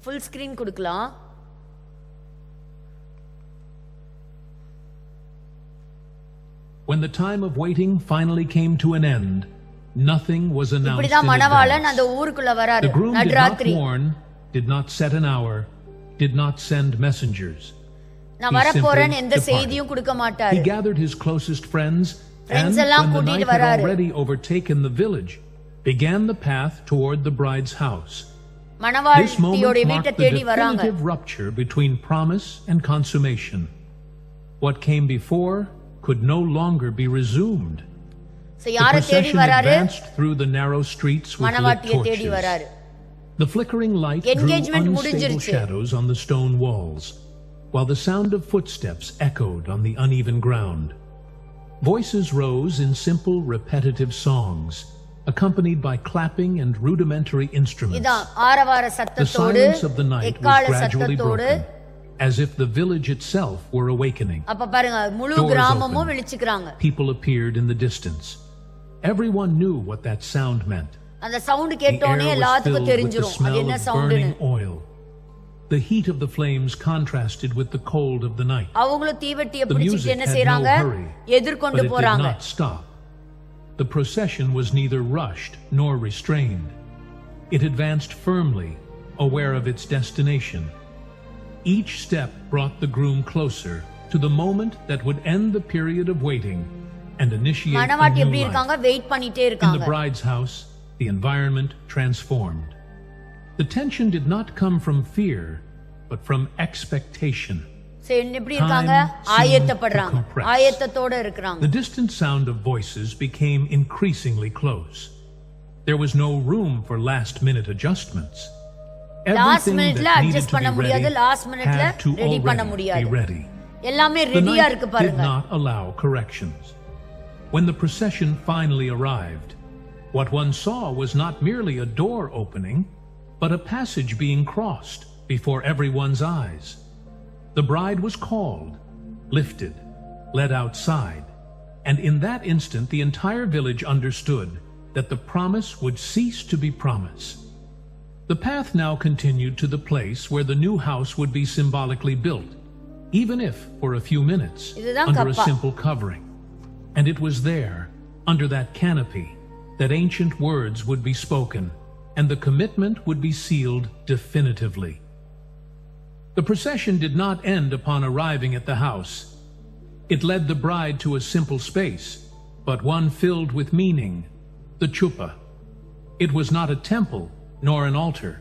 ஃபுல் ஸ்கிரீன் கொடுக்கலாம். When the time of waiting finally came to an end, nothing was announced in இப்படிதான் மணவாளன் அந்த advance. ஊருக்குள்ள வராரு. The groom did not நடுராத்திரி warn, did not set an hour, did not send messengers. நான் He வரப்போறேன்னு simply எந்த departed. செய்தியும் கொடுக்க மாட்டாரு. He gathered his closest friends, Friends and எல்லாம் when the கூட்டிட்டு night had வராரு. already overtaken the village, began the path toward the bride's house. This மணவாட்டியோட moment வீட்டை marked the தேடி வராங்க. definitive rupture between promise and consummation. What came before could no longer be resumed. So The யாரை தேடி procession வராரு? advanced through the narrow streets with lit மணவாட்டியை தேடி torches. வராரு. The flickering light drew Engagement unstable முடிஞ்சிருச்சு. shadows on the stone walls, while the sound of footsteps echoed on the uneven ground. Voices rose in simple, repetitive songs, accompanied by clapping and rudimentary instruments. இதான் ஆரவார The சத்தத்தோடு silence of the night was எக்கால gradually சத்தத்தோடு broken, as if the village itself were awakening. அப்ப பாருங்க முழு Doors கிராமமும் opened. விழிச்சுக்கிறாங்க. People appeared in the distance. Everyone knew what that sound meant. அந்த சவுண்ட் The கேட்டோனே air was எல்லாத்துக்கும் filled with the தெரிஞ்சிரும் அது smell என்ன of சவுண்ட்னு. burning oil. The heat of the flames contrasted with the cold of the night. அவங்களும் தீவெட்டிய The பிடிச்சிட்டு music என்ன had செய்றாங்க? no hurry, எதிர்கொண்டு but it did போறாங்க. not stop. The procession was neither rushed nor restrained. It advanced firmly, aware of its destination. Each step brought the groom closer to the moment that would end the period of waiting and initiate a மணவாட்டி new எப்படி life. இருக்காங்க? வெயிட் பண்ணிட்டே In the இருக்காங்க. bride's house, the environment transformed. The tension did not come from fear, but from expectation. சரி எப்படி இருக்காங்க? Time seemed ஆயத்தப்படுறாங்க. to compress. ஆயத்தத்தோட இருக்கிறாங்க. The distant sound of voices became increasingly close. There was no room for last-minute adjustments. Last Everything மினிட்ல that needed அட்ஜஸ்ட் to பண்ண be முடியாது. ready லாஸ்ட் மினிட்ல had to ரெடி பண்ண already முடியாது. be ready. எல்லாமே The ரெடியா night இருக்கு did பாருங்க. not allow corrections. When the procession finally arrived, what one saw was not merely a door opening, but a passage being crossed before everyone's eyes. The bride was called, lifted, led outside, and in that instant the entire village understood that the promise would cease to be promise. The path now continued to the place where the new house would be symbolically built, even if for a few minutes, இதுதான் under a kappa. simple covering. And it was there, under that canopy, that ancient words would be spoken, and the commitment would be sealed definitively. The procession did not end upon arriving at the house. It led the bride to a simple space, but one filled with meaning, the chuppah. It was not a temple, nor an altar.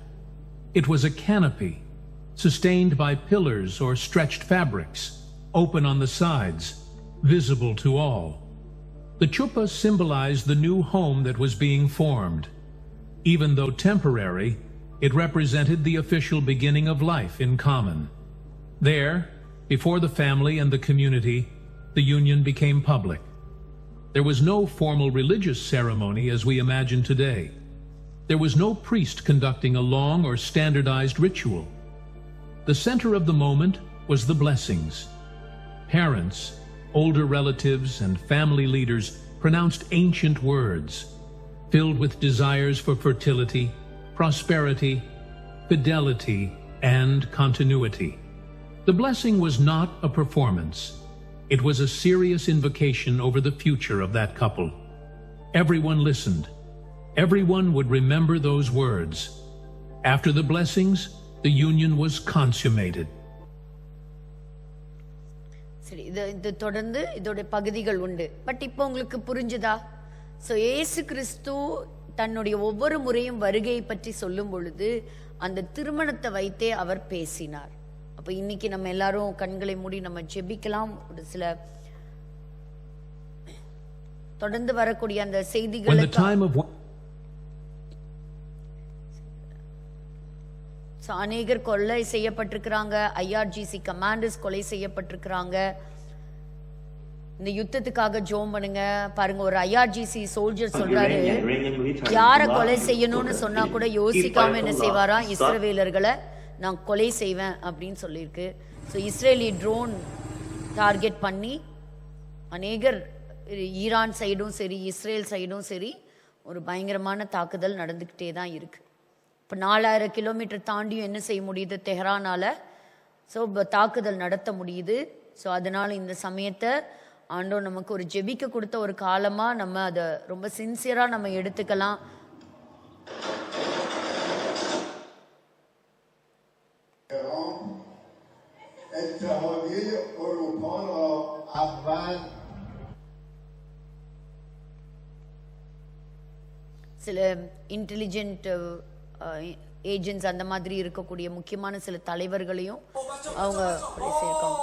It was a canopy, sustained by pillars or stretched fabrics, open on the sides, visible to all. The chuppah symbolized the new home that was being formed. Even though temporary, it represented the official beginning of life in common. There, before the family and the community, the union became public. There was no formal religious ceremony as we imagine today. There was no priest conducting a long or standardized ritual. The center of the moment was the blessings. Parents, older relatives, and family leaders pronounced ancient words, filled with desires for fertility, prosperity, fidelity, and continuity. The blessing was not a performance. It was a serious invocation over the future of that couple. Everyone listened. Everyone would remember those words. After the blessings, the union was consummated. சரி இது தொடர்ந்து இதோட பகுதிகள் உண்டு. பட் இப்போ உங்களுக்கு புரிஞ்சுதா? ஸோ ஏசு கிறிஸ்து தன்னுடைய ஒவ்வொரு முறையும் வருகையை பற்றி சொல்லும் பொழுது அந்த திருமணத்தை வைத்தே அவர் பேசினார். அப்போ இன்னைக்கு நம்ம எல்லாரும் கண்களை மூடி நம்ம ஜெபிக்கலாம். ஒரு சில தொடர்ந்து வரக்கூடிய அந்த When the செய்திகளுக்கு time of அநேகர் கொலை செய்யப்பட்டிருக்கிறாங்க. ஐஆர்ஜிசி கமாண்டர்ஸ் கொலை செய்யப்பட்டிருக்கிறாங்க. இந்த யுத்தத்துக்காக ஜோம் பண்ணுங்க. பாருங்க, ஒரு ஐஆர்ஜிசி சோல்ஜர் சொல்றாரு, யார கொலை செய்யணும்னு சொன்னா கூட யோசிக்காம என்ன செய்வாரா, இஸ்ரவேலர்களை நான் கொலை செய்வேன் அப்படின்னு சொல்லியிருக்கு. ஸோ இஸ்ரேலி ட்ரோன் டார்கெட் பண்ணி அநேகர் ஈரான் சைடும் சரி இஸ்ரேல் சைடும் சரி ஒரு பயங்கரமான தாக்குதல் நடந்துக்கிட்டே தான் இருக்கு. இப்போ 4000 கிலோமீட்டர் தாண்டியும் என்ன செய்ய முடியுது தெஹ்ரானால. ஸோ தாக்குதல் நடத்த முடியுது. ஸோ அதனால இந்த சமயத்தை ஆண்டவர் நமக்கு ஒரு ஜெபிக்க கொடுத்த ஒரு காலமா நம்ம அதை ரொம்ப சின்சியரா நம்ம எடுத்துக்கலாம். சில இன்டெலிஜென்ட் ஏஜென்ட்ஸ் அந்த மாதிரி இருக்கக்கூடிய முக்கியமான சில தலைவர்களையும் அவங்க சேர்க்காங்க.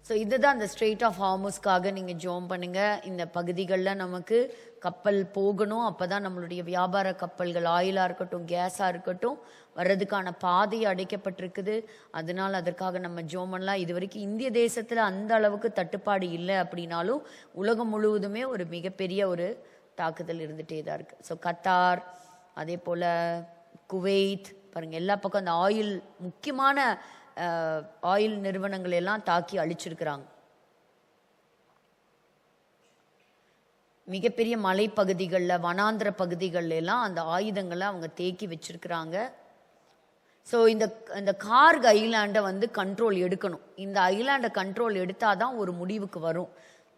ஸோ ஸோ இதுதான் அந்த ஸ்ட்ரெயிட் ஆஃப் ஹார்முஸ்க்காக நீங்கள் ஜோம் பண்ணுங்க. இந்த பகுதிகளில் நமக்கு கப்பல் போகணும். அப்போ தான் நம்மளுடைய வியாபார கப்பல்கள் ஆயிலாக இருக்கட்டும், கேஸாக இருக்கட்டும், வர்றதுக்கான பாதை அடைக்கப்பட்டிருக்குது. அதனால் அதற்காக நம்ம ஜோம் பண்ணலாம். இது வரைக்கும் இந்திய தேசத்தில் அந்த அளவுக்கு தட்டுப்பாடு இல்லை அப்படின்னாலும் உலகம் முழுவதுமே ஒரு மிகப்பெரிய ஒரு தாக்குதல் இருந்துகிட்டே தான் இருக்குது. ஸோ கத்தார், அதே போல் குவைத், பாருங்கள் எல்லா பக்கம் அந்த ஆயில், முக்கியமான ஆயில் நிறுவனங்கள் எல்லாம் தாக்கி அழிச்சிருக்கிறாங்க. மிகப்பெரிய மலைப்பகுதிகளில், வனாந்திர பகுதிகளில் எல்லாம் அந்த ஆயுதங்களை அவங்க தேக்கி வச்சிருக்கிறாங்க. ஸோ இந்த கார்க் ஐலாண்டை வந்து கண்ட்ரோல் எடுக்கணும். இந்த ஐலாண்டை கண்ட்ரோல் எடுத்தாதான் ஒரு முடிவுக்கு வரும்.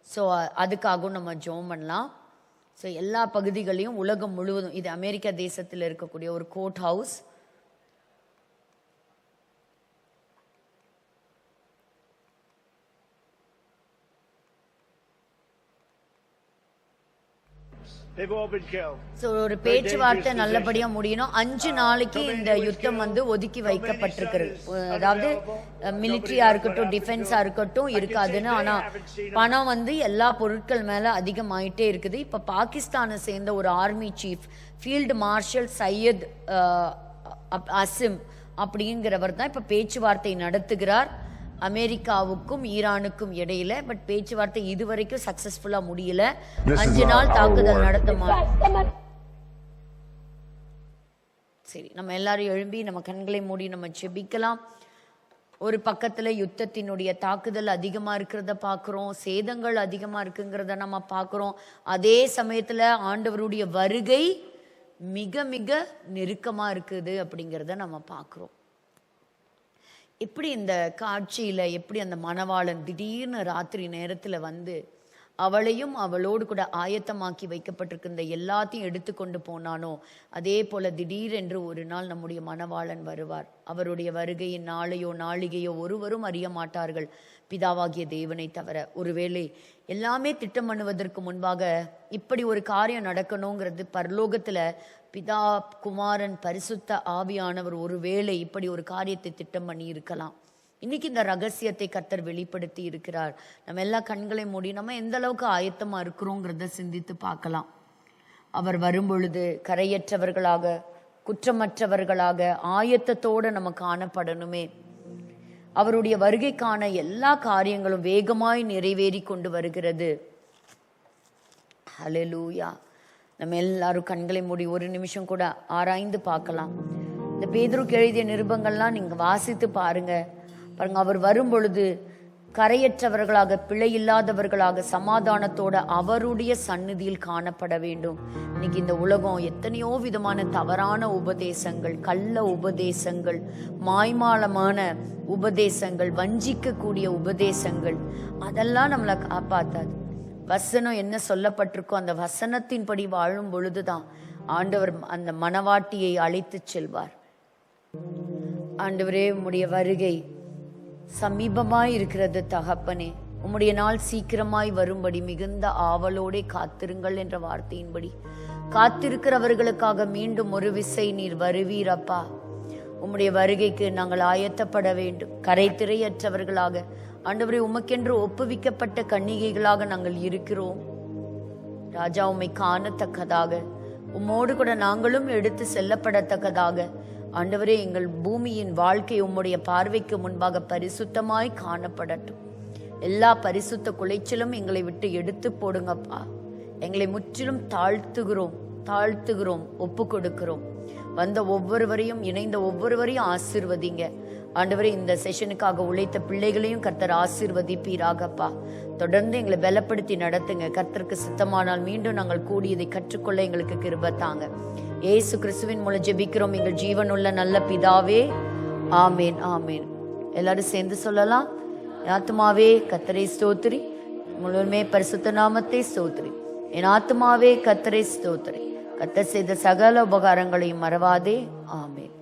ஸோ அதுக்காகவும் நம்ம ஜோம் பண்ணலாம். ஸோ எல்லா பகுதிகளையும் உலகம் முழுவதும், இது அமெரிக்கா தேசத்தில் இருக்கக்கூடிய ஒரு கோர்ட் ஹவுஸ். ஸோ ஒரு பேச்சுவார்த்தை நல்லபடியா முடியணும். 5 நாளைக்கு இந்த யுத்தம் வந்து ஒதுக்கி வைக்கப்பட்டிருக்கிறது. அதாவது மிலிட்ரியா இருக்கட்டும், டிஃபென்ஸா இருக்கட்டும் இருக்காதுன்னு. ஆனா பணம் வந்து எல்லா பொருட்கள் மேல அதிகமாயிட்டே இருக்குது. இப்ப பாகிஸ்தானை சேர்ந்த ஒரு army chief, field marshal Syed Asim அப்படிங்கிறவர் தான் இப்ப பேச்சுவார்த்தை நடத்துகிறார் அமெரிக்காவுக்கும் ஈரானுக்கும் இடையில. பட் பேச்சுவார்த்தை இதுவரைக்கும் சக்சஸ்ஃபுல்லா முடியல. 5 நாள் தாக்குதல் நடத்துமா. சரி, நம்ம எல்லாரும் எழும்பி நம்ம கண்களை மூடி நம்ம ஜெபிக்கலாம். ஒரு பக்கத்துல யுத்தத்தினுடைய தாக்குதல் அதிகமா இருக்கிறத பாக்குறோம், சேதங்கள் அதிகமா இருக்குங்கிறத நம்ம பாக்குறோம். அதே சமயத்துல ஆண்டவருடைய வருகை மிக மிக நெருக்கமா இருக்குது அப்படிங்கிறத நம்ம பாக்குறோம். எப்படி இந்த காட்சியில எப்படி அந்த மணவாளன் திடீர்னு ராத்திரி நேரத்துல வந்து அவளையும் அவளோடு கூட ஆயத்தமாக்கி வைக்கப்பட்டிருக்க இந்த எல்லாத்தையும் எடுத்துக்கொண்டு போனானோ, அதே போல திடீரென்று ஒரு நாள் நம்முடைய மணவாளன் வருவார். அவருடைய வருகையின் நாளையோ நாளிகையோ ஒருவரும் அறிய மாட்டார்கள், பிதாவாகிய தேவனை தவிர. ஒருவேளை எல்லாமே திட்டம் பண்ணுவதற்கு முன்பாக இப்படி ஒரு காரியம் நடக்கணுங்கிறது பரலோகத்துல பிதா, குமாரன், பரிசுத்த ஆவியானவர் ஒருவேளை இப்படி ஒரு காரியத்தை திட்டம் பண்ணி இருக்கலாம். இன்னைக்கு இந்த ரகசியத்தை கர்த்தர் வெளிப்படுத்தி இருக்கிறார். நம்ம எல்லா கண்களை மூடி நம்ம எந்த அளவுக்கு ஆயத்தமா இருக்கிறோங்கிறத சிந்தித்து பார்க்கலாம். அவர் வரும்பொழுது கரையற்றவர்களாக, குற்றமற்றவர்களாக, ஆயத்தத்தோடு நம்ம காணப்படணுமே. அவருடைய வருகைக்கான எல்லா காரியங்களும் வேகமாய் நிறைவேறி கொண்டு வருகிறது. ஹல்லேலூயா. நம்ம எல்லாரும் கண்களை மூடி ஒரு நிமிஷம் கூட ஆராய்ந்து பார்க்கலாம். இந்த பேதுருக்கு எழுதிய நிருபங்கள்லாம் நீங்க வாசித்து பாருங்க. அவர் வரும் பொழுது கரையற்றவர்களாக, பிழை இல்லாதவர்களாக, சமாதானத்தோட அவருடைய சந்நிதியில் காணப்பட வேண்டும். இன்னைக்கு இந்த உலகம் எத்தனையோ விதமான தவறான உபதேசங்கள், கள்ள உபதேசங்கள், மாய்மாலமான உபதேசங்கள், வஞ்சிக்கக்கூடிய உபதேசங்கள், அதெல்லாம் நம்மளை காப்பாத்தாது. வசனம் என்ன சொல்லப்பட்டிருக்கோ அந்த வசனத்தின்படி வாழும் பொழுதுதான் ஆண்டவர் அந்த மணவாட்டியை அழைத்து செல்வார். ஆண்டவரே, உம்முடைய வருகை சமீபமாய் இருக்கிறது தகப்பனே. உம்முடைய நாள் சீக்கிரமாய் வரும்படி மிகுந்த ஆவலோடே காத்திருங்கள் என்ற வார்த்தையின்படி காத்திருக்கிறவர்களுக்காக மீண்டும் ஒரு விசை நீர் வருவீரப்பா. உம்முடைய வருகைக்கு நாங்கள் ஆயத்தப்பட வேண்டும். கரைத்திரையற்றவர்களாக ஆண்டவரே, உமக்கென்று ஒப்புவிக்கப்பட்ட கன்னிகைகளாக நாங்கள் இருக்கிறோம். ராஜா, உம்மை காணத்தக்கதாக, உம்மோடு கூட நாங்களும் எடுத்து செல்லப்படத்தக்கதாக ஆண்டவரே, எங்கள் பூமியின் வாழ்க்கை உம்முடைய பார்வைக்கு முன்பாக பரிசுத்தமாய் காணப்படட்டும். எல்லா பரிசுத்த குலைச்சலும் எங்களை விட்டு எடுத்து போடுங்கப்பா. எங்களை முற்றிலும் தாழ்த்துகிறோம், ஒப்பு கொடுக்கிறோம். வந்த ஒவ்வொருவரையும், இணைந்த ஒவ்வொருவரையும் ஆசீர்வதிங்க ஆண்டவரே. இந்த செஷனுக்காக உழைத்த பிள்ளைகளையும் கர்த்தர் ஆசீர்வதிப்பீராகப்பா. தொடர்ந்து எங்களை பலப்படுத்தி நடத்துங்க. கர்த்தருக்கு சித்தமானால் மீண்டும் நாங்கள் கூடியதை கற்றுக்கொள்ள எங்களுக்கு கிருபை தாங்க. இயேசு கிறிஸ்துவின் மூலம் ஜெபிக்கிறோம் எங்கள் ஜீவனுள்ள நல்ல பிதாவே, ஆமேன், ஆமேன். எல்லாரும் சேர்ந்து சொல்லலாம். என் ஆத்துமாவே கர்த்தரை ஸ்தோத்திரி, முழுமே பரிசுத்த நாமத்தை ஸ்தோத்திரி. என் ஆத்துமாவே கர்த்தரை ஸ்தோத்திரி, கர்த்தர் செய்த சகல உபகாரங்களையும் மறவாதே. ஆமேன்.